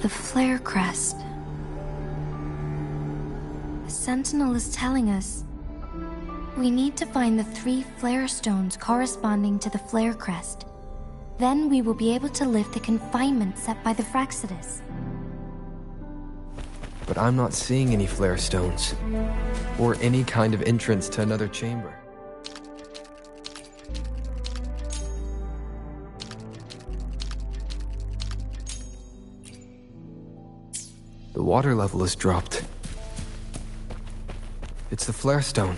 The flare crest. The Sentinel is telling us we need to find the 3 flare stones corresponding to the flare crest. Then we will be able to lift the confinement set by the Fraxidus. But I'm not seeing any flare stones, or any kind of entrance to another chamber. The water level has dropped. It's the flare stone.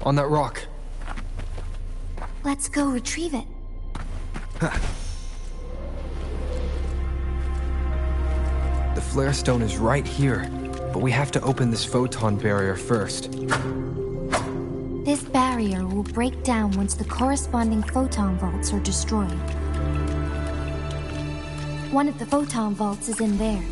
On that rock. Let's go retrieve it. The flare stone is right here, but we have to open this photon barrier first. This barrier will break down once the corresponding photon vaults are destroyed. One of the photon vaults is in there.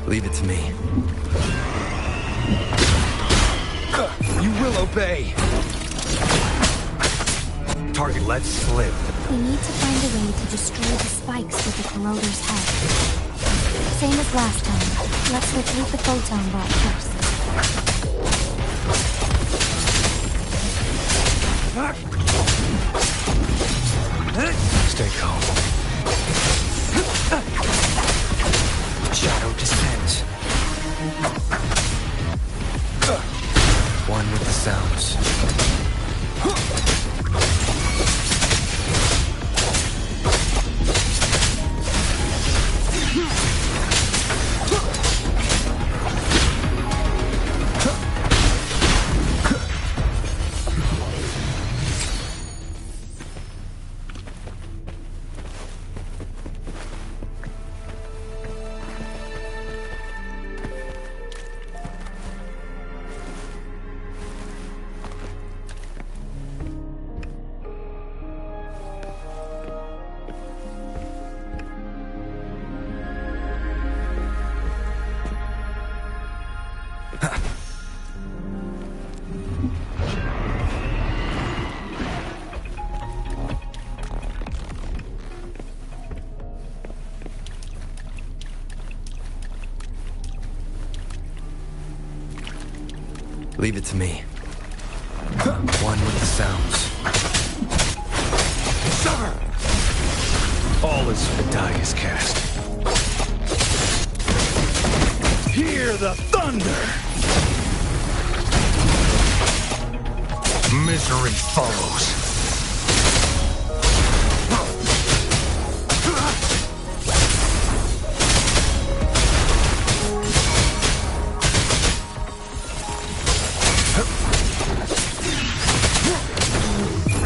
Leave it to me. You will obey! Target let slip. We need to find a way to destroy the spikes with the corroder's head. Same as last time. Let's locate the photon vault first. Stay calm. Shadow descends. Leave it to me. One with the sounds. All is the die is cast. Hear the thunder! Misery follows.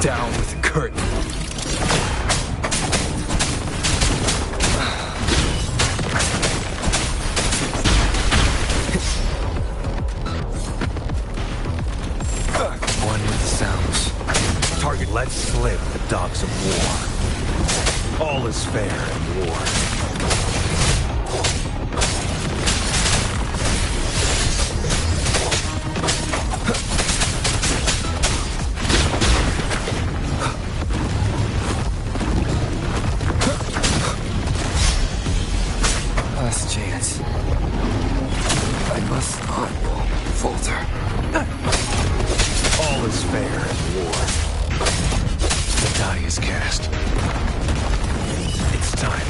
Down with the curtain. One with the sounds. Target, let's slip the dogs of war. All is fair in war. Last chance. I must not falter. All is fair in war. The die is cast. It's time.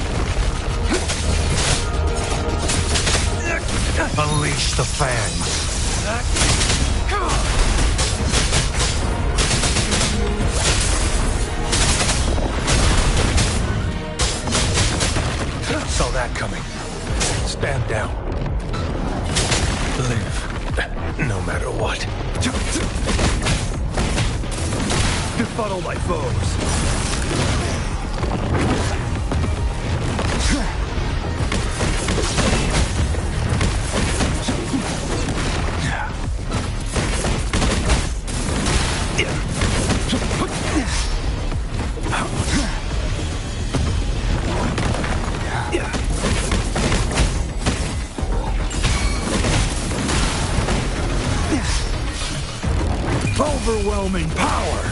Unleash the fans. Saw that coming. Stand down. Live, no matter what. Befuddle my foes. Overwhelming power!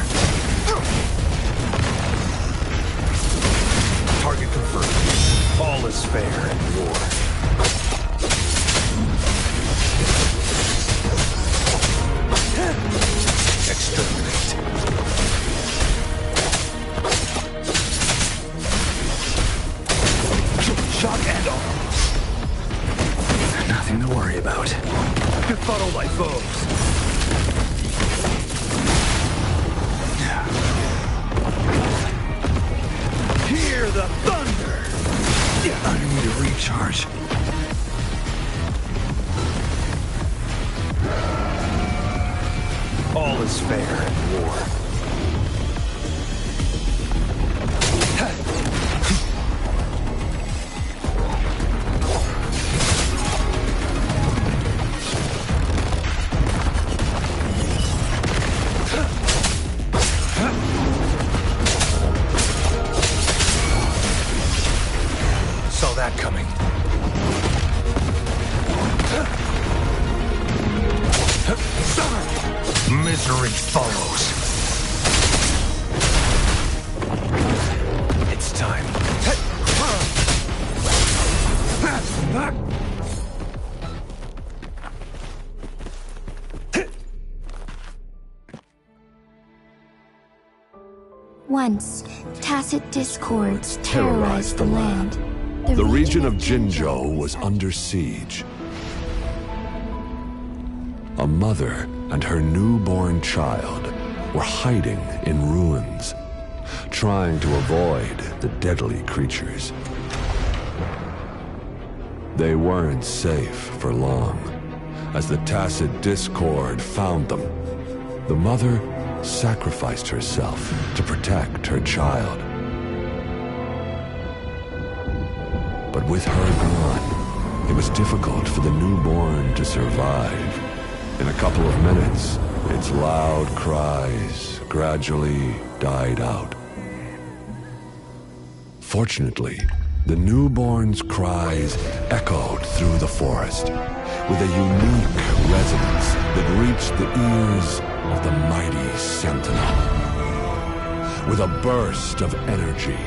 Target confirmed. All is fair in war. Exterminate. Shock and all. Nothing to worry about. Befuddle my foes. Hear the thunder! I need a recharge. All is fair in war. Saw that coming. Misery follows. It's time. Once, tacit discords terrorized the land. The region of Jinzhou was under siege. A mother and her newborn child were hiding in ruins, trying to avoid the deadly creatures. They weren't safe for long, as the tacit discord found them. The mother sacrificed herself to protect her child. But with her gone, it was difficult for the newborn to survive. In a couple of minutes, its loud cries gradually died out. Fortunately, the newborn's cries echoed through the forest with a unique resonance that reached the ears of the mighty Sentinel. With a burst of energy,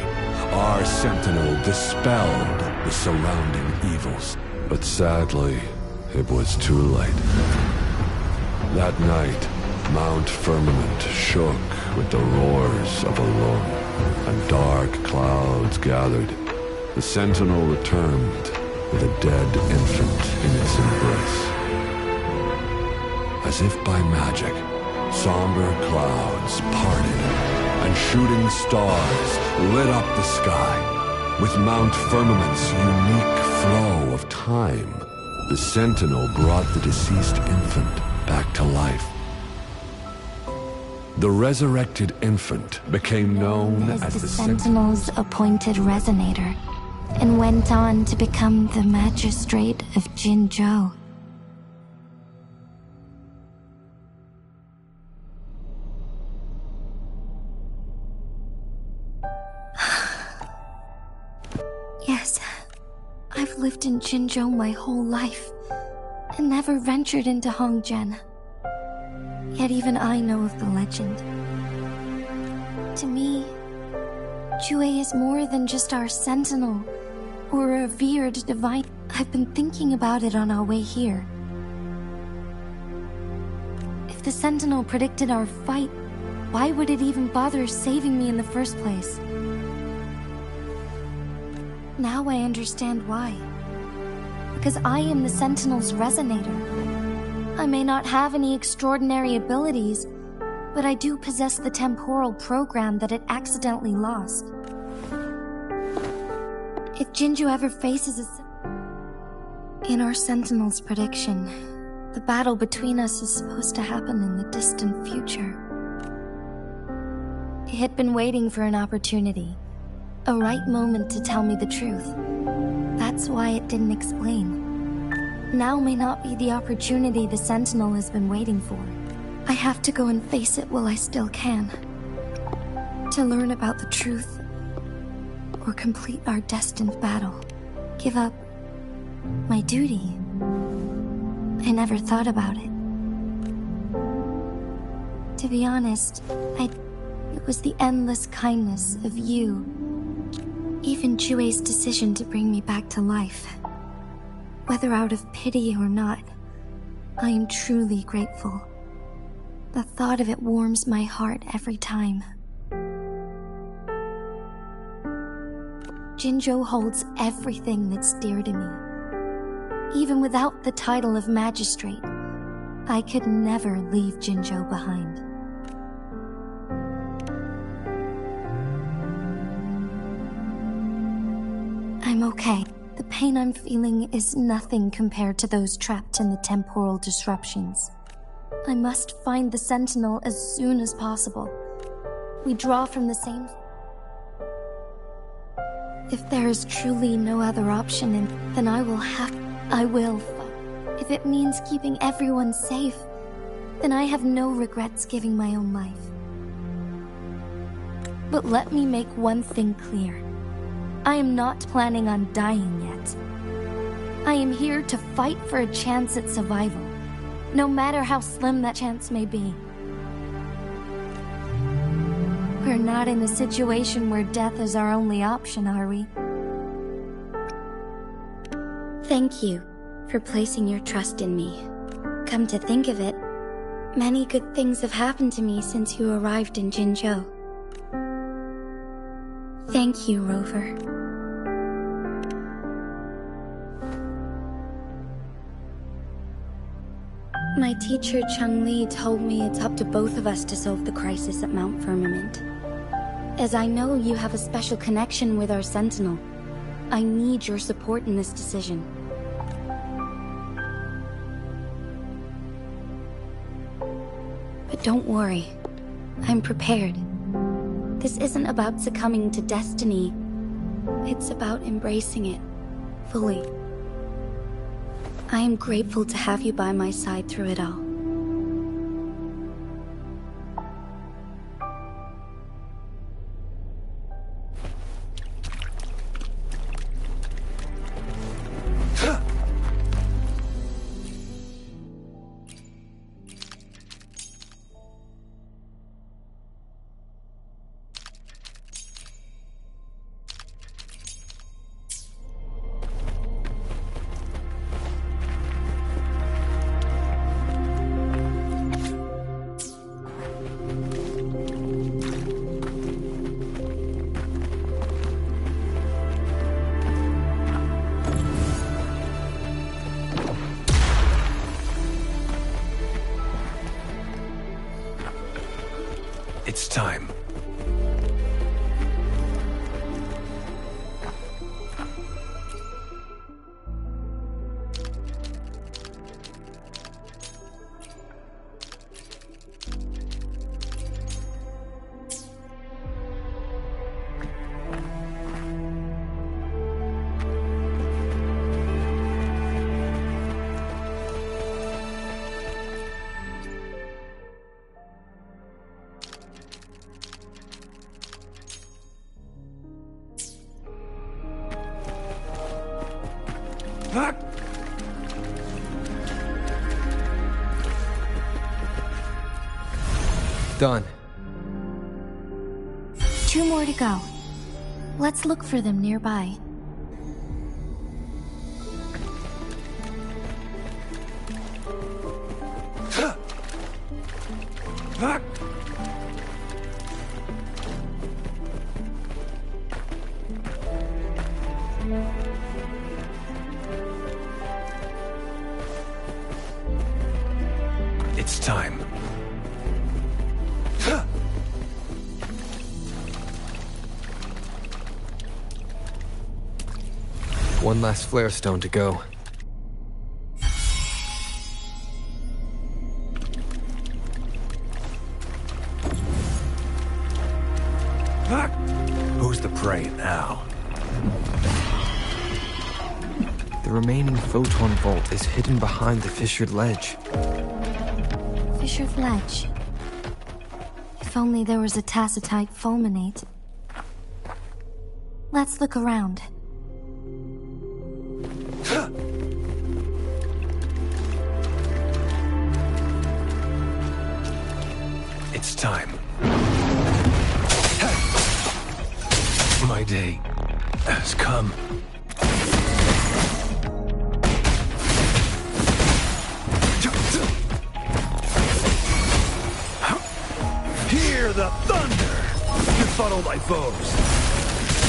our Sentinel dispelled the surrounding evils. But sadly, it was too late. That night, Mount Firmament shook with the roars of a lung, and dark clouds gathered. The sentinel returned with a dead infant in its embrace. As if by magic, somber clouds parted, and shooting stars lit up the sky. With Mount Firmament's unique flow of time, the sentinel brought the deceased infant back to life. The resurrected infant became known as the Sentinel's appointed resonator, and went on to become the magistrate of Jinzhou. Yes, I've lived in Jinzhou my whole life, and never ventured into Hongzhen. Yet even I know of the legend. To me, Jue is more than just our sentinel, or a revered divine. I've been thinking about it on our way here. If the sentinel predicted our fight, why would it even bother saving me in the first place? Now I understand why. Because I am the sentinel's resonator. I may not have any extraordinary abilities, but I do possess the temporal program that it accidentally lost. If Jinzhou ever faces in our sentinel's prediction, the battle between us is supposed to happen in the distant future. It had been waiting for an opportunity, a right moment to tell me the truth. That's why it didn't explain. Now may not be the opportunity the Sentinel has been waiting for. I have to go and face it while I still can. To learn about the truth, or complete our destined battle. Give up my duty. I never thought about it. To be honest, it was the endless kindness of you, even Jue's decision to bring me back to life. Whether out of pity or not, I am truly grateful. The thought of it warms my heart every time. Jinzhou holds everything that's dear to me. Even without the title of magistrate, I could never leave Jinzhou behind. I'm okay. The pain I'm feeling is nothing compared to those trapped in the temporal disruptions. I must find the Sentinel as soon as possible. We draw from the same... If there is truly no other option, then I will fight. If it means keeping everyone safe, then I have no regrets giving my own life. But let me make one thing clear. I am not planning on dying yet. I am here to fight for a chance at survival, no matter how slim that chance may be. We're not in a situation where death is our only option, are we? Thank you for placing your trust in me. Come to think of it, many good things have happened to me since you arrived in Jinzhou. Thank you, Rover. My teacher Cheng-Li told me it's up to both of us to solve the crisis at Mount Firmament. As I know you have a special connection with our Sentinel, I need your support in this decision. But don't worry, I'm prepared. This isn't about succumbing to destiny, it's about embracing it fully. I am grateful to have you by my side through it all. It's time. Done. 2 more to go. Let's look for them nearby. It's time. One last flare stone to go. Who's the prey now? The remaining photon vault is hidden behind the fissured ledge. Fissured ledge. If only there was a tacitite fulminate. Let's look around. It's time. My day has come. Hear the thunder! Befuddle thy foes!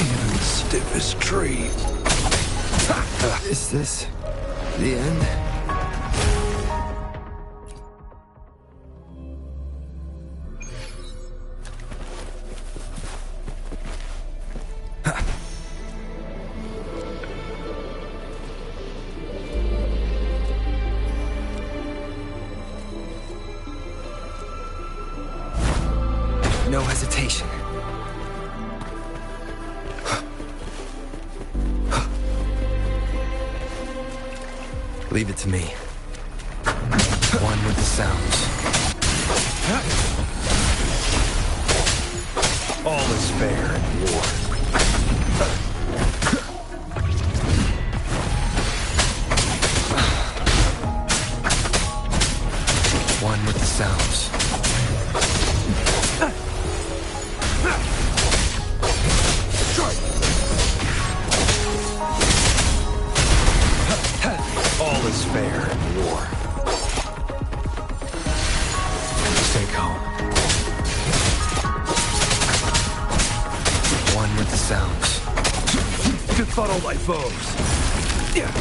Even the stiffest tree. Is this the end? No hesitation. Leave it to me. One with the sounds. All is fair in war. One with the sounds. All is fair in war. Stay calm. One with the sounds. Befuddle thy foes. Yeah.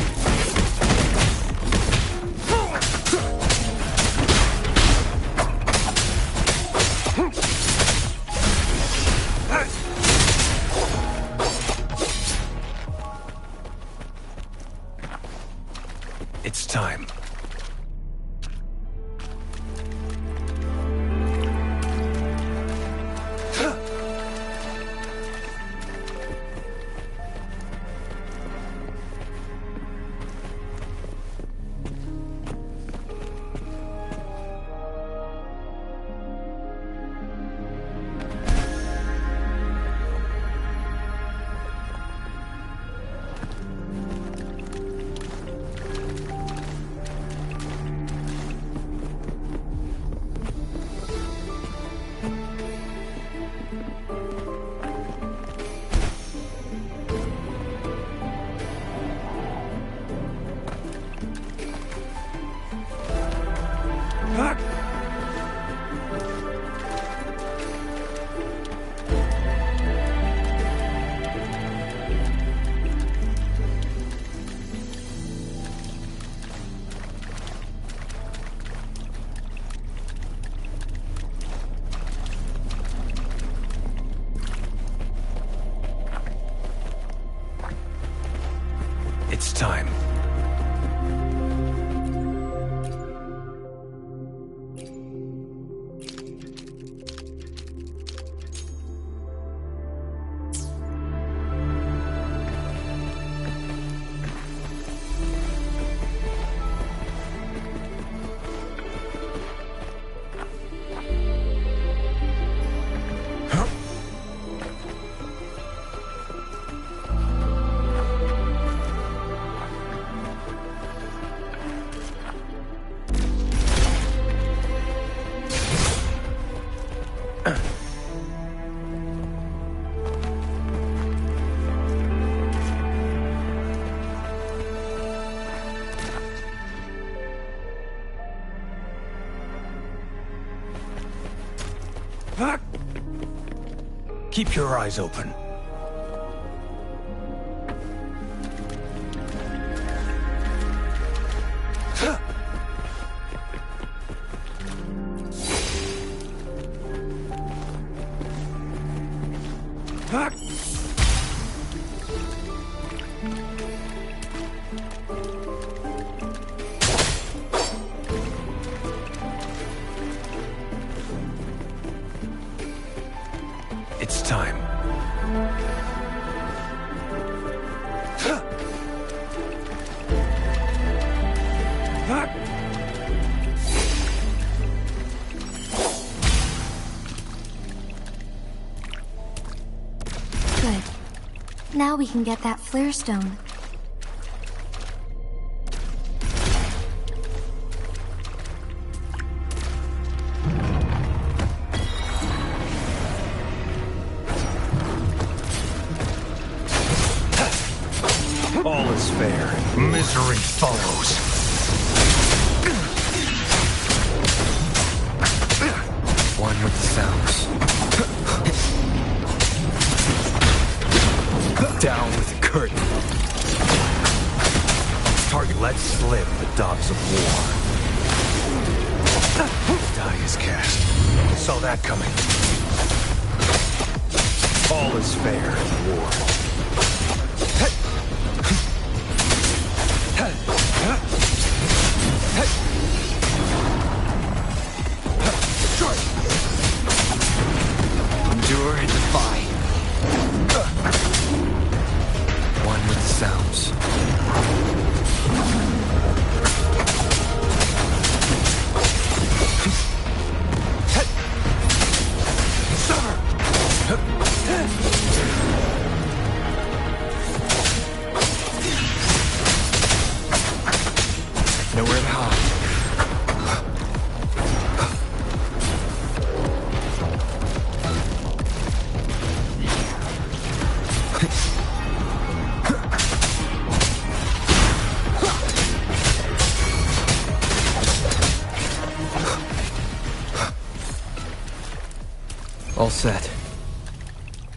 It's time. It's time. Keep your eyes open. It's time. Good. Now we can get that flare stone. All is fair. Misery follows. One with the sounds. Down with the curtain. Target let slip the dogs of war. Die is cast. Saw that coming. All is fair in war. Endure and defy. One with the sounds. Nowhere to hide. All set.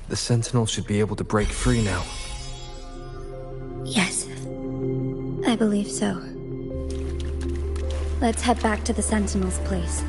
The Sentinel should be able to break free now. Yes. I believe so. Let's head back to the Sentinel's place.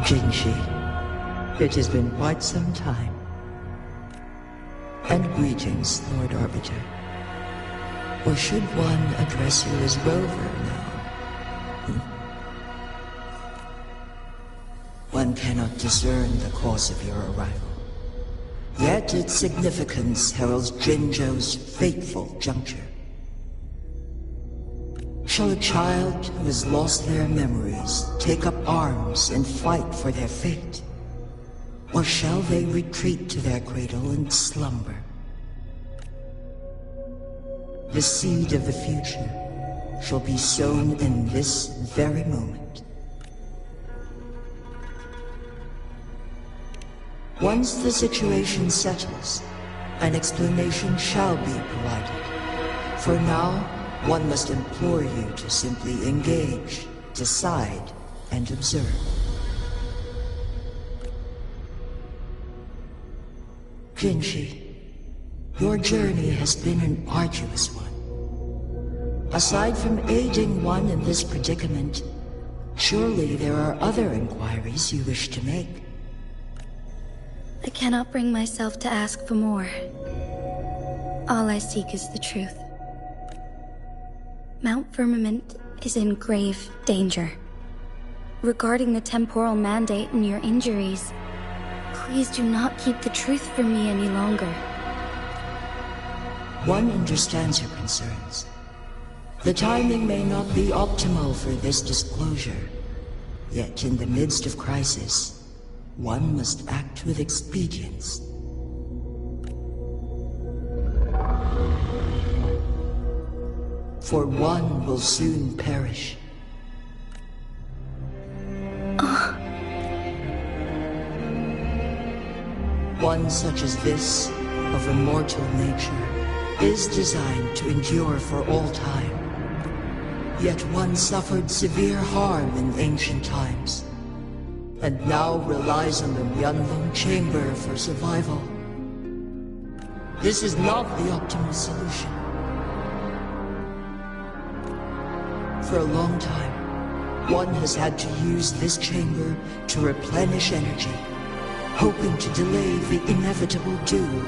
Jinshi, it has been quite some time. And greetings, Lord Arbiter. Or should one address you as Rover now? One cannot discern the cause of your arrival. Yet its significance heralds Jinzhou's fateful juncture. Shall a child who has lost their memories take up arms and fight for their fate? Or shall they retreat to their cradle and slumber? The seed of the future shall be sown in this very moment. Once the situation settles, an explanation shall be provided. For now, one must implore you to simply engage, decide, and observe. Jinshi, your journey has been an arduous one. Aside from aiding one in this predicament, surely there are other inquiries you wish to make. I cannot bring myself to ask for more. All I seek is the truth. Mount Firmament is in grave danger. Regarding the temporal mandate and your injuries, please do not keep the truth from me any longer. One understands your concerns. The timing may not be optimal for this disclosure, yet in the midst of crisis, one must act with expedience. For one will soon perish. One such as this, of immortal nature, is designed to endure for all time. Yet one suffered severe harm in ancient times, and now relies on the Myeonlong Chamber for survival. This is not the optimal solution. For a long time, one has had to use this chamber to replenish energy, hoping to delay the inevitable doom.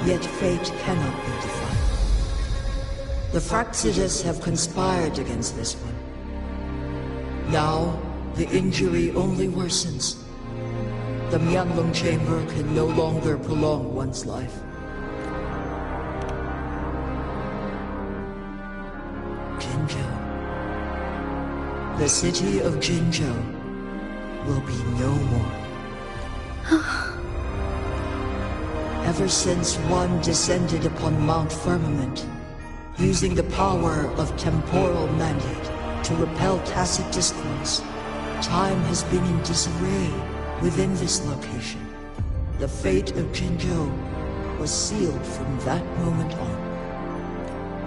Yet fate cannot be defied. The Fraxidus have conspired against this one. Now, the injury only worsens. The Myeonlong Chamber can no longer prolong one's life. Jinzhou. The city of Jinzhou will be no more. Ever since one descended upon Mount Firmament, using the power of temporal mandate to repel tacit discourse, time has been in disarray within this location. The fate of Jinzhou was sealed from that moment on.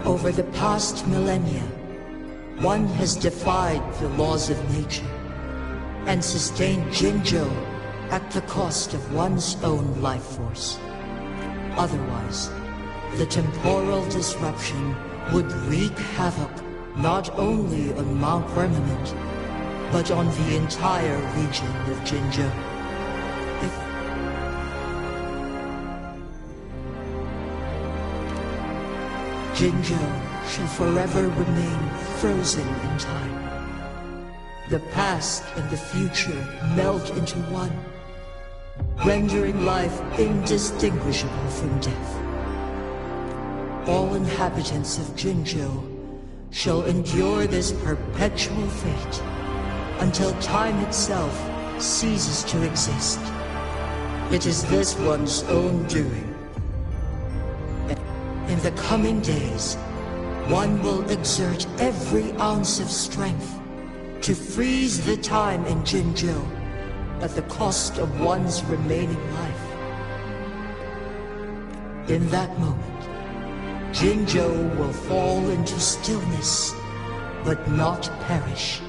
Over the past millennia, one has defied the laws of nature and sustained Jinzhou at the cost of one's own life force. Otherwise, the temporal disruption would wreak havoc not only on Mount Firmament, but on the entire region of Jinzhou. Jinzhou shall forever remain frozen in time. The past and the future melt into one, rendering life indistinguishable from death. All inhabitants of Jinzhou shall endure this perpetual fate until time itself ceases to exist. It is this one's own doing. In the coming days, one will exert every ounce of strength to freeze the time in Jinzhou at the cost of one's remaining life. In that moment, Jinzhou will fall into stillness, but not perish.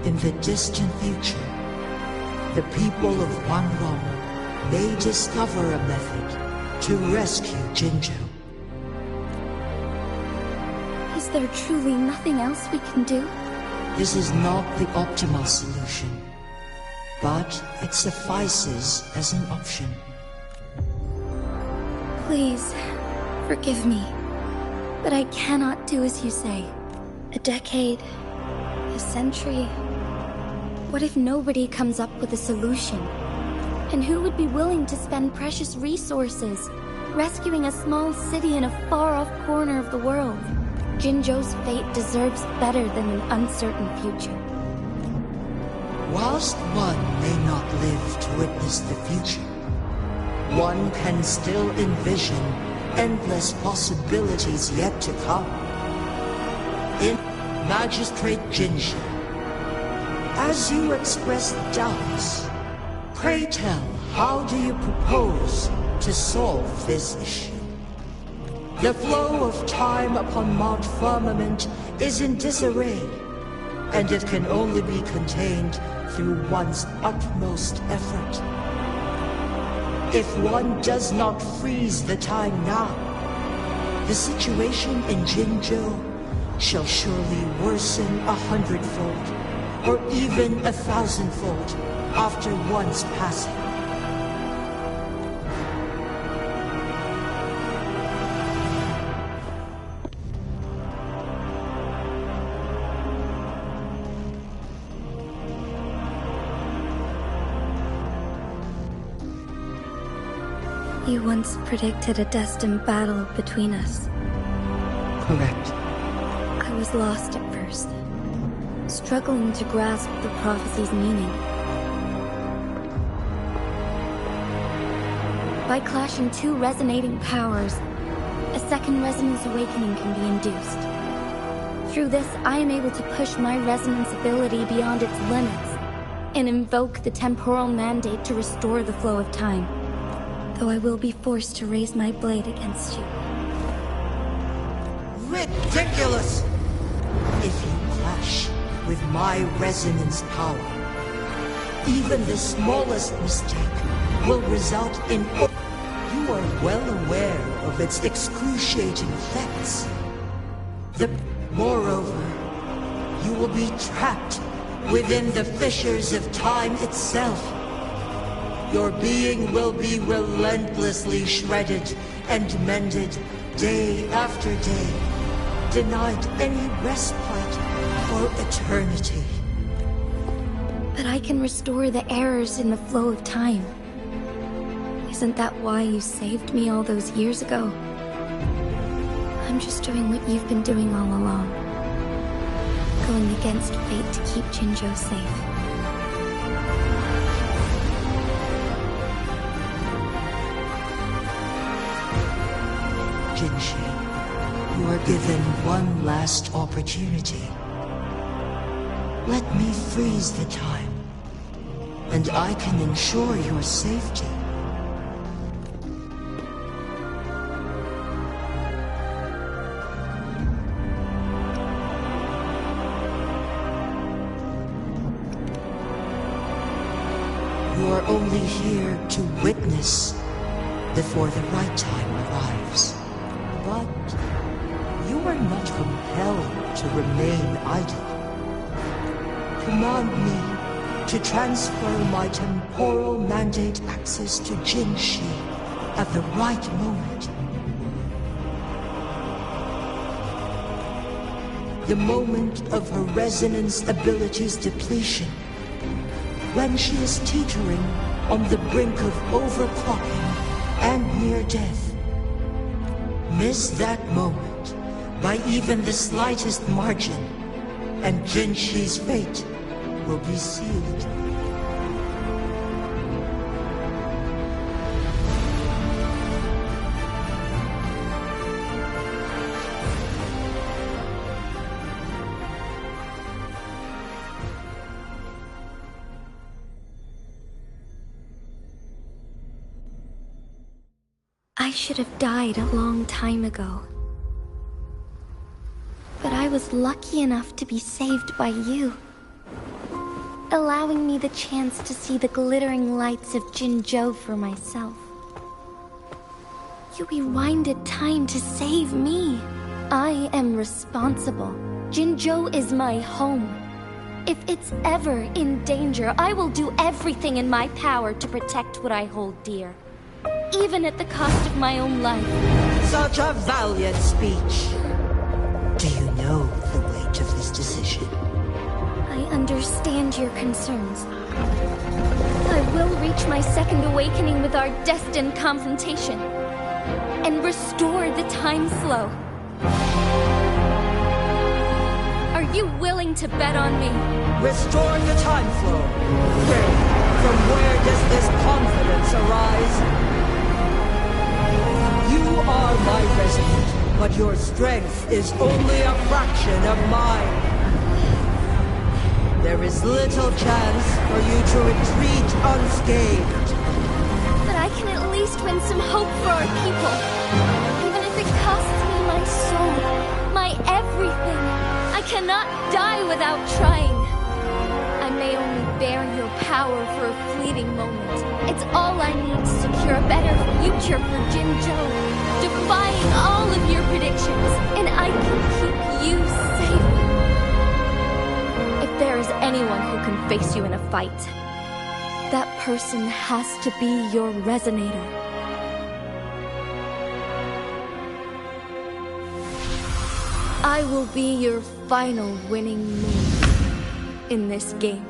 In the distant future, the people of Wanlong may discover a method to rescue Jinzhou. Is there truly nothing else we can do? This is not the optimal solution, but it suffices as an option. Please, forgive me, but I cannot do as you say. A decade, a century. What if nobody comes up with a solution? And who would be willing to spend precious resources rescuing a small city in a far-off corner of the world? Jinzhou's fate deserves better than an uncertain future. Whilst one may not live to witness the future, one can still envision endless possibilities yet to come. In Magistrate Jinzhou, as you express doubts, pray tell, how do you propose to solve this issue? The flow of time upon Mount Firmament is in disarray, and it can only be contained through one's utmost effort. If one does not freeze the time now, the situation in Jinzhou shall surely worsen 100-fold, or even 1,000-fold, after one's passing. You once predicted a destined battle between us. Correct. I was lost at first, struggling to grasp the prophecy's meaning. By clashing two resonating powers, a second resonance awakening can be induced. Through this, I am able to push my resonance ability beyond its limits and invoke the temporal mandate to restore the flow of time. Though I will be forced to raise my blade against you. Ridiculous! If you clash with my resonance power, even the smallest mistake will result in... You are well aware of its excruciating effects. Moreover, you will be trapped within the fissures of time itself. Your being will be relentlessly shredded and mended day after day, denied any respite for eternity. But I can restore the errors in the flow of time. Isn't that why you saved me all those years ago? I'm just doing what you've been doing all along. Going against fate to keep Jinzhou safe. Jinzhou, you are given one last opportunity. Let me freeze the time, and I can ensure your safety. You are only here to witness before the right time arrives. But you are not compelled to remain idle. Command me to transfer my temporal mandate access to Jinshi at the right moment. The moment of her resonance ability's depletion, when she is teetering on the brink of overclocking and near death. Miss that moment by even the slightest margin, and Jinshi's fate will be sealed. I should have died a long time ago. But I was lucky enough to be saved by you, allowing me the chance to see the glittering lights of Jinzhou for myself. You rewinded time to save me. I am responsible. Jinzhou is my home, If it's ever in danger, I will do everything in my power to protect what I hold dear. Even at the cost of my own life. Such a valiant speech. Do you know the weight of this decision? I understand your concerns. I will reach my second awakening with our destined confrontation. And restore the time flow. Are you willing to bet on me? Restore the time flow. From where does this confidence arise? You are my resident, but your strength is only a fraction of mine. There is little chance for you to retreat unscathed. But I can at least win some hope for our people. Even if it costs me my soul, my everything. I cannot die without trying. I may only bear your power for a fleeting moment. It's all I need to secure a better future for Jinzhou. Defying all of your predictions, and I can keep you safe. If there is anyone who can face you in a fight, that person has to be your resonator. I will be your final winning move in this game.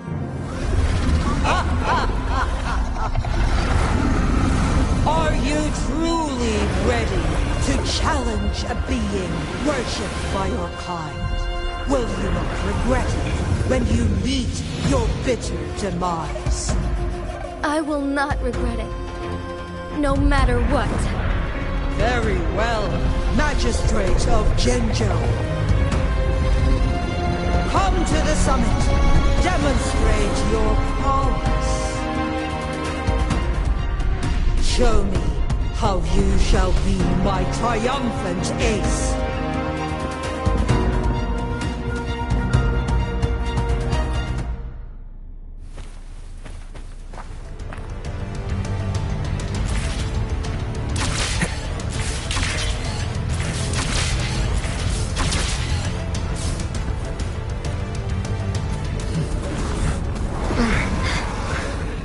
Are you truly ready to challenge a being worshipped by your kind? Will you not regret it when you meet your bitter demise? I will not regret it, no matter what. Very well, Magistrate of Jinzhou. Come to the summit. Demonstrate your prowess. Show me how you shall be my triumphant ace.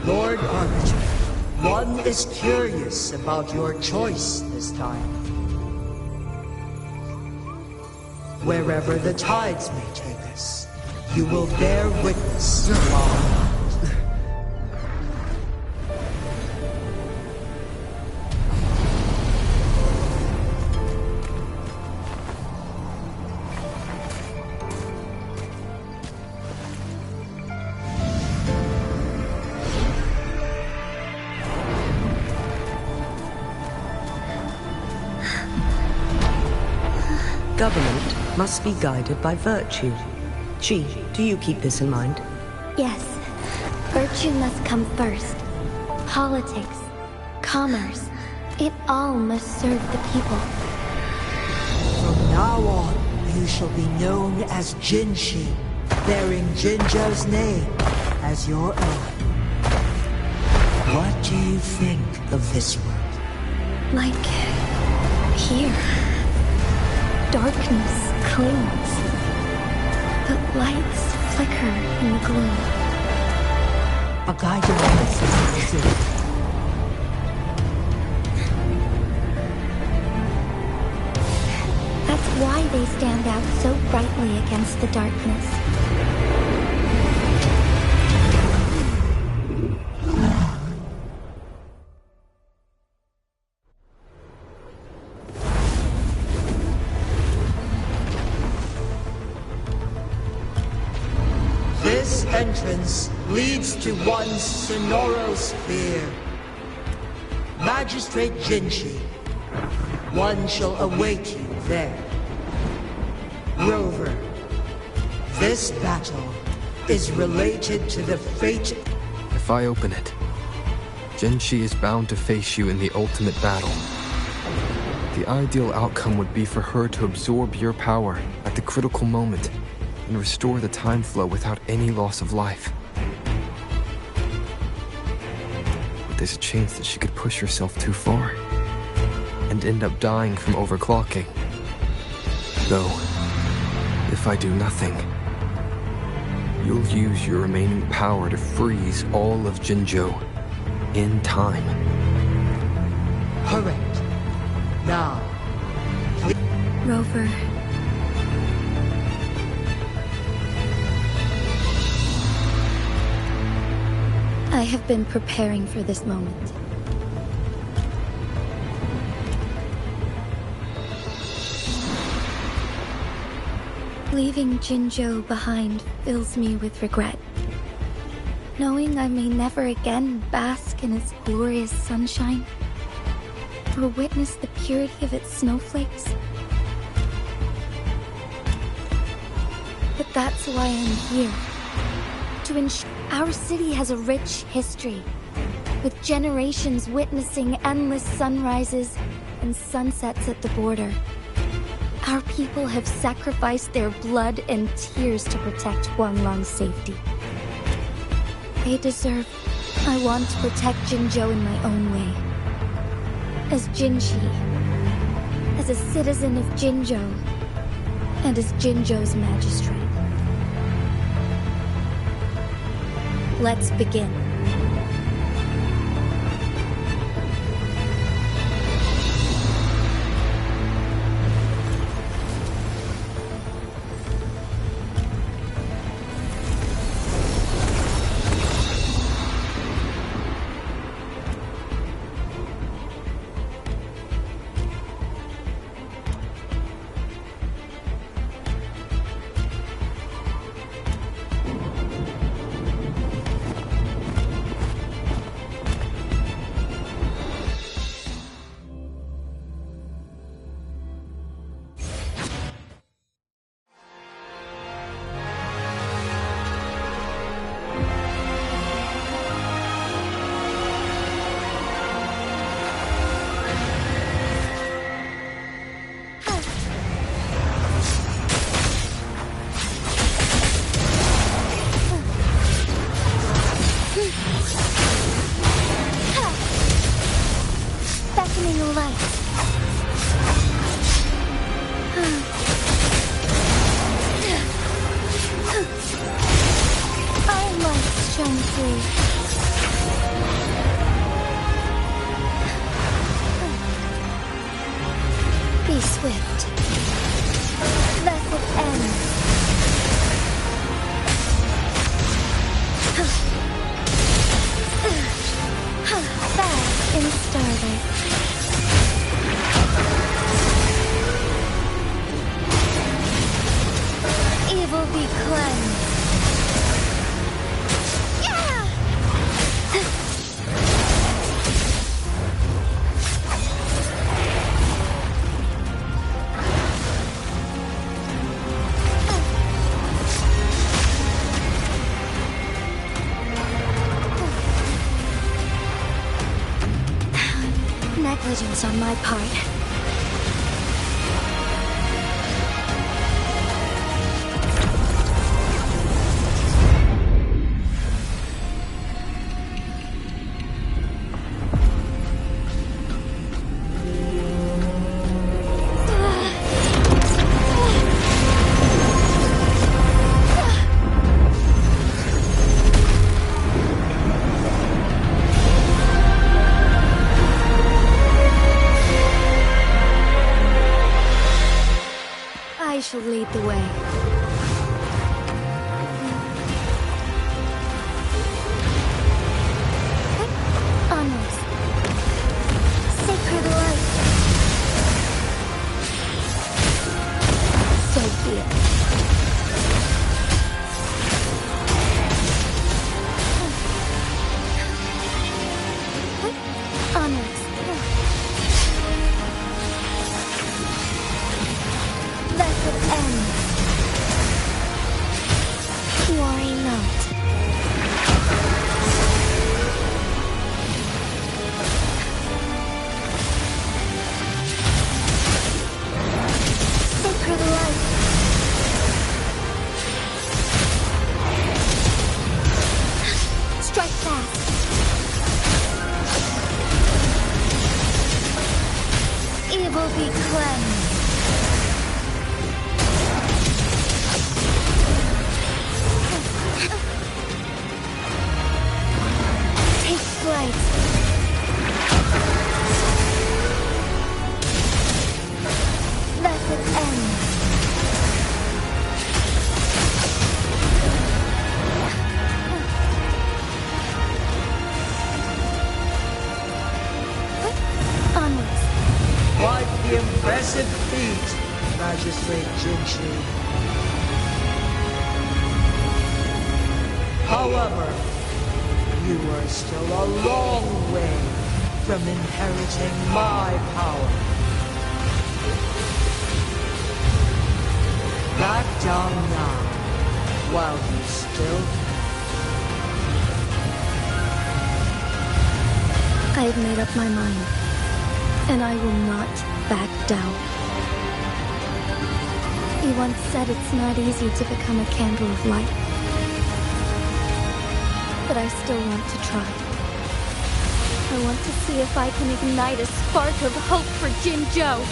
Lord Arbiter, one is curious about your choice this time. Wherever the tides may take us, you will bear witness to our might. Government must be guided by virtue. Chi, do you keep this in mind? Yes, virtue must come first. Politics, commerce, it all must serve the people. From now on, you shall be known as Jinshi, bearing Jinzhou's name as your own. What do you think of this world? Like here. Darkness clings, but lights flicker in the gloom. A guiding message is it. That's why they stand out so brightly against the darkness. This entrance leads to one Sonoro sphere. Magistrate Jinshi, one shall await you there. Rover, this battle is related to the fate. If I open it, Jinshi is bound to face you in the ultimate battle. The ideal outcome would be for her to absorb your power at the critical moment and restore the time flow without any loss of life. But there's a chance that she could push herself too far and end up dying from you'll use your remaining power to freeze all of Jinzhou in time. Correct. Now, Rover. I have been preparing for this moment. Leaving Jinzhou behind fills me with regret. Knowing I may never again bask in its glorious sunshine, or witness the purity of its snowflakes. But that's why I'm here. To ensure our city has a rich history, with generations witnessing endless sunrises and sunsets at the border. Our people have sacrificed their blood and tears to protect Huanglang's safety. They deserve. I want to protect Jinzhou in my own way. As Jinshi, as a citizen of Jinzhou, and as Jinzhou's magistrate. Let's begin. Beckoning light. Our lights shine through. Be swift. Let it end. Bask in starlight. Evil be cleansed. Yeah! Negligence on my part. I shall lead the way. Onwards. Sacred light. So be it. Onwards. Let it end. Worry not. Sacred light. Strike fast. Evil be cleansed. Impressive feat, Magistrate Jinchi. However, you are still a long way from inheriting my power. Back down now, while you still can. I have made up my mind, and I will not back down. You once said it's not easy to become a candle of light. But I still want to try. I want to see if I can ignite a spark of hope for Jinzhou.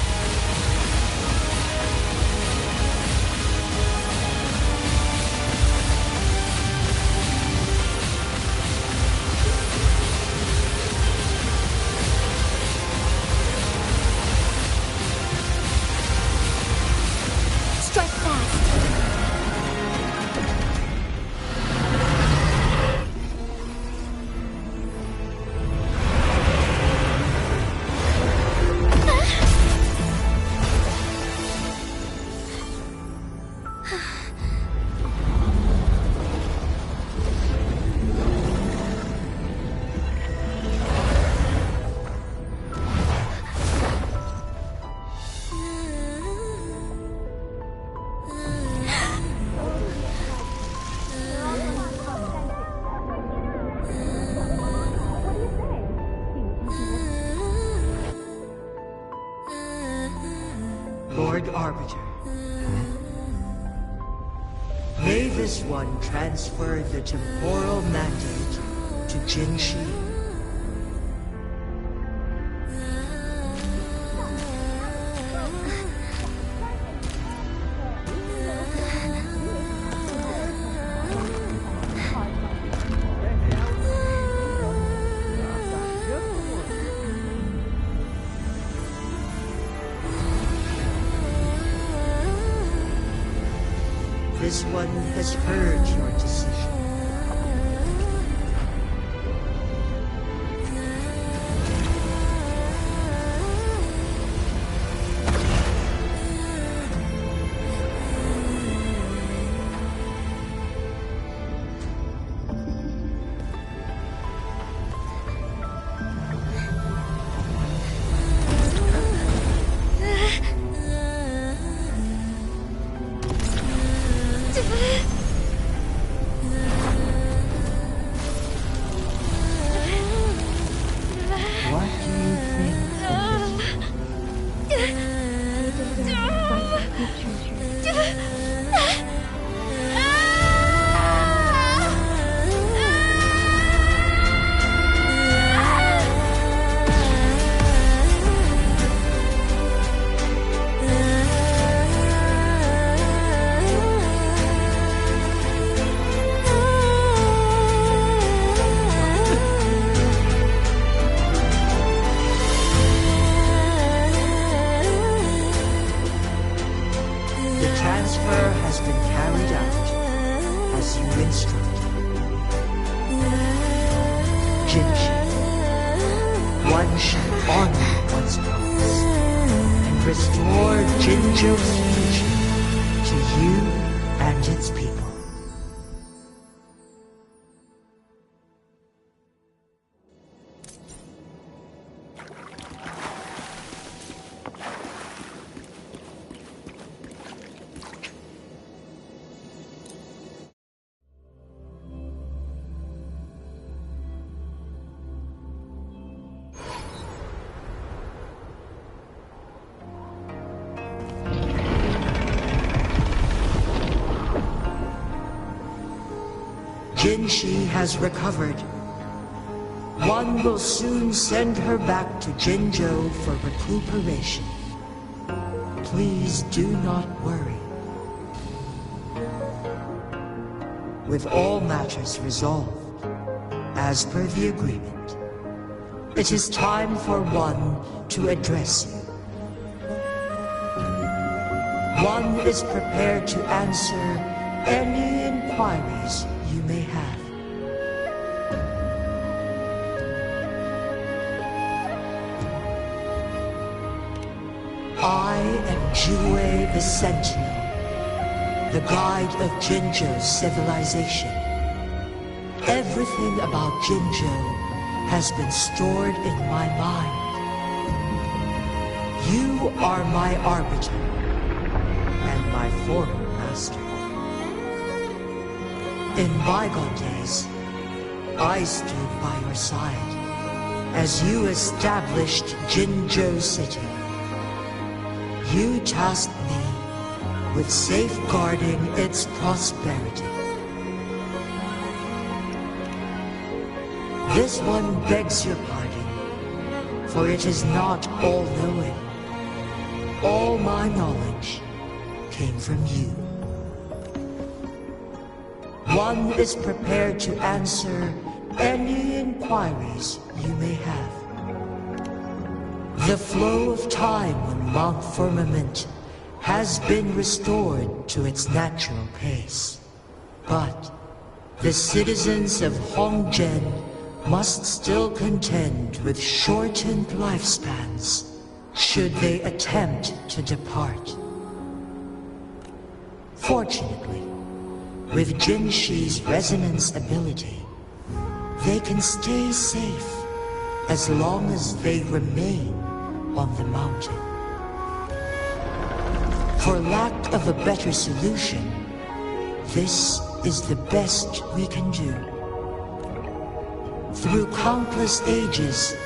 Lord Arbiter. May this one transfer the temporal mandate to Jinshi. This one has heard your decision. One shall honor one's promise and restore Jinzhou's future to you and its people. Jinshi has recovered. One will soon send her back to Jinzhou for recuperation. Please do not worry. With all matters resolved, as per the agreement, it is time for one to address you. One is prepared to answer any inquiries you may have. I am Jue the Sentinel, the guide of Jinzhou's civilization. Everything about Jinzhou has been stored in my mind. You are my arbiter, and my former master. In bygone days, I stood by your side as you established Jinzhou City. You tasked me with safeguarding its prosperity. This one begs your pardon, for it is not all-knowing. All my knowledge came from you. One is prepared to answer any inquiries you may have. The flow of time on Mount Firmament has been restored to its natural pace. But the citizens of Hongzhen must still contend with shortened lifespans should they attempt to depart. Fortunately, with Jinshi's resonance ability, they can stay safe as long as they remain on the mountain. For lack of a better solution, this is the best we can do. Through countless ages,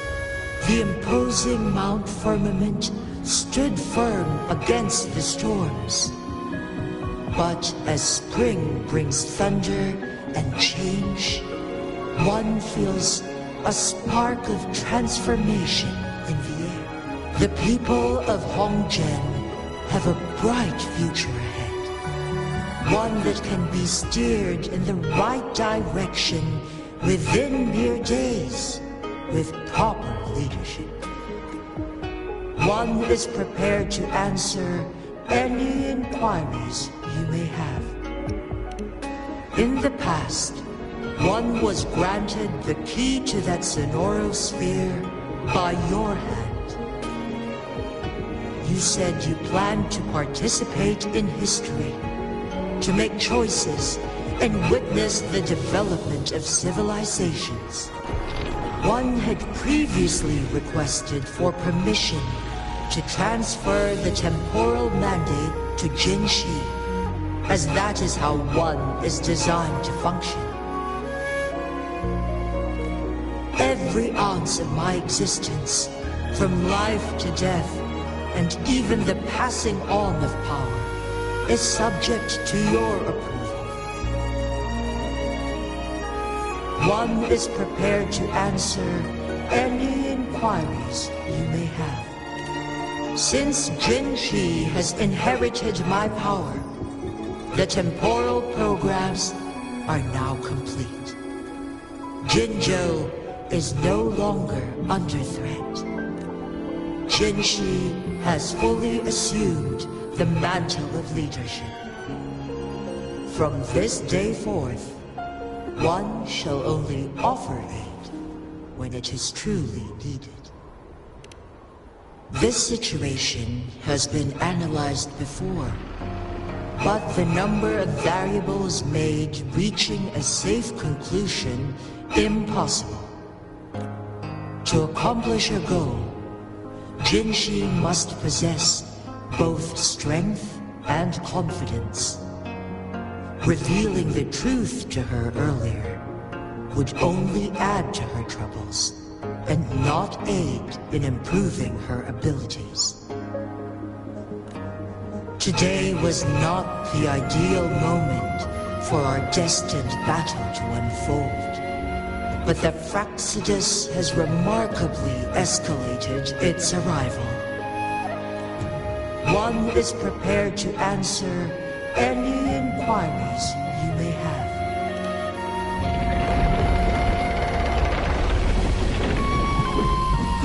the imposing Mount Firmament stood firm against the storms. But as spring brings thunder and change, one feels a spark of transformation in the air. The people of Hongzhen have a bright future ahead. One that can be steered in the right direction within mere days with proper leadership. One is prepared to answer any inquiries you may have. In the past, one was granted the key to that Sonoro sphere by your hand. You said you planned to participate in history, to make choices and witness the development of civilizations. One had previously requested for permission to transfer the temporal mandate to Jinshi, as that is how one is designed to function. Every ounce of my existence, from life to death, and even the passing on of power, is subject to your approval. One is prepared to answer any inquiries you may have. Since Jinshi has inherited my power, the temporal programs are now complete. Jinzhou is no longer under threat. Jinshi has fully assumed the mantle of leadership. From this day forth, one shall only offer aid when it is truly needed. This situation has been analyzed before, but the number of variables made reaching a safe conclusion impossible. To accomplish a goal, Jinshi must possess both strength and confidence. Revealing the truth to her earlier would only add to her troubles and not aid in improving her abilities. Today was not the ideal moment for our destined battle to unfold, but the Fraxidus has remarkably escalated its arrival. One is prepared to answer any inquiries you may have.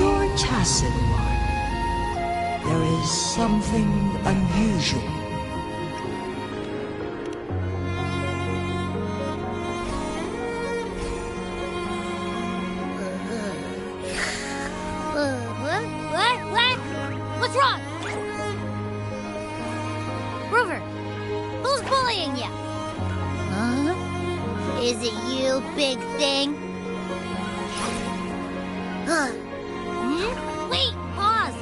You're tacit, one. There is something unusual. What? What's wrong? it you, big thing? Wait, pause.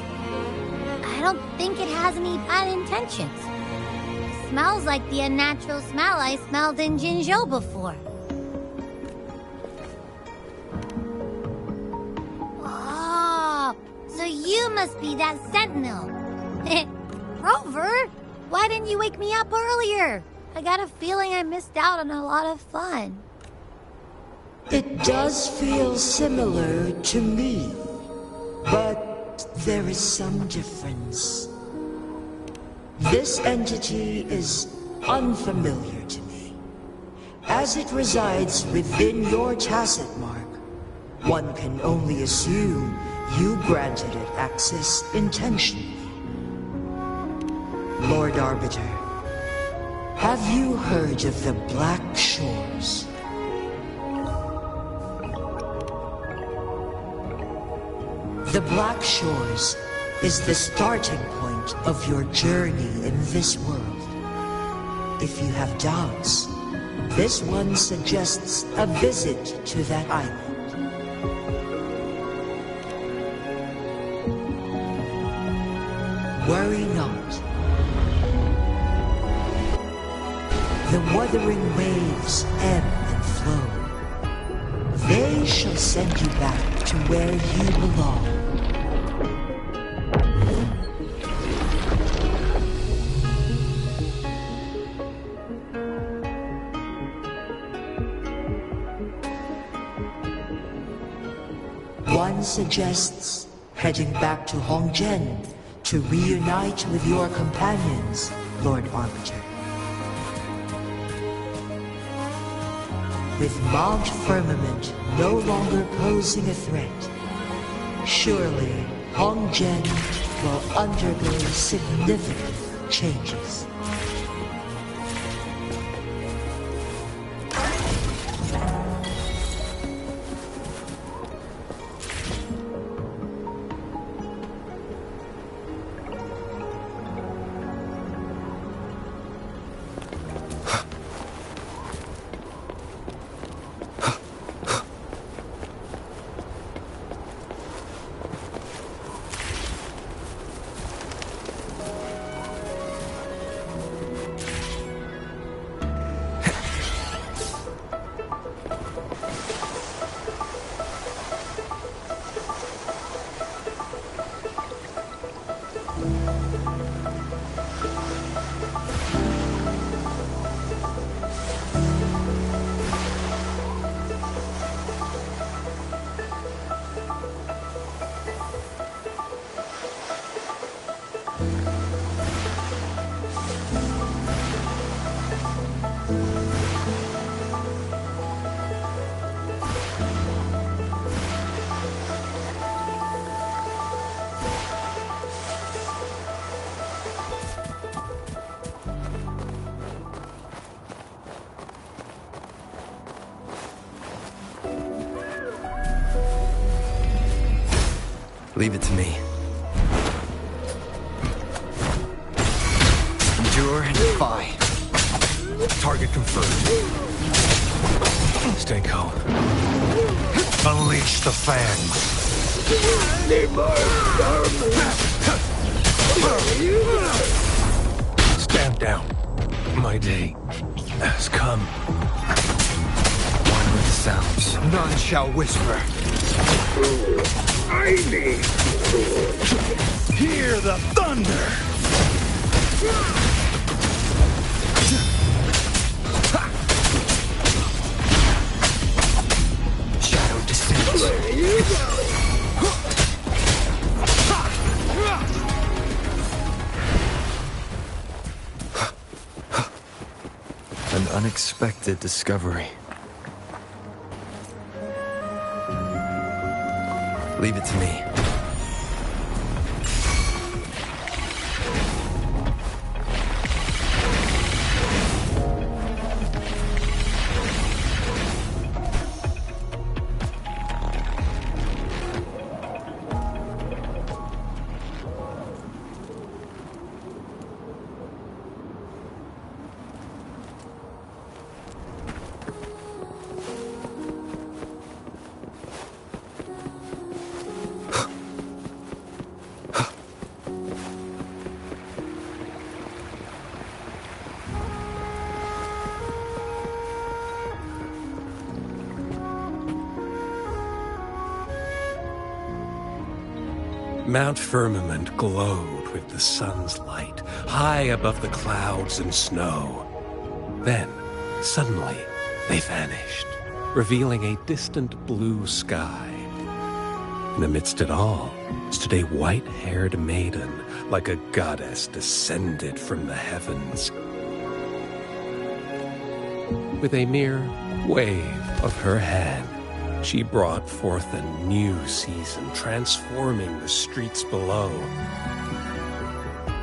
I don't think it has any bad intentions. It smells like the unnatural smell I smelled in Jinzhou before. Oh, so you must be that sentinel. Rover, why didn't you wake me up earlier? I got a feeling I missed out on a lot of fun. It does feel similar to me, but there is some difference. This entity is unfamiliar to me. As it resides within your tacit mark, one can only assume you granted it access intentionally. Lord Arbiter, have you heard of the Black Shores? The Black Shores is the starting point of your journey in this world. If you have doubts, this one suggests a visit to that island. Worry not. The wuthering waves ebb and flow. They shall send you back to where you belong. One suggests heading back to Hongzhen to reunite with your companions, Lord Arbiter. With Mount Firmament no longer posing a threat, surely Hongzhen will undergo significant changes. Leave it to me. Endure and defy. Target confirmed. Stay calm. Unleash the fangs. Stand down. My day has come. One with the sounds. None shall whisper. I need. Hear the thunder! Shadow descends. Where you go? An unexpected discovery. Leave it to me. Mount Firmament glowed with the sun's light, high above the clouds and snow. Then, suddenly, they vanished, revealing a distant blue sky. And amidst it all stood a white-haired maiden, like a goddess descended from the heavens. With a mere wave of her hand, she brought forth a new season, transforming the streets below.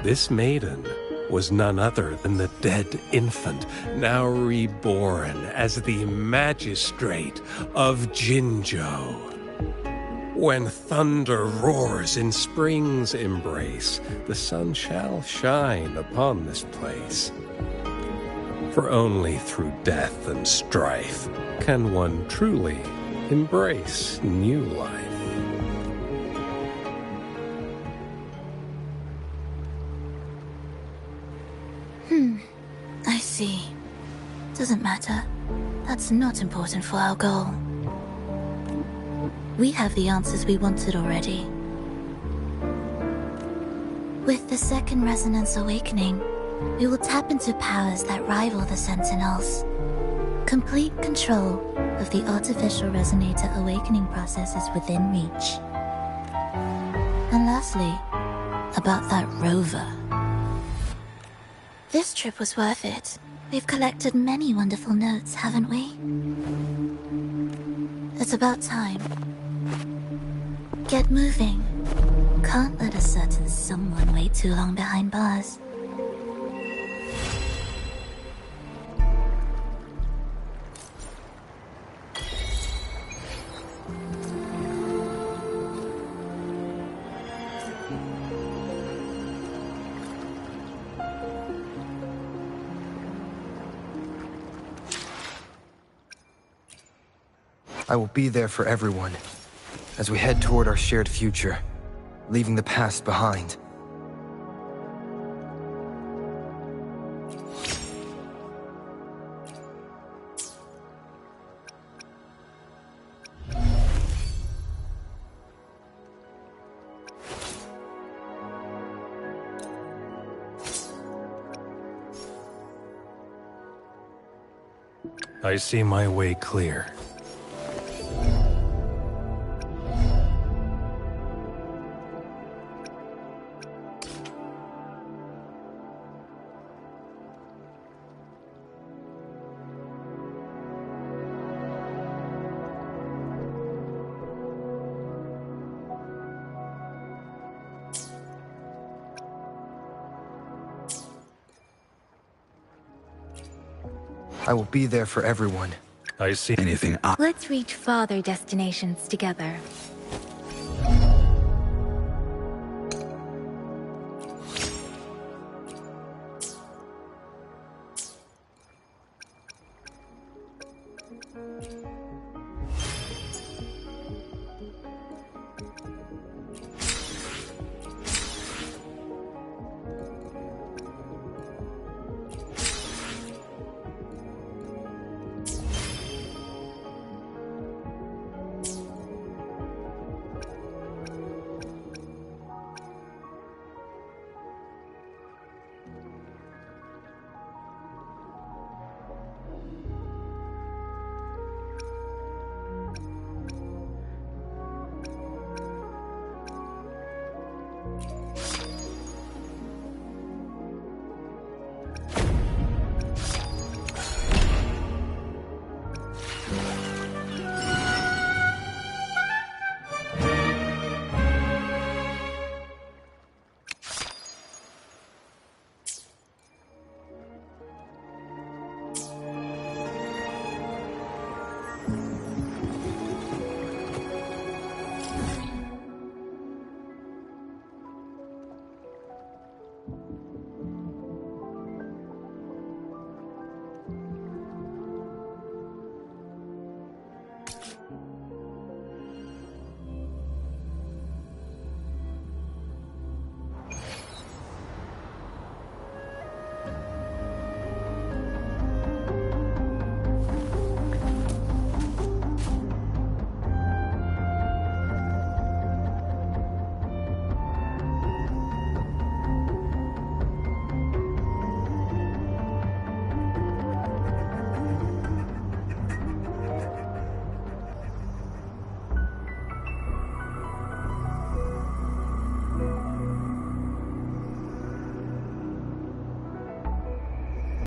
This maiden was none other than the dead infant, now reborn as the magistrate of Jinzhou. When thunder roars in spring's embrace, the sun shall shine upon this place. For only through death and strife can one truly embrace new life. I see. Doesn't matter. That's not important for our goal. We have the answers we wanted already. With the second resonance awakening, we will tap into powers that rival the Sentinels. Complete control of the artificial resonator awakening process is within reach. And lastly, about that rover. This trip was worth it. We've collected many wonderful notes, haven't we? It's about time. Get moving. Can't let a certain someone wait too long behind bars. I will be there for everyone, as we head toward our shared future, leaving the past behind. I see my way clear. I will be there for everyone. I see anything. Let's reach farther destinations together.